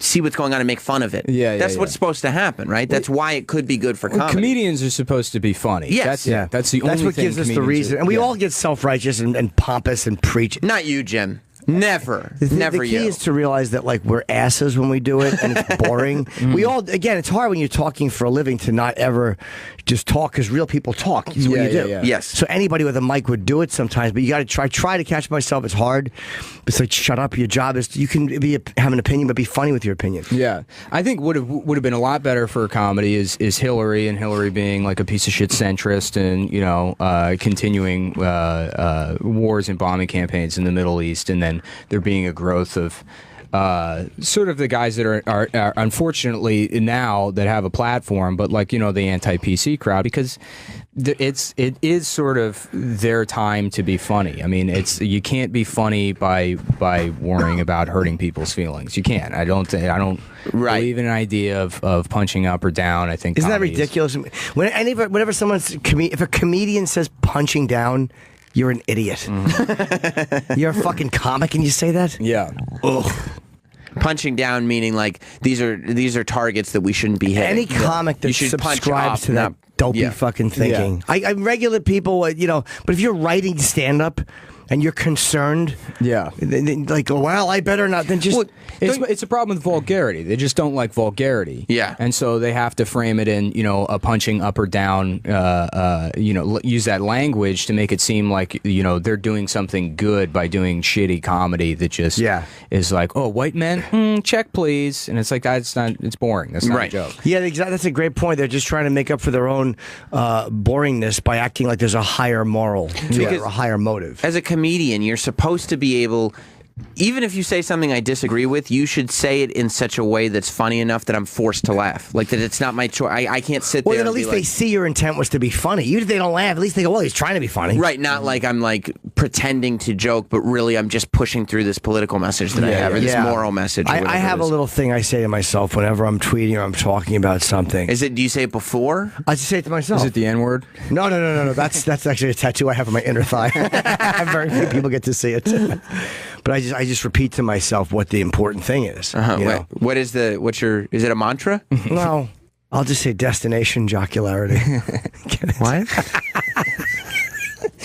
see what's going on and make fun of it. That's what's supposed to happen, right? That's why it could be good for comedy. Comedians are supposed to be funny. Yes. That's the only what thing gives us the reason. And we all get self-righteous and pompous and preach. Not you, Jim. Never. The Never key you. is to realize that like we're asses when we do it and it's boring. We all, again, it's hard when you're talking for a living to not ever just talk because real people talk. It's what you do. Yes. So anybody with a mic would do it sometimes, but you got to try to catch myself. It's hard. It's like, shut up. Your job is, you can have an opinion, but be funny with your opinion. Yeah. I think would have been a lot better for comedy is Hillary, and Hillary being like a piece of shit centrist and, you know, continuing wars and bombing campaigns in the Middle East, and then there being a growth of sort of the guys that are unfortunately now that have a platform, but like, you know, the anti-PC crowd, because it is sort of their time to be funny. I mean, you can't be funny by worrying about hurting people's feelings. You can't. I don't believe in an idea of punching up or down. I think isn't that ridiculous? Whenever if a comedian says punching down, you're an idiot. You're a fucking comic and you say that? Yeah. Ugh. Punching down meaning like these are targets that we shouldn't be hitting. Any comic that subscribes to that dopey fucking thinking. Yeah. I'm regular people, you know, but if you're writing stand-up and you're concerned, like, well, I better not. Then just it's a problem with vulgarity. They just don't like vulgarity. Yeah, and so they have to frame it in, you know, a punching up or down. You know, use that language to make it seem like, you know, they're doing something good by doing shitty comedy that just is like, oh, white men, check please, and it's like that's not. It's boring. That's not a joke. Yeah, exactly. That's a great point. They're just trying to make up for their own boringness by acting like there's a higher moral to it, or a higher motive. As a comedian, you're supposed to be able, even if you say something I disagree with, you should say it in such a way that's funny enough that I'm forced to laugh. Like that it's not my choice. I can't sit there. Well, then at least they see your intent was to be funny. Even if they don't laugh, at least they go, well, he's trying to be funny. Right, not like I'm like pretending to joke, but really I'm just pushing through this political message that I have, or this moral message. I have a little thing I say to myself whenever I'm tweeting or I'm talking about something. Do you say it before? I just say it to myself. Is it the N-word? No. That's actually a tattoo I have on my inner thigh. Very few people get to see it. But I just repeat to myself what the important thing is. You know? Is it a mantra? No, I'll just say destination jocularity. What?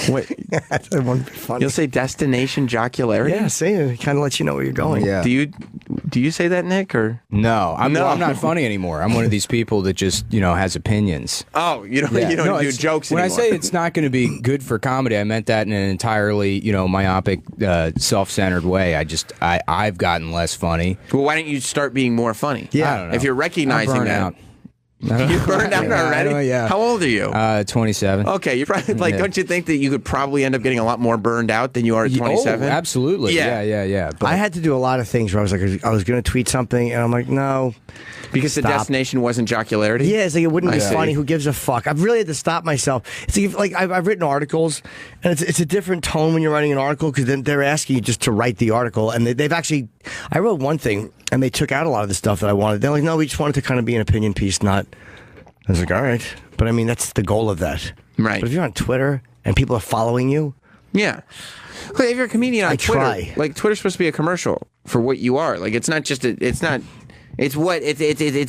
Wait, that won't be funny. You'll say destination jocularity? Yeah, see, it kind of lets you know where you're going. Yeah. Do you say that, Nick? Or no? I'm not funny anymore. I'm one of these people that just, you know, has opinions. Oh, you don't do jokes when anymore. I say it's not going to be good for comedy, I meant that in an entirely, you know, myopic, self-centered way. I've gotten less funny. Well, why don't you start being more funny? Yeah, I don't know. If you're recognizing that. Out. You burned out already? Yeah. How old are you? 27. Okay, you're probably don't you think that you could probably end up getting a lot more burned out than you are at 27? Oh, absolutely. Yeah. But I had to do a lot of things where I was like, I was going to tweet something, and I'm like, no. Because the destination wasn't jocularity? Yeah, it's like it wouldn't be funny. Who gives a fuck? I've really had to stop myself. It's like I've written articles, and it's a different tone when you're writing an article because then they're asking you just to write the article. And they've actually, I wrote one thing, and they took out a lot of the stuff that I wanted. They're like, no, we just wanted to kind of be an opinion piece, not. I was like, all right. But I mean, that's the goal of that. Right. But if you're on Twitter and people are following you. Yeah. Look, if you're a comedian on Twitter, try. like Twitter's supposed to be a commercial for what you are. Like it's not just it's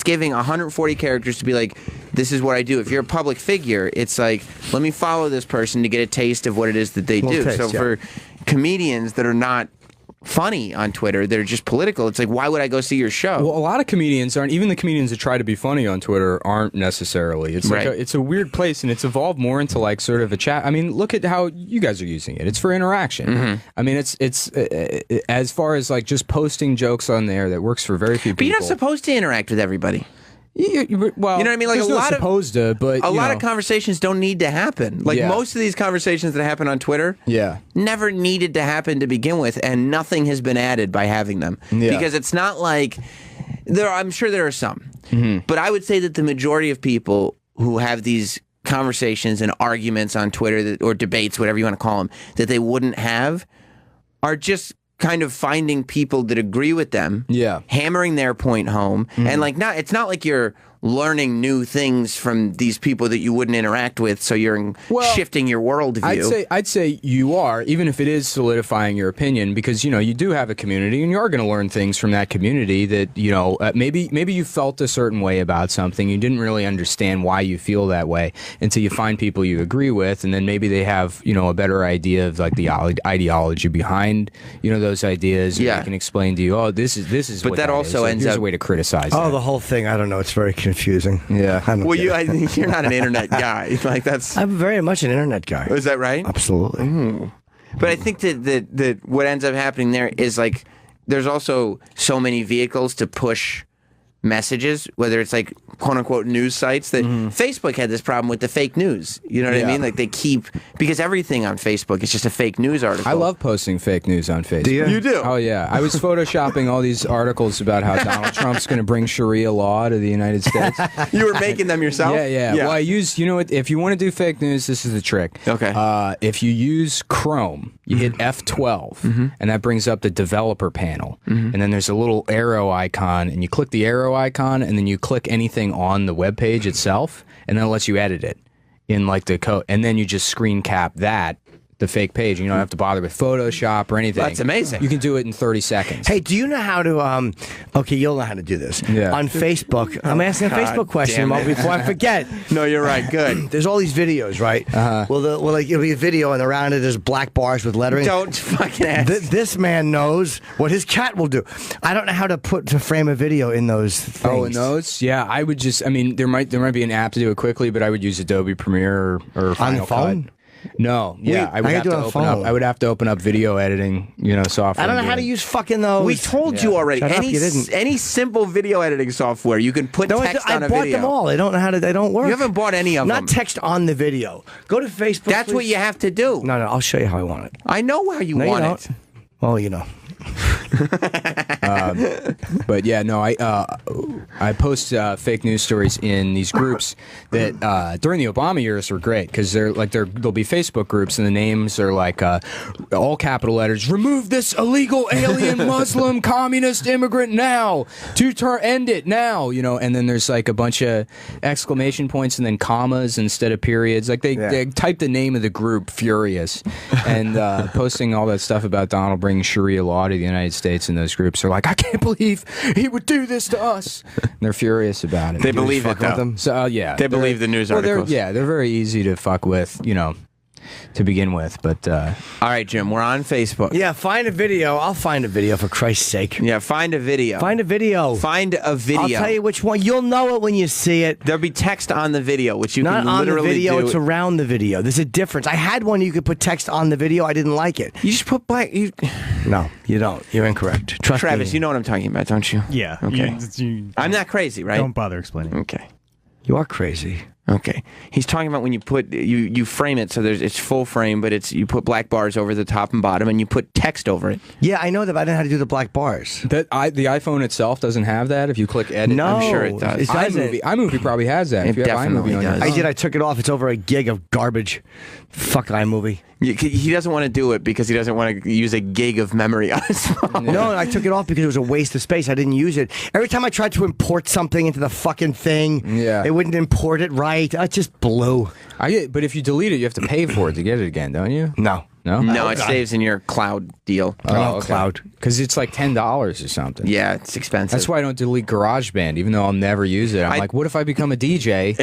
giving 140 characters to be like, this is what I do. If you're a public figure, it's like, let me follow this person to get a taste of what it is that they do. Taste, for comedians that are not funny on Twitter, they're just political. It's like, why would I go see your show? Well, a lot of comedians aren't. Even the comedians that try to be funny on Twitter aren't necessarily. It's like it's a weird place, and it's evolved more into like sort of a chat. I mean, look at how you guys are using it. It's for interaction. Mm-hmm. I mean, it's as far as like just posting jokes on there that works for very few people. But you're not supposed to interact with everybody. Well, you know what I mean? Like a lot of conversations don't need to happen. Like most of these conversations that happen on Twitter, never needed to happen to begin with, and nothing has been added by having them. Yeah. Because it's not like I'm sure there are some, but I would say that the majority of people who have these conversations and arguments on Twitter or debates, whatever you want to call them, that they wouldn't have, are just kind of finding people that agree with them, hammering their point home, and like it's not like you're learning new things from these people that you wouldn't interact with, so you're shifting your worldview. I'd say you are, even if it is solidifying your opinion, because you do have a community, and you are going to learn things from that community that maybe you felt a certain way about something, you didn't really understand why you feel that way until you find people you agree with, and then maybe they have a better idea of like the ideology behind those ideas. And they can explain to you, oh, this is. But what that also ends here's up a way to criticize. Oh, the whole thing. I don't know. It's very confusing. Yeah. Well, you're not an internet guy. Like that's. I'm very much an internet guy. Is that right? Absolutely. But I think that what ends up happening there is like there's also so many vehicles to push messages, whether it's like quote unquote news sites that Facebook had this problem with the fake news. You know what I mean? Like they keep, because everything on Facebook is just a fake news article. I love posting fake news on Facebook. Do you? You do? Oh yeah. I was photoshopping all these articles about how Donald Trump's going to bring Sharia law to the United States. You were making them yourself? Yeah. Well, I use, if you want to do fake news, this is the trick. Okay. If you use Chrome, you hit F12, and that brings up the developer panel. And then there's a little arrow icon, and you click the arrow icon, and then you click anything on the web page itself, and then it lets you edit it in like the code, and then you just screen cap the fake page, and you don't have to bother with Photoshop or anything. That's amazing. You can do it in 30 seconds. Hey, do you know how to, okay, you'll know how to do this. Yeah. On Facebook, I'm asking a Facebook question before I forget. No, you're right. Good. There's all these videos, right? Well, it'll be a video, and around it there's black bars with lettering. Don't fucking ask. This man knows what his cat will do. I don't know how to frame a video in those things. Oh, in those? Yeah, I would just, there might be an app to do it quickly, but I would use Adobe Premiere or Final on the phone. Cut. No, yeah, I would have to open up video editing, software. I don't know how to use fucking those. We told you already. Shut up, you didn't. Any simple video editing software, you can put text on a video. I bought them all. They don't know how to. They don't work. You haven't bought any of them. Not text on the video. Go to Facebook. That's please. what you have to do. No, I'll show you how I want it. I know how you want it. Well, you know. But yeah, no, I post fake news stories in these groups that during the Obama years were great because there'll be Facebook groups and the names are like all capital letters. Remove this illegal alien Muslim communist immigrant now. End it now. And then there's like a bunch of exclamation points and then commas instead of periods. Like they type the name of the group furious and posting all that stuff about Donald bringing Sharia law to the United States in those groups. They're like, I can't believe he would do this to us. And they're furious about it. They believe it, though. Them. So yeah, they believe the news articles. They're very easy to fuck with, to begin with. But all right, Jim, we're on Facebook. Yeah, find a video. I'll find a video for Christ's sake. Yeah, find a video. Find a video. Find a video. I'll tell you which one. You'll know it when you see it. There'll be text on the video, which you Not can on literally the video. do. It's around the video. There's a difference. I had one you could put text on the video. I didn't like it. You just put black. No, you don't. You're incorrect. Trust Travis, me. you know what I'm talking about, don't you? Yeah. Okay. I'm not crazy, right? Don't bother explaining. Okay. You are crazy. Okay. He's talking about when you put you frame it so it's full frame, but you put black bars over the top and bottom, and you put text over it. Yeah, I know that, but I didn't know how to do the black bars. the iPhone itself doesn't have that. If you click edit, No, I'm sure it does. It doesn't. iMovie probably has that. It If you have definitely iMovie on your does. I phone. did. I took it off. It's over a gig of garbage. Fuck iMovie. He doesn't want to do it because he doesn't want to use a gig of memory on his phone. No, I took it off because it was a waste of space. I didn't use it. Every time I tried to import something into the fucking thing, it wouldn't import it right. I just blew. But if you delete it, you have to pay for it to get it again, don't you? No. No? No, it saves in your cloud deal. Oh, cloud. Because it's like $10 or something. Yeah, it's expensive. That's why I don't delete GarageBand, even though I'll never use it. I'm like, what if I become a DJ?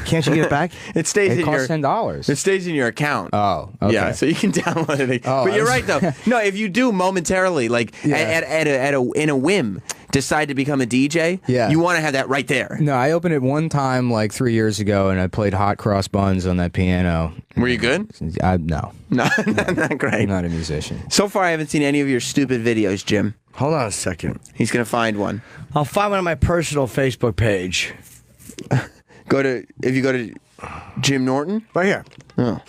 Can't you get it back? It stays It in costs your $10. It stays in your account. Oh, okay. Yeah, so you can download it. Oh, but you're right though. No, if you do momentarily, like in a whim, decide to become a DJ, you want to have that right there. No, I opened it one time like 3 years ago, and I played Hot Cross Buns on that piano. Were you good? No. No, not great. I'm not a musician. So far, I haven't seen any of your stupid videos, Jim. Hold on a second. He's going to find one. I'll find one on my personal Facebook page. If you go to Jim Norton? Right here. Oh.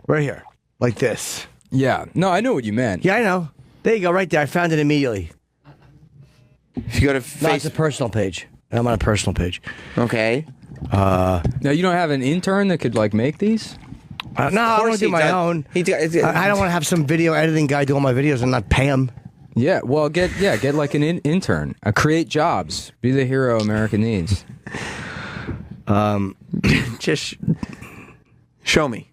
Right here. Like this. Yeah. No, I know what you meant. Yeah, I know. There you go, right there. I found it immediately. If you go to No, it's a personal page. I'm on a personal page. Okay. Now, you don't have an intern that could like make these? No, I want to do my own. I don't want to have some video editing guy do all my videos and not pay him. Yeah, well, get like an intern. Create jobs. Be the hero America needs. Just show me.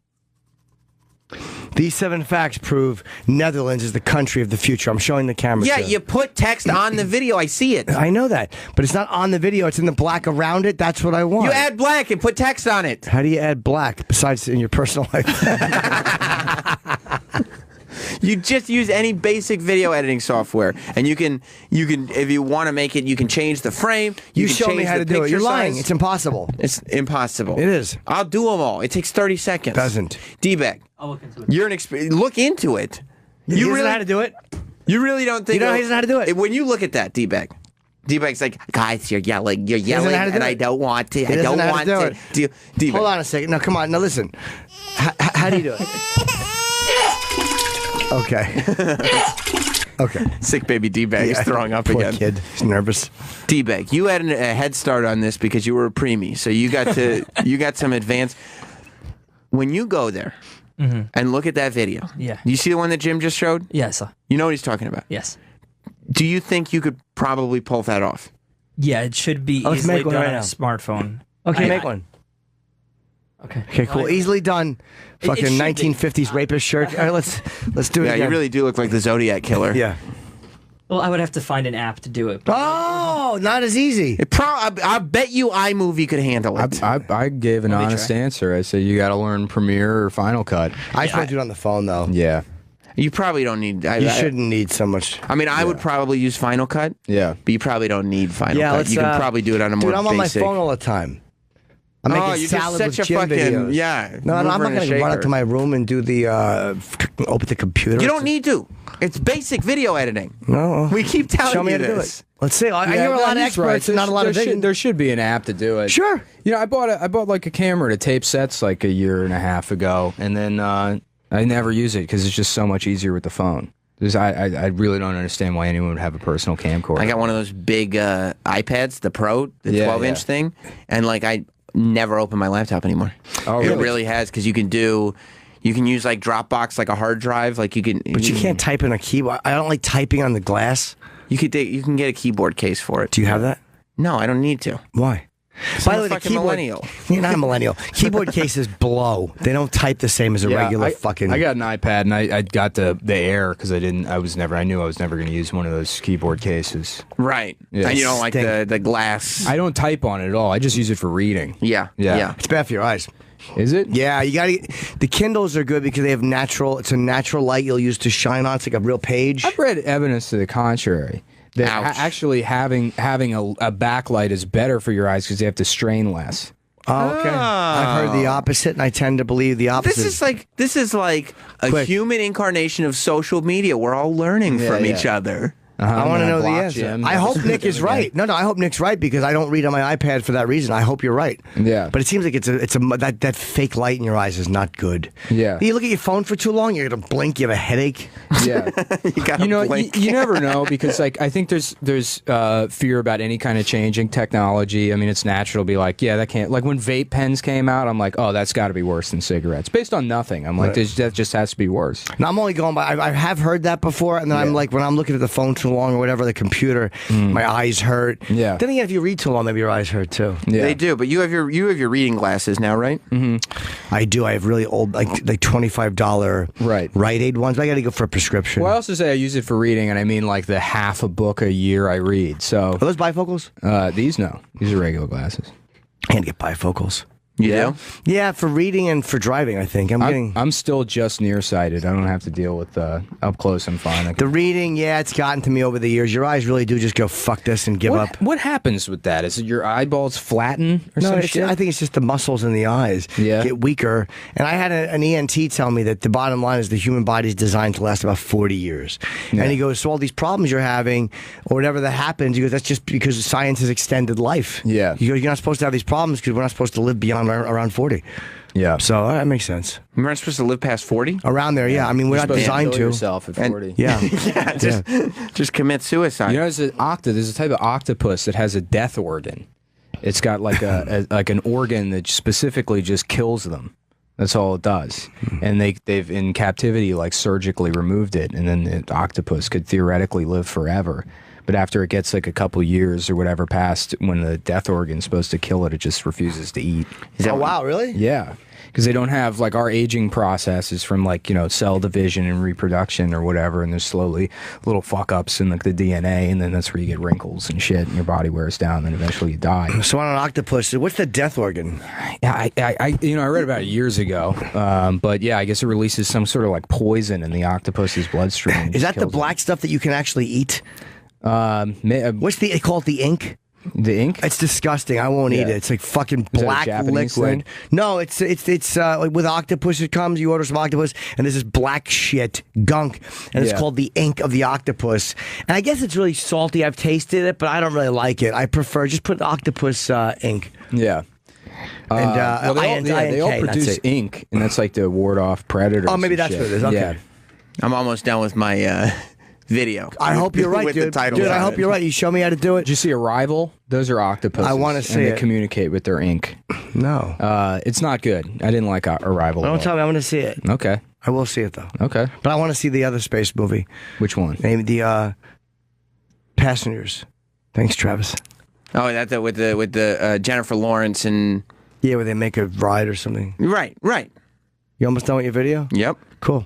These 7 facts prove Netherlands is the country of the future. I'm showing the camera. Yeah, too. you put text on the video. I see it. I know that, but it's not on the video. It's in the black around it. That's what I want. You add black and put text on it. How do you add black besides in your personal life? You just use any basic video editing software, and you can if you want to make it, you can change the frame. You can show me change how the to do it. You're picture lying. size. It's impossible. It's impossible. It is. I'll do them all. It takes 30 seconds. Doesn't. D-bag. I'll look into it. You're an look into it. You really know how to do it? You really don't think You know he doesn't know how to do it. When you look at that, D-bag. D-bag's like, guys, you're yelling, doesn't know how to do and it. I don't want to. He I doesn't don't know how want to to. do it. D-bag. Hold on a second. Now, come on. Now, listen. How do you do it? Okay. Okay. Sick baby D-bag is throwing up poor again. Kid. He's nervous. D-bag, you had a head start on this because you were a preemie, so you got to you got some advance. When you go there and look at that video, you see the one that Jim just showed? Yeah, I saw. You know what he's talking about? Yes. Do you think you could probably pull that off? Yeah, it should be Let's easily make one done right on a now. smartphone. Okay, make one. Okay. Okay, cool. Easily done. Fucking should be. 1950s rapist shirt. All right, let's do it Yeah, again. you really do look like the Zodiac Killer. Yeah. Well, I would have to find an app to do it. Oh, not as easy. I bet you iMovie could handle it. I gave an honest answer. I said you got to learn Premiere or Final Cut. I just want to do it on the phone, though. Yeah. You probably don't need. You shouldn't need so much. I mean, I would probably use Final Cut. Yeah. But you probably don't need Final Yeah, Cut. let's, You can probably do it on a more Dude, I'm on my basic. phone all the time. I'm making you're salad just with such a Jim fucking videos. yeah. No, I'm not mover and a going to run shaker. up to my room and do the open the computer. You don't need to. It's basic video editing. No, we keep telling show me you how to do this. it. Let's see. I hear a lot of experts, and not a lot of vision. There should be an app to do it. Sure. You know, I bought like a camera to tape sets like a year and a half ago, and then I never use it because it's just so much easier with the phone. I really don't understand why anyone would have a personal camcorder. I got one of those big iPads, the Pro, the 12-inch thing, and like I never open my laptop anymore. Oh, It really has because you can use like Dropbox, like a hard drive, like you can. But you can't type in a keyboard. I don't like typing on the glass. You can get a keyboard case for it. Do you have that? No, I don't need to. Why? By the way, the fucking keyboard. millennial. You're not a millennial. Keyboard cases blow. They don't type the same as a regular fucking. I got an iPad and I got the Air because I knew I was never going to use one of those keyboard cases. Right. Yeah. And you don't like the glass. I don't type on it at all. I just use it for reading. Yeah. It's bad for your eyes. Is it? Yeah, you got to. The Kindles are good because they have natural. It's a natural light you'll use to shine on. It's like a real page. I've read evidence to the contrary. That actually having a backlight is better for your eyes because you have to strain less. Oh, okay. I've heard the opposite, and I tend to believe the opposite. This is like a human incarnation of social media. We're all learning from each other. I want to know the answer. I hope Nick is right. No, I hope Nick's right because I don't read on my iPad for that reason. I hope you're right. Yeah. But it seems like that fake light in your eyes is not good. Yeah. You look at your phone for too long, you're gonna blink. You have a headache. Yeah. You never know because like I think there's fear about any kind of changing technology. I mean, it's natural to be like, yeah, that can't. Like when vape pens came out, I'm like, oh, that's got to be worse than cigarettes. Based on nothing, I'm like, that just has to be worse. Now I'm only going by. I have heard that before, and then I'm like, when I'm looking at the phone too long or whatever, the computer, my eyes hurt. Yeah. Then again, if you read too long, maybe your eyes hurt too. Yeah. They do, but you have your reading glasses now, right? Mm-hmm. I do. I have really old, like $25 Rite Aid ones. But I got to go for a prescription. Well, I also say I use it for reading, and I mean like the half a book a year I read. So are those bifocals? These are regular glasses. I had to get bifocals. You do? Yeah, for reading and for driving, I think. I'm still just nearsighted. I don't have to deal with up close. I'm fine. The reading, it's gotten to me over the years. Your eyes really do just go, fuck this and give up. What happens with that? Is it your eyeballs flatten or some shit? I think it's just the muscles in the eyes get weaker. And I had an ENT tell me that the bottom line is the human body is designed to last about 40 years. Yeah. And he goes, so all these problems you're having or whatever that happens, he goes, that's just because science has extended life. Yeah. He goes, you're not supposed to have these problems because we're not supposed to live beyond around 40. Yeah. So that makes sense. We're not supposed to live past 40? Around there, yeah. I mean, we're not designed to. Yourself at 40. Just commit suicide. You know, there's a type of octopus that has a death organ. It's got like like an organ that specifically just kills them. That's all it does. And they've in captivity like surgically removed it, and then the octopus could theoretically live forever. But after it gets like a couple years or whatever past when the death organ's supposed to kill it, it just refuses to eat. Oh wow, really? Yeah. Because they don't have, like, our aging process is from, like, cell division and reproduction or whatever, and there's slowly little fuck-ups in, like, the DNA, and then that's where you get wrinkles and shit, and your body wears down, and then eventually you die. So on an octopus, what's the death organ? Yeah, I read about it years ago, but, yeah, I guess it releases some sort of, like, poison in the octopus's bloodstream. Is that the black stuff that you can actually eat? What's they call it, the ink? The ink? It's disgusting. I won't eat it. It's like fucking black liquid. No, it's like with octopus. It comes. You order some octopus, and there's this black shit gunk, and it's called the ink of the octopus. And I guess it's really salty. I've tasted it, but I don't really like it. I prefer just put octopus ink. Yeah. And well, they all produce ink, and that's like to ward off predators. Oh, maybe that's what it is. Okay. Yeah. I'm almost done with my video. I hope you're right, with dude. The title Dude, I hope you're right. You show me how to do it. Did you see Arrival? Those are octopuses. I want to see and it. They communicate with their ink. No. It's not good. I didn't like Arrival. Don't tell me. I want to see it. Okay. I will see it, though. Okay. But I want to see the other space movie. Which one? Named the Passengers. Thanks, Travis. Oh, that's with the Jennifer Lawrence and... Yeah, where they make a ride or something. Right. You almost done with your video? Yep. Cool.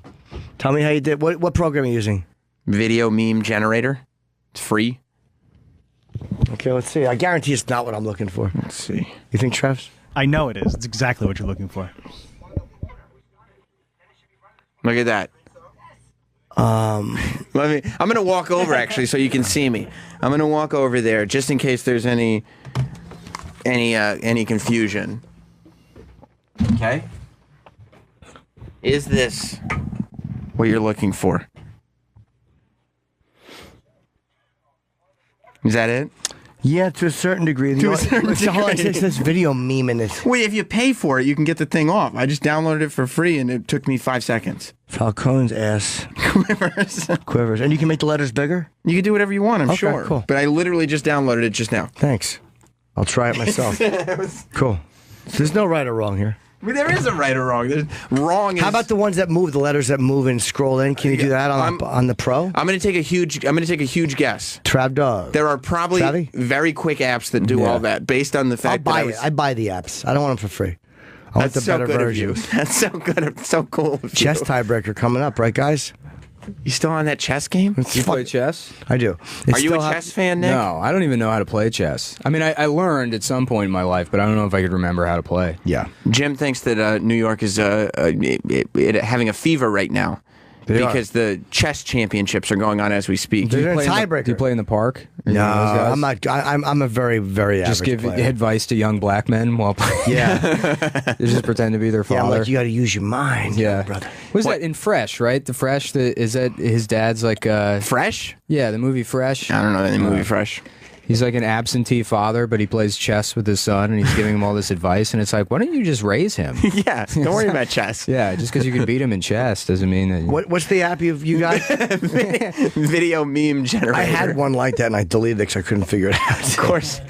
Tell me how you did. What program are you using? Video meme generator. It's free. Okay, let's see. I guarantee it's not what I'm looking for. Let's see. You think, Travis? I know it is. It's exactly what you're looking for. Look at that. I'm gonna walk over actually so you can see me. I'm gonna walk over there just in case there's any confusion. Okay. Is this what you're looking for? Is that it? Yeah, to a certain degree. To a certain degree. It's this video meme in it. Wait, if you pay for it, you can get the thing off. I just downloaded it for free, and it took me 5 seconds. Falcone's ass quivers. And you can make the letters bigger? You can do whatever you want, I'm sure. Cool. But I literally just downloaded it just now. Thanks. I'll try it myself. Cool. There's no right or wrong here. I mean, there is a right or wrong. There's wrong. How about the ones that move, the letters that move and scroll in? Can you do that on the Pro? I'm going to take a huge guess. Trav Dog. There are probably very quick apps that do all that, based on the fact that I buy the apps. I don't want them for free. I want the so better good version. Of you. That's so good. So cool. Of Chess you. tiebreaker coming up, right, guys? You still on that chess game? You play chess? I do. Are you a chess fan, Nick? No, I don't even know how to play chess. I mean, I learned at some point in my life, but I don't know if I could remember how to play. Yeah. Jim thinks that New York is having a fever right now because the chess championships are going on as we speak. There's a tiebreaker. Do you play in the park? No, I'm not. I'm a very, very just average give player. advice to young black men while playing. Yeah. They just pretend to be their father. Yeah, like you got to use your mind. Yeah, brother. Was that in Fresh? Right, the Fresh. Is that his dad's like Fresh? Yeah, the movie Fresh. I don't know the movie Fresh. He's like an absentee father, but he plays chess with his son, and he's giving him all this advice. And it's like, why don't you just raise him? Yeah, don't worry about chess. Yeah, just because you can beat him in chess doesn't mean that. What's the app you got? Video meme generator. I had one like that, and I deleted it because I couldn't figure it out. Of course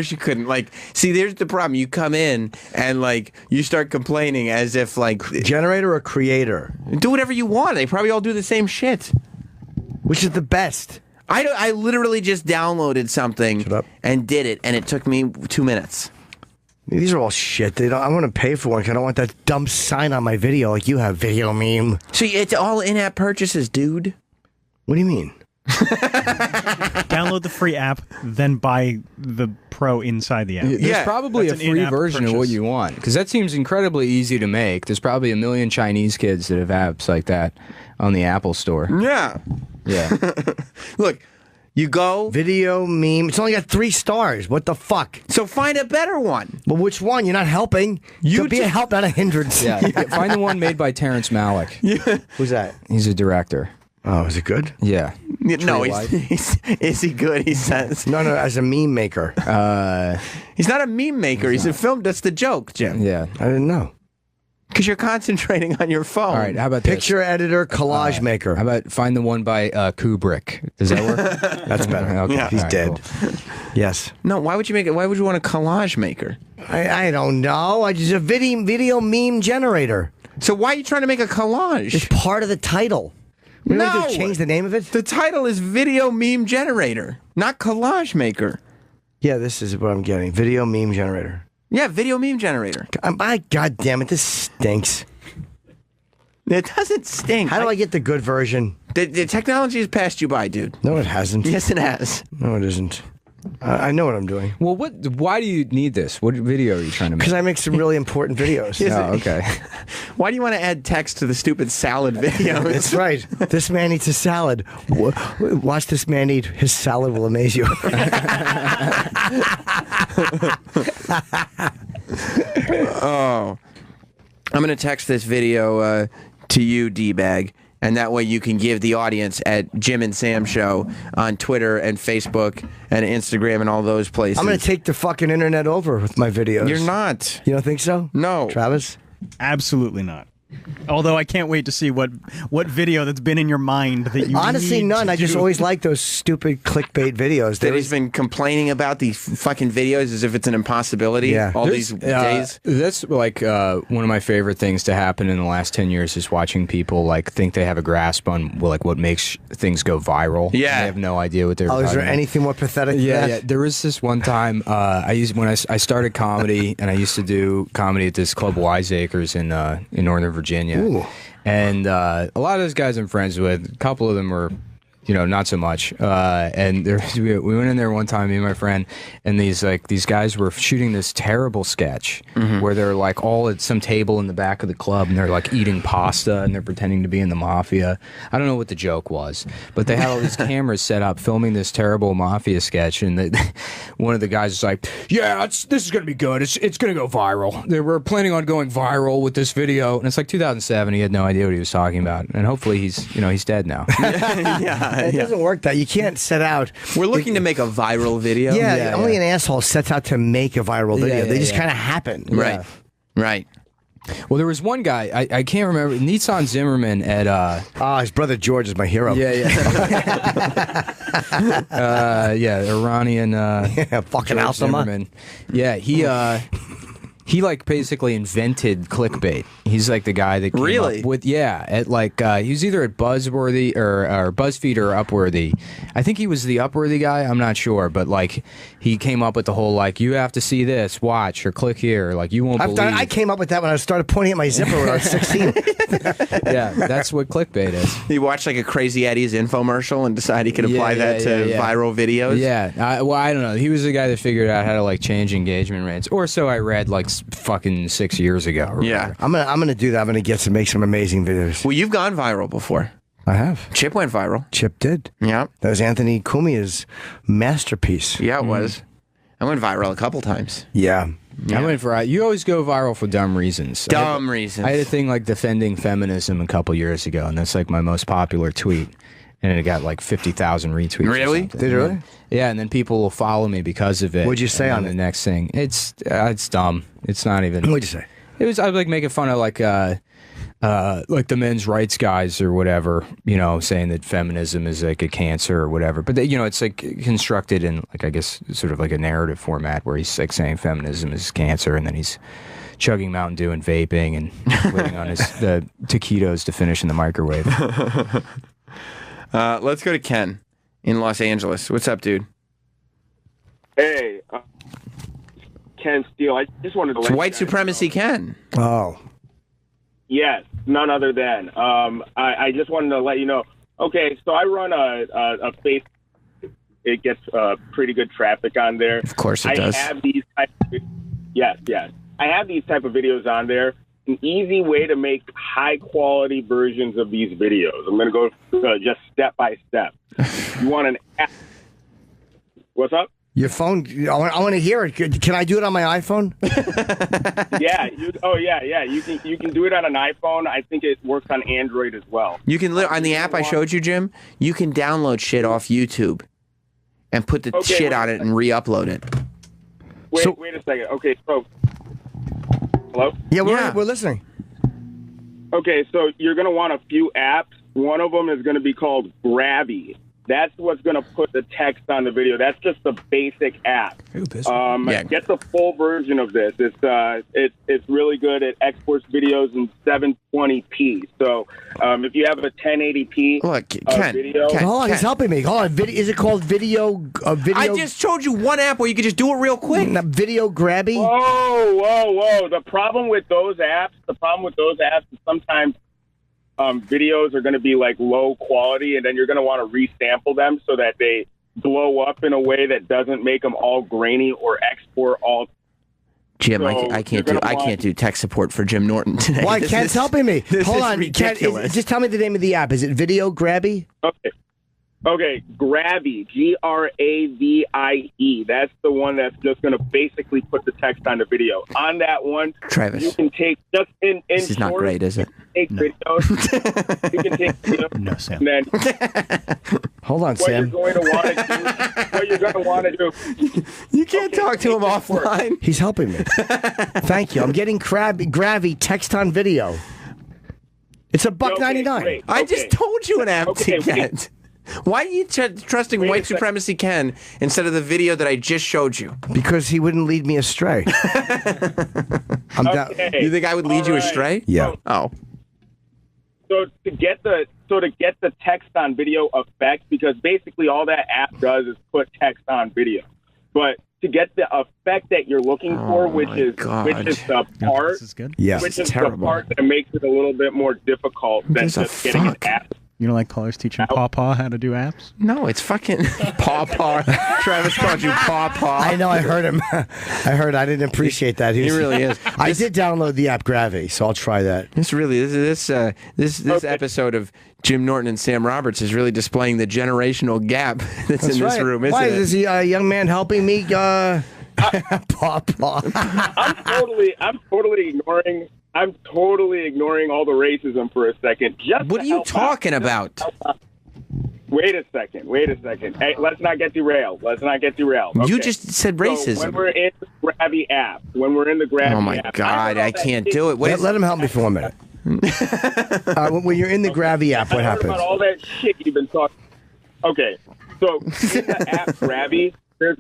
you couldn't. Like, see, there's the problem. You come in and like you start complaining as if like generator or creator. Do whatever you want. They probably all do the same shit. Which is the best? I literally just downloaded something and did it, and it took me 2 minutes. These are all shit. I want to pay for one because I don't want that dumb sign on my video like you have, video meme. See, it's all in-app purchases, dude. What do you mean? Download the free app, then buy the Pro inside the app. There's probably a free version of what you want, because that seems incredibly easy to make. There's probably a million Chinese kids that have apps like that on the Apple Store. Yeah. Yeah. Look, you go... Video meme. It's only got 3 stars. What the fuck? So find a better one. Well, which one? You're not helping. You be a help, not a hindrance. Yeah. Find the one made by Terrence Malick. Yeah. Who's that? He's a director. Oh, is it good? Yeah. No, is he good? He says. No, as a meme maker. He's not a meme maker. He's a film. That's the joke, Jim. Yeah. I didn't know. Because you're concentrating on your phone. All right, how about Picture editor, collage maker. How about find the one by Kubrick? Does that work? That's better. Okay. Yeah. He's All right, dead. cool. Yes. No, why would you make it? Why would you want a collage maker? I don't know. I just a video meme generator. So why are you trying to make a collage? It's part of the title. We don't have to change the name of it. The title is video meme generator, not collage maker. Yeah, this is what I'm getting. Video meme generator. Yeah, video meme generator. My God damn it, this stinks. It doesn't stink. How do I get the good version? The technology has passed you by, dude. No, it hasn't. Yes, it has. No, it isn't. I know what I'm doing. Well, why do you need this? What video are you trying to make? Because I make some really important videos. Oh, okay. Why do you want to add text to the stupid salad videos? That's right. This man eats a salad. Watch this man eat. His salad will amaze you. Oh. I'm going to text this video to you, D-Bag, and that way you can give the audience at Jim and Sam Show on Twitter and Facebook and Instagram and all those places. I'm going to take the fucking internet over with my videos. You're not. You don't think so? No. Travis? Absolutely not. Although I can't wait to see what video that's been in your mind that you Honestly, need none. to I just do. always like those stupid clickbait videos. That he's been complaining about these fucking videos as if it's an impossibility. Yeah. All these days. That's like one of my favorite things to happen in the last 10 years is watching people like think they have a grasp on like what makes things go viral. Yeah. They have no idea what they're Oh, talking is there about. anything more pathetic than Yeah, that? yeah. There was this one time when I started comedy, and I used to do comedy at this club Wiseacres in Northern Virginia. Ooh. And a lot of those guys I'm friends with, a couple of them were, not so much. And we went in there one time, me and my friend, and these guys were shooting this terrible sketch where they're like all at some table in the back of the club, and they're like eating pasta, and they're pretending to be in the mafia. I don't know what the joke was, but they had all these cameras set up filming this terrible mafia sketch, and one of the guys was like, "Yeah, this is gonna be good. It's gonna go viral. They were planning on going viral with this video." And it's like 2007. He had no idea what he was talking about, and hopefully he's dead now. Yeah. It doesn't work that. You can't set out. We're looking to make a viral video. Yeah, only an asshole sets out to make a viral video. Yeah, they just yeah. kind of happen. Right. Right. Well, there was one guy, I can't remember, Nissan Zimmerman at... his brother George is my hero. Yeah. Iranian... fucking George Alsama. Zimmerman. Yeah, he like basically invented clickbait. He's like the guy that came up with he was either at Buzzworthy or BuzzFeed or Upworthy. I think he was the Upworthy guy. I'm not sure, but like he came up with the whole like you have to see this, watch or click here, like you won't believe. I came up with that when I started pointing at my zipper when I was 16. Yeah, that's what clickbait is. He watched like a Crazy Eddie's infomercial and decided he could apply that to viral videos. Yeah, I don't know. He was the guy that figured out how to like change engagement rates, or so I read like fucking 6 years ago. Or Yeah. I'm gonna do that. I'm gonna get to make some amazing videos. Well, you've gone viral before. I have. Chip went viral. Chip did. Yeah. That was Anthony Cumia's masterpiece. Yeah, it was. I went viral a couple times. Yeah. I went for you always go viral for dumb reasons. Dumb reasons. I had a thing like defending feminism a couple years ago, and that's like my most popular tweet. And it got like 50,000 retweets. Really? Or something. Did it really? Yeah, and then people will follow me because of it. What'd you say and on then it? The next thing, it's dumb. It's not even. What'd you say? It was I was like making fun of like the men's rights guys or whatever, saying that feminism is like a cancer or whatever. But it's like constructed in like I guess sort of like a narrative format where he's like saying feminism is cancer, and then he's chugging Mountain Dew and vaping and waiting on the taquitos to finish in the microwave. Let's go to Ken in Los Angeles. What's up, dude? Hey, Ken Steele. I just wanted to It's let white you guys supremacy Ken. Oh. Yes, none other than. I just wanted to let you know. Okay, so I run a face. It gets pretty good traffic on there. Of course it does. I have these yes. I have these type of videos on there. An easy way to make high quality versions of these videos. I'm going to go just step by step. You want an app? What's up? Your phone. I want to hear it. Can I do it on my iPhone? Yeah. You can do it on an iPhone. I think it works on Android as well. You can on the app I showed you, Jim. You can download shit off YouTube and put the shit on it and re-upload it. Wait a second. Okay, so hello. Yeah, we're listening. Okay, so you're going to want a few apps. One of them is going to be called Grabby. That's what's going to put the text on the video. That's just the basic app. Get the full version of this. It's really good. It exports videos in 720p. So if you have a 1080p video, hold on, he's helping me. Hold on, is it called video? I just showed you one app where you could just do it real quick. Video Grabby. Whoa! The problem with those apps is sometimes videos are going to be like low quality, and then you're going to want to resample them so that they blow up in a way that doesn't make them all grainy or export all. Jim, So I can't do tech support for Jim Norton today. Why? Kent's helping me. Hold on, Kent, just tell me the name of the app. Is it Video Grabby? Okay, Grabby, Gravie. That's the one that's just going to basically put the text on the video. On that one, Travis, you can take just in this is not great, is it? Take videos. You can take videos. No, Sam. And then hold on, what Sam. You're going to want to do. You can't talk to him offline. He's helping me. Thank you. I'm getting Gravy text on video. It's $1.99. I just told you an app to get. Why are you trusting white supremacy Ken instead of the video that I just showed you? Because he wouldn't lead me astray. You think I would lead you astray? Yeah. Oh. So to get the text on video effect, because basically all that app does is put text on video. But to get the effect that you're looking for, which is the part, which is the part that makes it a little bit more difficult than just getting an app. You know, like callers teaching Pawpaw how to do apps? No, it's fucking Pawpaw. Travis called you Pawpaw. I know, I heard him. I didn't appreciate that. He really is. I did download the app Gravy, so I'll try that. This episode of Jim Norton and Sam Roberts is really displaying the generational gap that's in this room, isn't Why it? is he a young man helping me? Pawpaw. I'm totally ignoring all the racism for a second. What are you talking about? Wait a second. Hey, let's not get derailed. Okay. You just said racism. So when we're in the Grabby app, oh my God, I can't do it. Let him help me for 1 minute. When you're in the Gravy app, what happens? About all that shit you've been talking. Okay, so in the app Grabby, there's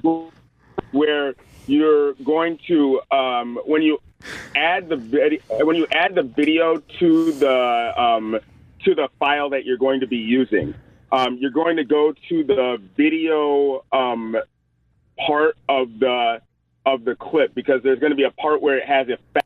where you're going to when you add the video to the file that you're going to be using, you're going to go to the video part of the clip, because there's going to be a part where it has effect.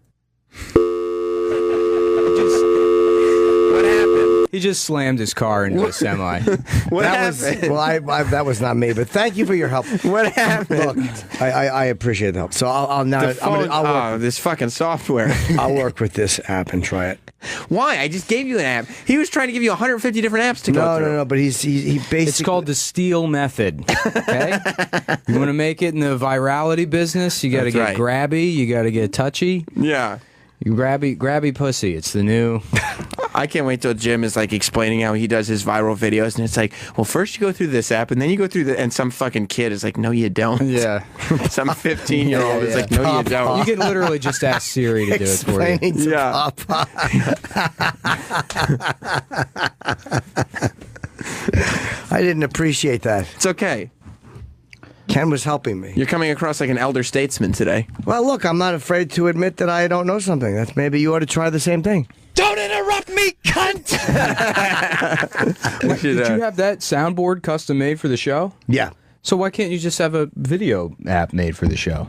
What happened? He just slammed his car into a semi. That was not me, but thank you for your help. What happened? Look, I appreciate the help. So I'll now. I'll work, this fucking software. I'll work with this app and try it. Why? I just gave you an app. He was trying to give you 150 different apps to go through. No. But he basically. It's called the Steele method. Okay, you want to make it in the virality business? You got to get grabby. You got to get touchy. Yeah. You grabby pussy. It's the new. I can't wait till Jim is like explaining how he does his viral videos, and it's like, well, first you go through this app, and then you go through and some fucking kid is like, no, you don't. Yeah. Some 15-year-old is like, no, you don't. You can literally just ask Siri to do it for you. Yeah. I didn't appreciate that. It's okay. Ken was helping me. You're coming across like an elder statesman today. Well, look, I'm not afraid to admit that I don't know something. That's maybe you ought to try the same thing. Don't interrupt me, cunt! Did you have that soundboard custom made for the show? Yeah. So why can't you just have a video app made for the show?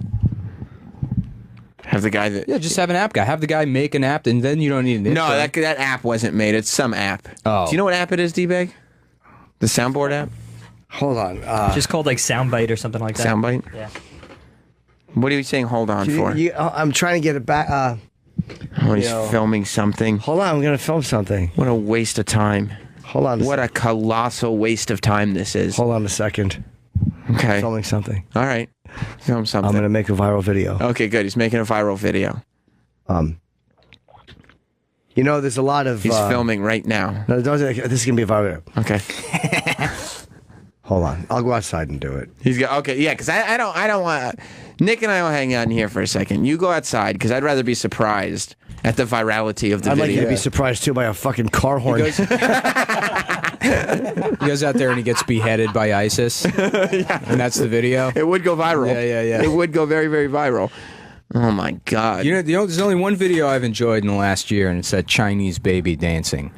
Have the guy that... Yeah, just have an app guy. Have the guy make an app, and then you don't need an intro. No, that app wasn't made. It's some app. Oh. Do you know what app it is, D-Bag? The soundboard app? Hold on. Just called like Soundbite or something like that. Soundbite? Yeah. What are you saying hold on for? I'm trying to get it back. He's filming something. Hold on, I'm going to film something. What a waste of time. Hold on. What a colossal waste of time this is. Hold on a second. Okay. I'm filming something. All right. Film something. I'm going to make a viral video. Okay, good. He's making a viral video. You know, there's a lot of... He's filming right now. No, this is going to be a viral video. Okay. Hold on. I'll go outside and do it. Okay, yeah, because I don't want... Nick and I will hang out in here for a second. You go outside, because I'd rather be surprised at the virality of the I'd like video. you to be surprised too by a fucking car horn. He goes out there and he gets beheaded by ISIS, and that's the video. It would go viral. Yeah. It would go very, very viral. Oh my God! There's only one video I've enjoyed in the last year, and it's that Chinese baby dancing.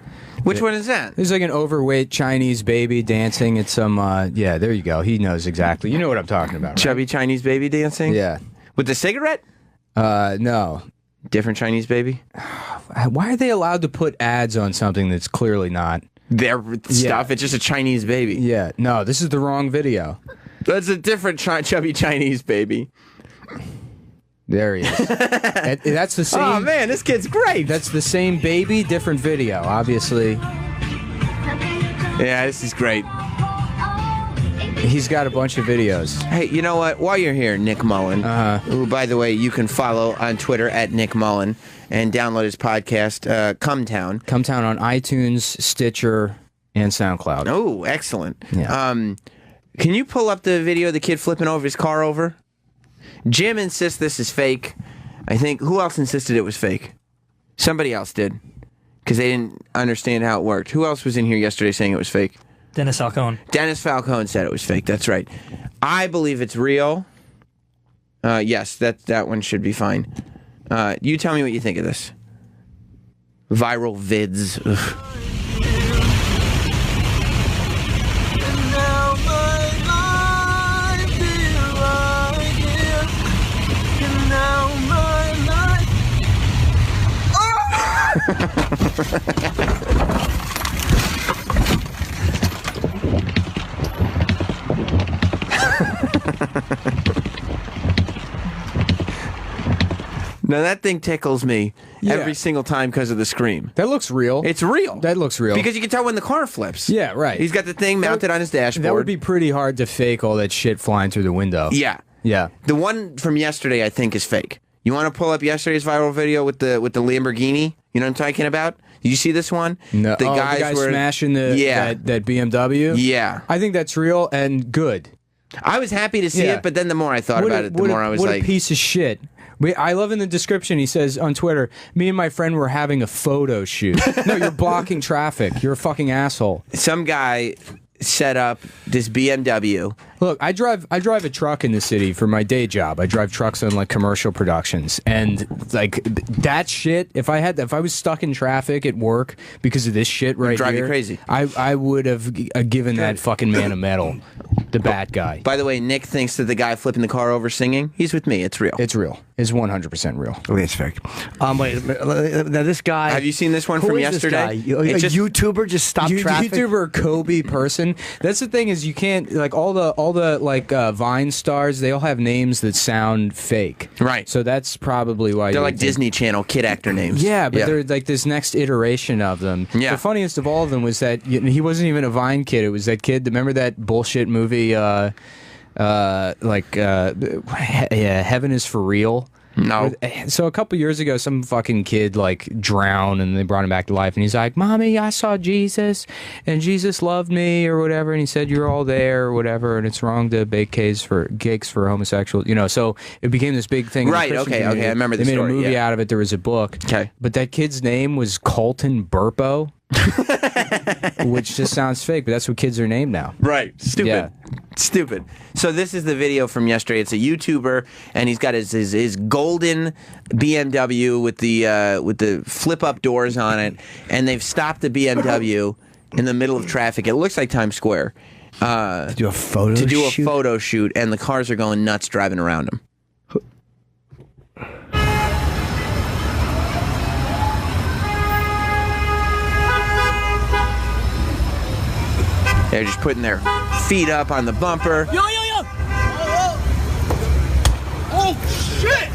Which one is that? There's like an overweight Chinese baby dancing at some. Yeah, there you go. He knows exactly. You know what I'm talking about, right? Chubby Chinese baby dancing. Yeah, with the cigarette. No. Different Chinese baby. Why are they allowed to put ads on something that's clearly not their stuff? It's just a Chinese baby. Yeah. No, this is the wrong video. That's a different chubby Chinese baby. There he is. That's the same. Oh man, this kid's great. That's the same baby, different video, obviously. Yeah, this is great. He's got a bunch of videos. Hey, you know what? While you're here, Nick Mullen, who, by the way, you can follow on Twitter at Nick Mullen and download his podcast, Come Town. Come Town on iTunes, Stitcher, and SoundCloud. Oh, excellent. Yeah. Can you pull up the video of the kid flipping over his car over? Jim insists this is fake. I think, who else insisted it was fake? Somebody else did, because they didn't understand how it worked. Who else was in here yesterday saying it was fake? Dennis Falcone. Dennis Falcone said it was fake. That's right. I believe it's real. Yes, that one should be fine. You tell me what you think of this. Viral vids. Ugh. Now that thing tickles me every single time because of the scream. That looks real. It's real. That looks real. Because you can tell when the car flips. Yeah, right. He's got the thing mounted on his dashboard. That would be pretty hard to fake all that shit flying through the window. Yeah. Yeah. The one from yesterday, I think, is fake. You want to pull up yesterday's viral video with the Lamborghini? You know what I'm talking about? Did you see this one? No. The guy were smashing that BMW? Yeah. I think that's real and good. I was happy to see it, but then the more I thought about it, the more I was what like... a piece of shit. I love in the description, he says on Twitter, me and my friend were having a photo shoot. No, you're blocking traffic. You're a fucking asshole. Some guy set up this BMW. Look, I drive a truck in the city for my day job. I drive trucks on like commercial productions, and like that shit. If I was stuck in traffic at work because of this shit right drive here, you crazy. I would have given that fucking man a medal. The bad guy. By the way, Nick thinks that the guy flipping the car over singing, he's with me. It's real. It's real. It's 100% real. Okay, it's fake. Wait, now this guy. Have you seen this one who from is yesterday? This guy? A YouTuber just stopped traffic. YouTuber Kobe person. That's the thing is you can't like all the like Vine stars. They all have names that sound fake. Right. So that's probably why they're like Disney Channel kid actor names. Yeah, but they're like this next iteration of them. Yeah. The funniest of all of them was that he wasn't even a Vine kid. It was that kid. Remember that bullshit movie? Heaven is for Real. No. So a couple years ago, some fucking kid like drowned, and they brought him back to life. And he's like, "Mommy, I saw Jesus, and Jesus loved me, or whatever." And he said, "You're all there, or whatever." And it's wrong to bake cakes for homosexuals, you know. So it became this big thing. in the Right. Christian Okay. community. I remember the They made story. a movie yeah. out of it. There was a book. Okay. But that kid's name was Colton Burpo. Which just sounds fake, but that's what kids are named now. Right. Stupid. Yeah. Stupid. So this is the video from yesterday. It's a YouTuber, and he's got his golden BMW with the flip up doors on it, and they've stopped the BMW in the middle of traffic. It looks like Times Square. To do a photo shoot, and the cars are going nuts driving around him. They're just putting their feet up on the bumper. Yo! Oh, shit!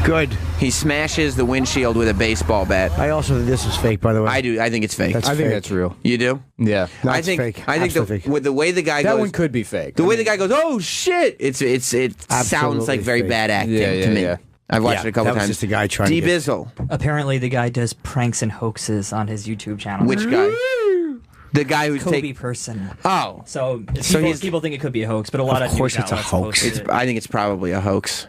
Good. He smashes the windshield with a baseball bat. I also think this is fake, by the way. I do. I think it's fake. That's I think fake. that's real. You do? Yeah. No, I it's think. fake. I think Absolutely fake. with the way the guy That goes, one could be fake. the way the guy goes, oh shit! It sounds Absolutely like very fake. bad acting Yeah, to me. yeah. I've watched Yeah, it a couple that was times. just a guy trying to D get- Bizzle. Apparently, the guy does pranks and hoaxes on his YouTube channel. Which guy? The guy who's Kobe taking. person. Oh, So, So he's- people think it could be a hoax, but a lot of course news it's a outlets hoax. posted it. I think it's probably a hoax.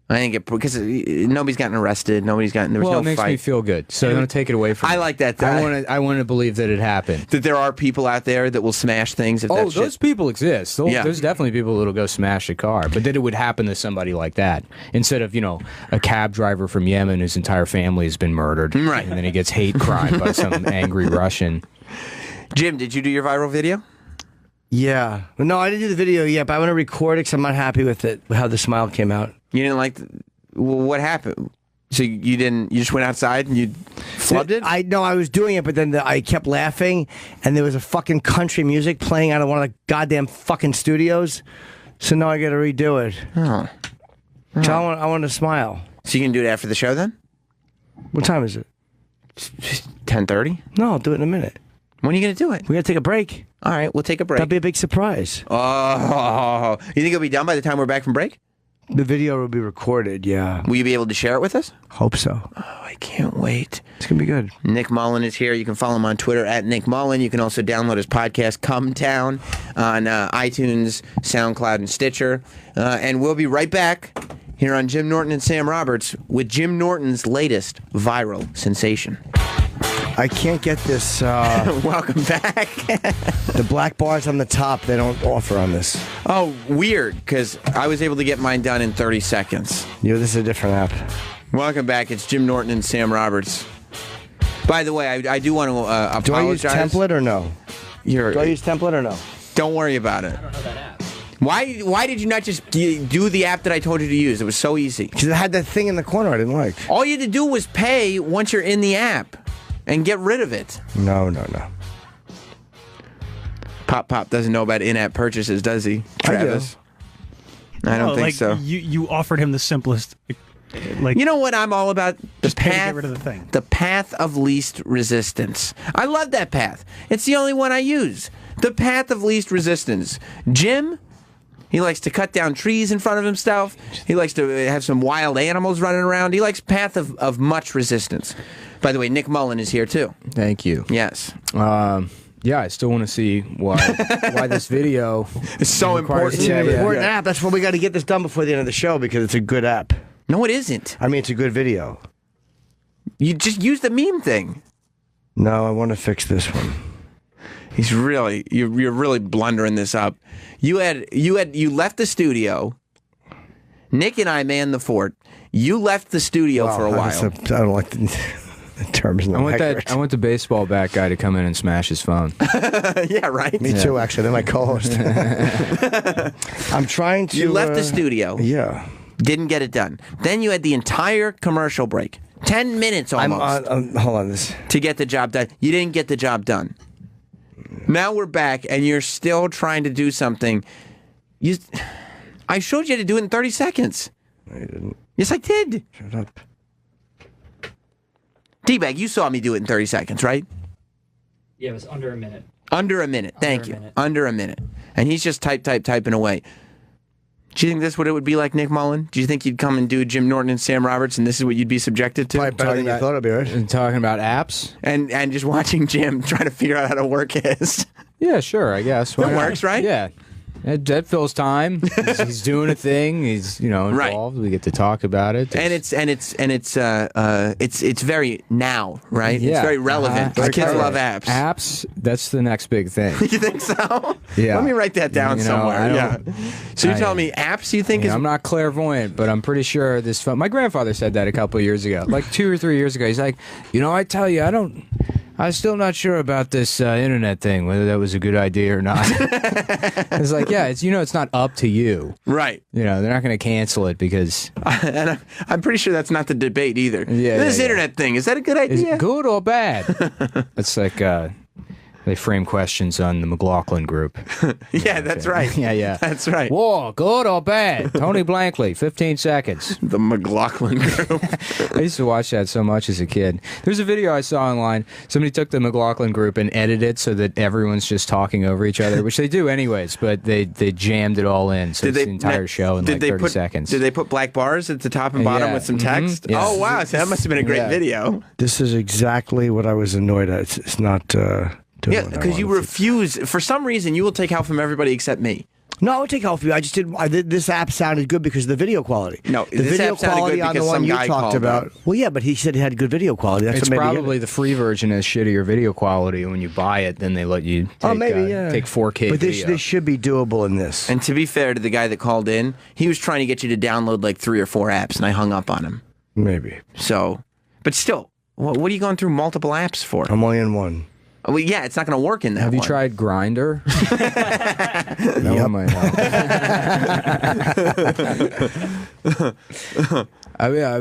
I think it because nobody's gotten arrested. Nobody's gotten. There was Well, no it makes fight. me feel good. So don't take it away from I me. like that. I want to believe that it happened. That there are people out there that will smash things. If Oh, that those shit. people exist. Yeah. There's definitely people that'll go smash a car, but that it would happen to somebody like that instead of a cab driver from Yemen whose entire family has been murdered, Right. And then he gets hate crime by some angry Russian. Jim, did you do your viral video? Yeah. No, I didn't do the video yet, but I want to record it because I'm not happy with it, how the smile came out. You didn't like. What happened? So you didn't? You just went outside and you flubbed it? I was doing it, but then I kept laughing, and there was a fucking country music playing out of one of the goddamn fucking studios. So now I got to redo it. Oh. So I want to smile. So you can do it after the show then? What time is it? 10:30. No, I'll do it in a minute. When are you going to do it? We got to take a break. All right, we'll take a break. That'd be a big surprise. Oh, you think it'll be done by the time we're back from break? The video will be recorded, yeah. Will you be able to share it with us? Hope so. Oh, I can't wait. It's going to be good. Nick Mullen is here. You can follow him on Twitter at Nick Mullen. You can also download his podcast, Come Town, on iTunes, SoundCloud, and Stitcher. And we'll be right back here on Jim Norton and Sam Roberts with Jim Norton's latest viral sensation. I can't get this. Welcome back. The black bars on the top, they don't offer on this. Oh, weird, because I was able to get mine done in 30 seconds. This is a different app. Welcome back. It's Jim Norton and Sam Roberts. By the way, I do want to apologize. Do I use template or no? Do I use template or no? Don't worry about it. I don't know that app. Why did you not just do the app that I told you to use? It was so easy. Because it had that thing in the corner I didn't like. All you had to do was pay once you're in the app and get rid of it. No. Pop doesn't know about in-app purchases, does he, Travis? I don't think so. You offered him the simplest. You know what I'm all about? Just pay to get rid of the thing. The path of least resistance. I love that path. It's the only one I use. The path of least resistance. Jim, he likes to cut down trees in front of himself. He likes to have some wild animals running around. He likes path of much resistance. By the way, Nick Mullen is here too. Thank you. Yes. Yeah, I still want to see why this video is so important. It's an important app. That's why we got to get this done before the end of the show because it's a good app. No, it isn't. I mean, it's a good video. You just use the meme thing. No, I want to fix this one. You're really blundering this up. You left the studio. Nick and I manned the fort. You left the studio for a while. I don't like the terms. I want the baseball bat guy to come in and smash his phone. Yeah, right. Me too, actually. They're my co-host. I'm trying to. You left the studio. Yeah. Didn't get it done. Then you had the entire commercial break. 10 minutes almost. Hold on. To get the job done. You didn't get the job done. Now we're back, and you're still trying to do something. I showed you how to do it in 30 seconds. No, you didn't. Yes, I did. Shut up. D-Bag, you saw me do it in 30 seconds, right? Yeah, it was under a minute. Under a minute. Thank you. Under a minute. And he's just typing away. Do you think this is what it would be like, Nick Mullen? Do you think you'd come and do Jim Norton and Sam Roberts, and this is what you'd be subjected to? Probably better than you thought it'd be, right? And talking about apps? And just watching Jim try to figure out how to work his. Yeah, sure, I guess. It works, right? Yeah. That fills time. He's doing a thing. He's involved. Right. We get to talk about it. It's very now, right? Yeah. It's very relevant. Kids love apps. Apps. That's the next big thing. You think so? Yeah. Let me write that down somewhere. Yeah. So you're telling me apps? You think? I'm not clairvoyant, but I'm pretty sure this phone. My grandfather said that a couple of years ago, like 2 or 3 years ago. He's like, I tell you, I'm still not sure about this internet thing, whether that was a good idea or not. It's like, yeah, it's not up to you. Right. They're not going to cancel it because... And I'm pretty sure that's not the debate either. Yeah, this internet thing, is that a good idea? Is it good or bad? It's like... They frame questions on the McLaughlin group. Yeah, that's right. Yeah. That's right. War, good or bad? Tony Blankley, 15 seconds. The McLaughlin group. I used to watch that so much as a kid. There's a video I saw online. Somebody took the McLaughlin group and edited it so that everyone's just talking over each other, which they do anyways, but they jammed it all in. So it's the entire show in like 30 seconds. Did they put black bars at the top and bottom with some text? Yeah. Oh, wow. So that must have been a great video. This is exactly what I was annoyed at. It's not... doing Yeah, what I because you wanted to. refuse. For some reason, you will take help from everybody except me. No, I would take help from you. I did. This app sounded good because of the video quality. No, the this video app sounded quality good on the because one some you guy talked called about. up. Well, yeah, but he said it had good video quality. That's It's what made me get probably it. the free version has shittier video quality, and when you buy it, then they let you take, take 4K But video. this should be doable in this. And to be fair to the guy that called in, he was trying to get you to download like 3 or 4 apps, and I hung up on him. Maybe. So, but still, what are you going through multiple apps for? I'm only in one. Well, yeah, it's not going to work in that Have you one. tried Grinder? That one might help.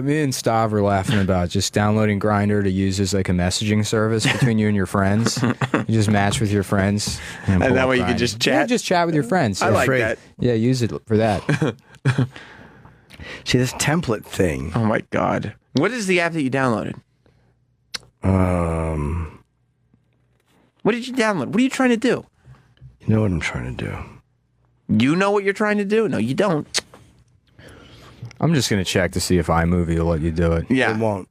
Me and Stav were laughing about just downloading Grinder to use as like a messaging service between you and your friends. You just match with your friends, and pull that up way you can Grindr. just chat? Yeah, just chat with your friends. I Yeah. like that. Yeah, use it for that. See this template thing. Oh my god! What is the app that you downloaded? What did you download? What are you trying to do? You know what I'm trying to do. You know what you're trying to do? No, you don't. I'm just gonna check to see if iMovie will let you do it. Yeah. It won't.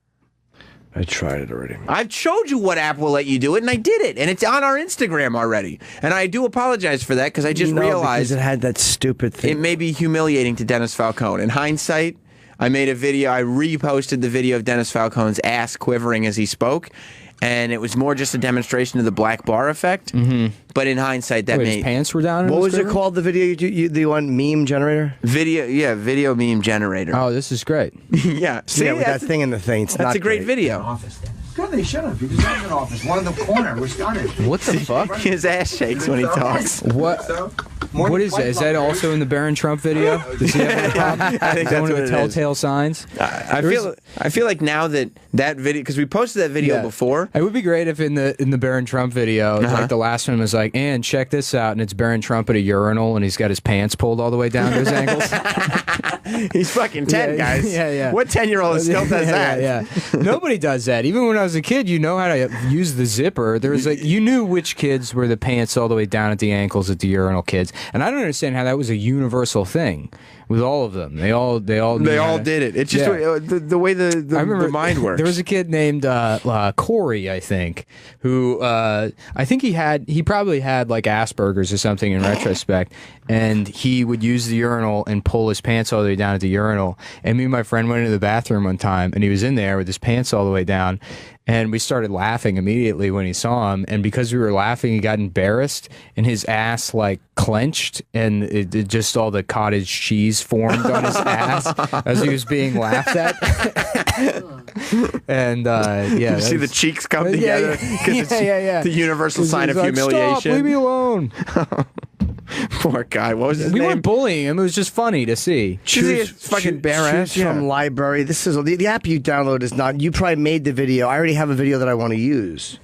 I tried it already. I've showed you what app will let you do it, and I did it, and it's on our Instagram already. And I do apologize for that because I just No, realized because it had that stupid thing. it may be humiliating to Dennis Falcone. In hindsight, I made a video. I reposted the video of Dennis Falcone's ass quivering as he spoke, and it was more just a demonstration of the black bar effect. Mm-hmm. But in hindsight, that Wait, made his pants were down. What was it called? The video the one meme generator? video meme generator. Oh, this is great. Yeah, see, yeah, with that's, that thing in the thing. It's that's not a great video. Good, they should have. You deserve an office. One in the corner. We're started. What the fuck? His ass shakes when he talks. What? What is that? Is that also in the Barron Trump video? Does he have any problem? I think Is that that's one of what the it telltale is. signs? I feel like now that video, because we posted that video before. It would be great if in the Barron Trump video, like the last one was like, and check this out, and it's Barron Trump at a urinal, and he's got his pants pulled all the way down to his ankles. He's fucking 10, guys. Yeah. What 10-year-old still does that? Yeah. Nobody does that. Even when I was a kid, you know how to use the zipper. There was you knew which kids were the pants all the way down at the ankles at the urinal kids, and I don't understand how that was a universal thing with all of them. They all did it. It's just the way the mind works. There was a kid named Corey, I think, who I think he probably had like Asperger's or something in retrospect, and he would use the urinal and pull his pants all the way down at the urinal. And me and my friend went into the bathroom one time, and he was in there with his pants all the way down. And we started laughing immediately when he saw him. And because we were laughing, he got embarrassed, and his ass like clenched, and it just all the cottage cheese formed on his ass as he was being laughed at. And you see the cheeks come together because it's the universal sign of humiliation. Stop, leave me alone. Poor guy. What was his We name? weren't bullying him. It was just funny to see. Choose fucking bare ass. Choose from library. This is the app you download is not. You probably made the video. I already have a video that I want to use.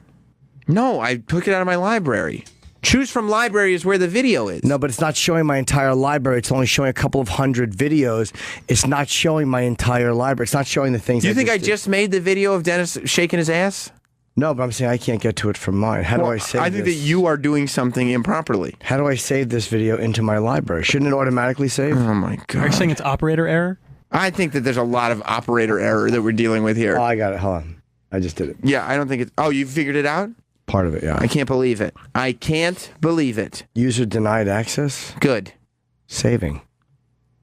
No, I took it out of my library. Choose from library is where the video is. No, but it's not showing my entire library. It's only showing a couple of hundred videos. It's not showing my entire library. It's not showing the things. You think I did. just made the video of Dennis shaking his ass? No, but I'm saying I can't get to it from mine. How do I save I think this? that you are doing something improperly. How do I save this video into my library? Shouldn't it automatically save? Oh my god! Are you saying it's operator error? I think that there's a lot of operator error that we're dealing with here. Oh, I got it. Hold on. I just did it. Yeah, I don't think it's... Oh, you figured it out? Part of it, yeah. I can't believe it. I can't believe it. User denied access? Good. Saving.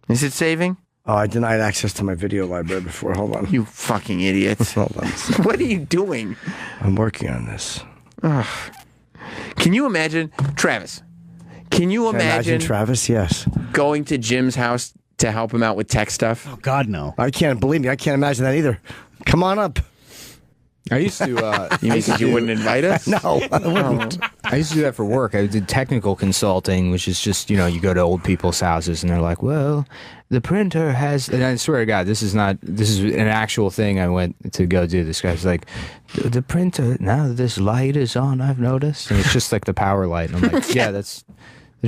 Is it saving? Oh, I denied access to my video library before. Hold on. You fucking idiot. Hold on. What are you doing? I'm working on this. Ugh. Can you imagine... Travis, can you Can I imagine Travis? Yes. going to Jim's house to help him out with tech stuff? Oh, God, no. I can't believe me. I can't imagine that either. Come on up. I used to. You mean you wouldn't invite us? No, I wouldn't. I used to do that for work. I did technical consulting, which is just, you go to old people's houses and they're like, well, the printer has, and I swear to God, this is an actual thing I went to go do. This guy's like, the printer, now that this light is on, I've noticed. And it's just like the power light. And I'm like, yeah, it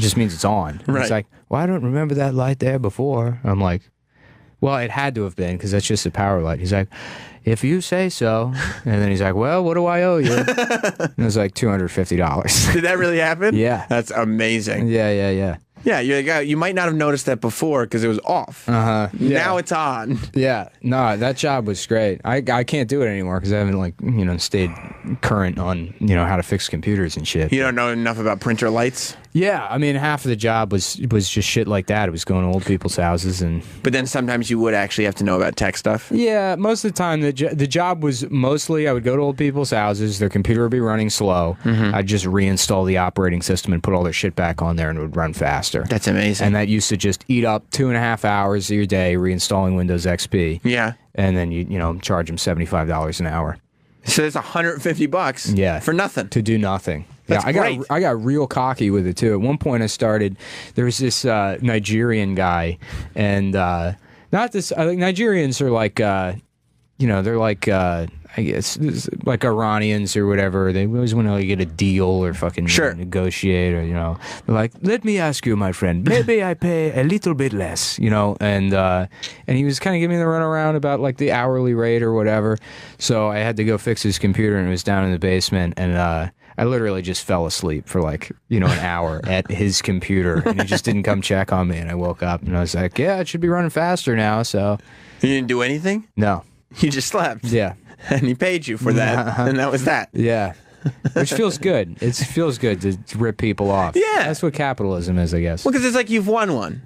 just means it's on. And Right. It's like, well, I don't remember that light there before. I'm like, well, it had to have been because that's just a power light. He's like, if you say so. And then he's like, well, what do I owe you? And it was like $250. Did that really happen? Yeah. That's amazing. Yeah. Yeah, you might not have noticed that before because it was off. Yeah. Now it's on. Yeah, no, that job was great. I can't do it anymore because I haven't stayed current on how to fix computers and shit. You don't know enough about printer lights. Yeah, I mean half of the job was just shit like that. It was going to old people's houses But then sometimes you would actually have to know about tech stuff. Yeah, most of the time the job was mostly I would go to old people's houses. Their computer would be running slow. I'd just reinstall the operating system and put all their shit back on there, and it would run faster. That's amazing. And that used to just eat up 2.5 hours of your day reinstalling Windows XP. Yeah. And then you charge them $75 an hour. So it's $150. Yeah. For nothing. To do nothing. That's great. I got real cocky with it too. At one point, there was this Nigerian guy, and not this. I think Nigerians are like, they're like, I guess like Iranians or whatever. They always want to get a deal or fucking negotiate, or they're like, let me ask you, my friend, maybe I pay a little bit less, and he was kind of giving me the runaround about like the hourly rate or whatever. So I had to go fix his computer, and it was down in the basement, and I literally just fell asleep for like, an hour at his computer, and he just didn't come check on me. And I woke up and I was like, yeah, it should be running faster now. So you didn't do anything? No. You just slept? Yeah. And he paid you for that, and that was that. Yeah. Which feels good. It feels good to rip people off. Yeah. That's what capitalism is, I guess. Well, because it's like you've won one.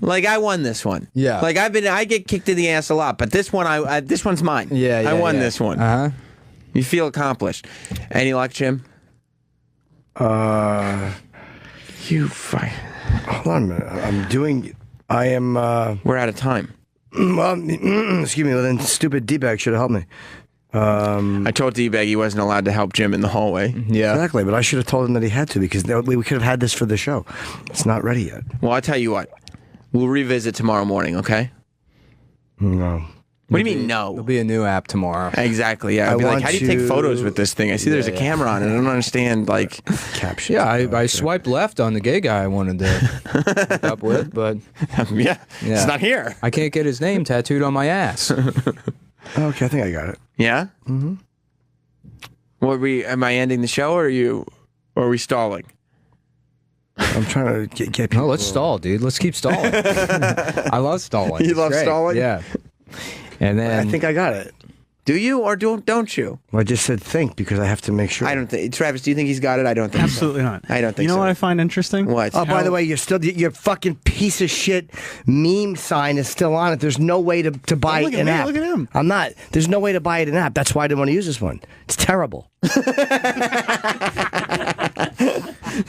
Like I won this one. Yeah. Like I get kicked in the ass a lot, but this one, this one's mine. Yeah, I won this one. You feel accomplished. Any luck, Jim? You fine. Hold on a minute. We're out of time. Excuse me. Well, then stupid D-bag should have helped me. I told D-bag he wasn't allowed to help Jim in the hallway. Yeah. Exactly, but I should have told him that he had to because we could have had this for the show. It's not ready yet. Well, I'll tell you what. We'll revisit tomorrow morning, okay? No. What do you mean, no? There'll be a new app tomorrow. Exactly, yeah. I'll be like, how do you take photos with this thing? I see there's a camera on it. I don't understand, like... Captions. Yeah, I swiped left on the gay guy I wanted to hook up with, but... yeah, it's not here. I can't get his name tattooed on my ass. Okay, I think I got it. Yeah? Mm-hmm. Am I ending the show, or are we stalling? I'm trying to get people... No, let's stall, dude. Let's keep stalling. I love stalling. You It's love great. stalling? Yeah. And then I think I got it. Do you or don't you? Well, I just said think because I have to make sure. I don't think. Travis, do you think he's got it? I don't think Absolutely so. not. I don't think You know so. what I find interesting? What? Oh, by the way, your fucking piece of shit meme sign is still on it. There's no way to buy look at an me, app. look at him. I'm not. There's no way to buy it an app. That's why I didn't want to use this one. It's terrible.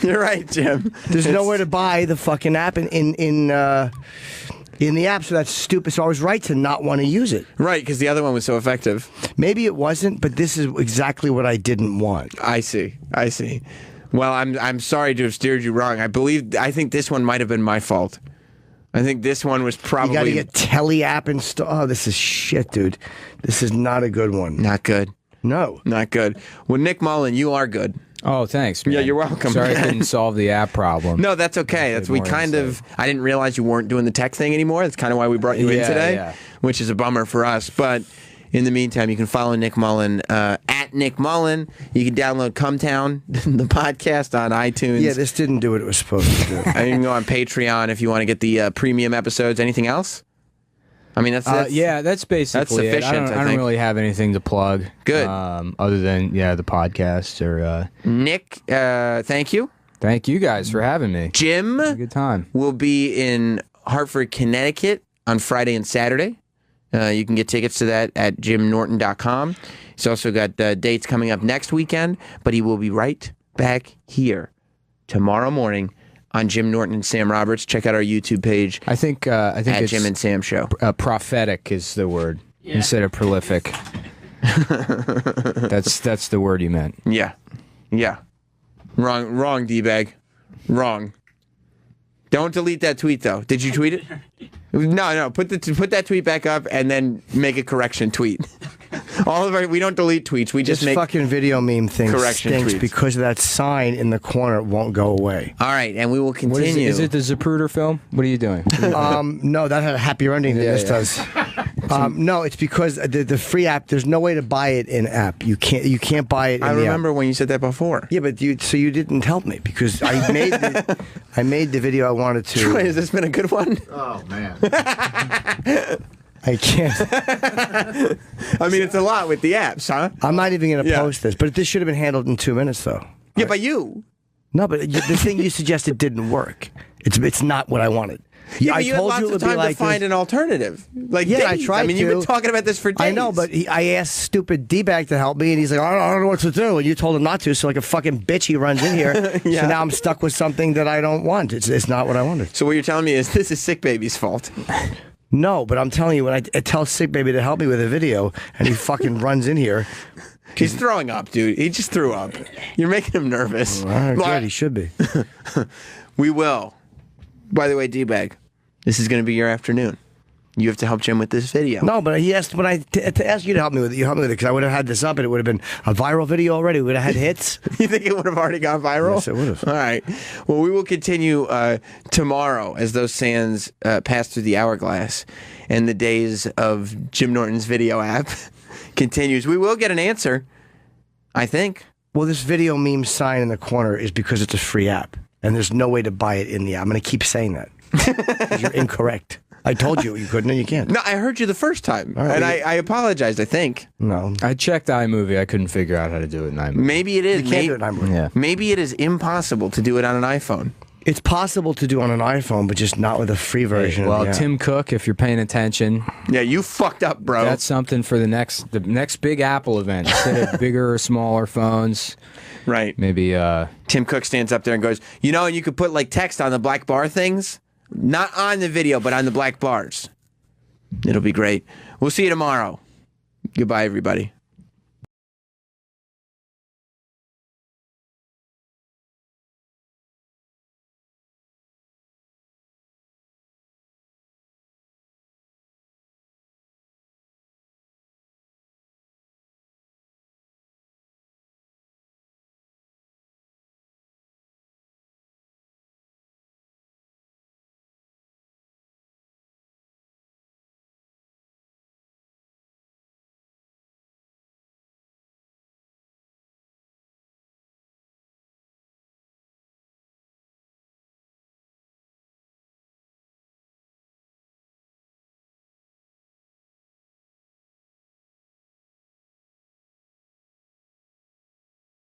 You're right, Jim. There's nowhere to buy the fucking app in the app, so that's stupid. So I was right to not want to use it. Right, because the other one was so effective. Maybe it wasn't, but this is exactly what I didn't want. I see. Well, I'm sorry to have steered you wrong. I think this one might have been my fault. I think this one was probably... You got to get Tele app installed. Oh, this is shit, dude. This is not a good one. Not good. No. Not good. Well, Nick Mullen, you are good. Oh, thanks, man. Yeah, you're welcome. Sorry I couldn't solve the app problem. No, that's okay. I didn't realize you weren't doing the tech thing anymore. That's kind of why we brought you in today, which is a bummer for us. But in the meantime, you can follow Nick Mullen at Nick Mullen. You can download Cumtown, the podcast, on iTunes. Yeah, this didn't do what it was supposed to do. And you can go on Patreon if you want to get the premium episodes. Anything else? I mean, that's basically that's sufficient. I don't really have anything to plug. Good. Other than the podcast or Nick. Thank you. Thank you guys for having me. Jim, good time. Will be in Hartford, Connecticut on Friday and Saturday. You can get tickets to that at jimnorton.com. He's also got dates coming up next weekend, but he will be right back here tomorrow morning on Jim Norton and Sam Roberts. Check out our YouTube page. I think at it's Jim and Sam Show. Prophetic is the word instead of prolific. That's the word you meant. Yeah. Wrong, D-bag. Wrong. Don't delete that tweet though. Did you tweet it? No. Put that tweet back up and then make a correction tweet. We don't delete tweets. We just this make fucking video meme thing correction stinks tweets. because of that sign in the corner. It won't go away. All right, and we will continue. Is it the Zapruder film? What are you doing? No, that had a happier ending than this does. No, it's because the free app. There's no way to buy it in app. You can't buy it. I in the remember app. when you said that before. Yeah, but you didn't help me because I made the video I wanted to. Troy, has this been a good one? Oh, man. I can't. I mean, it's a lot with the apps, huh? I'm not even going to Yeah. post this, but this should have been handled in 2 minutes, though. Yeah, by you. No, but the thing you suggested didn't work. It's not what I wanted. Yeah, I but you had told lots you it of would be time to like find this. an alternative. Like Yeah, I days. tried I mean, you've been to. talking about this for days. I know, but I asked stupid D-bag to help me, and he's like, I don't know what to do. And you told him not to, so like a fucking bitch, he runs in here. Yeah. So now I'm stuck with something that I don't want. It's not what I wanted. So what you're telling me is this is Sick Baby's fault. No, but I'm telling you, when I tell Sick Baby to help me with a video, and he fucking runs in here. He's throwing up, dude. He just threw up. You're making him nervous. All right, good, he should be. We will. By the way, D-Bag, this is going to be your afternoon. You have to help Jim with this video. No, but he asked when to ask you to help me with it. You helped me with it because I would have had this up and it would have been a viral video already. We would have had hits. You think it would have already gone viral? Yes, it would have. All right. Well, we will continue tomorrow as those sands pass through the hourglass and the days of Jim Norton's video app continues. We will get an answer, I think. Well, this video meme sign in the corner is because it's a free app, and there's no way to buy it in the app. I'm going to keep saying that. 'Cause you're incorrect. I told you couldn't, and you can't. No, I heard you the first time, All right. and I apologized, I think. No. I checked iMovie. I couldn't figure out how to do it in iMovie. Maybe it is. You can't do it in iMovie. Yeah. Maybe it is impossible to do it on an iPhone. It's possible to do on an iPhone, but just not with a free version. Well, of the app. Tim Cook, if you're paying attention, Yeah, you fucked up, bro. that's something for the next big Apple event. Instead of bigger or smaller phones, right. maybe. Tim Cook stands up there and goes, and you could put like text on the black bar things. Not on the video, but on the black bars. It'll be great. We'll see you tomorrow. Goodbye, everybody.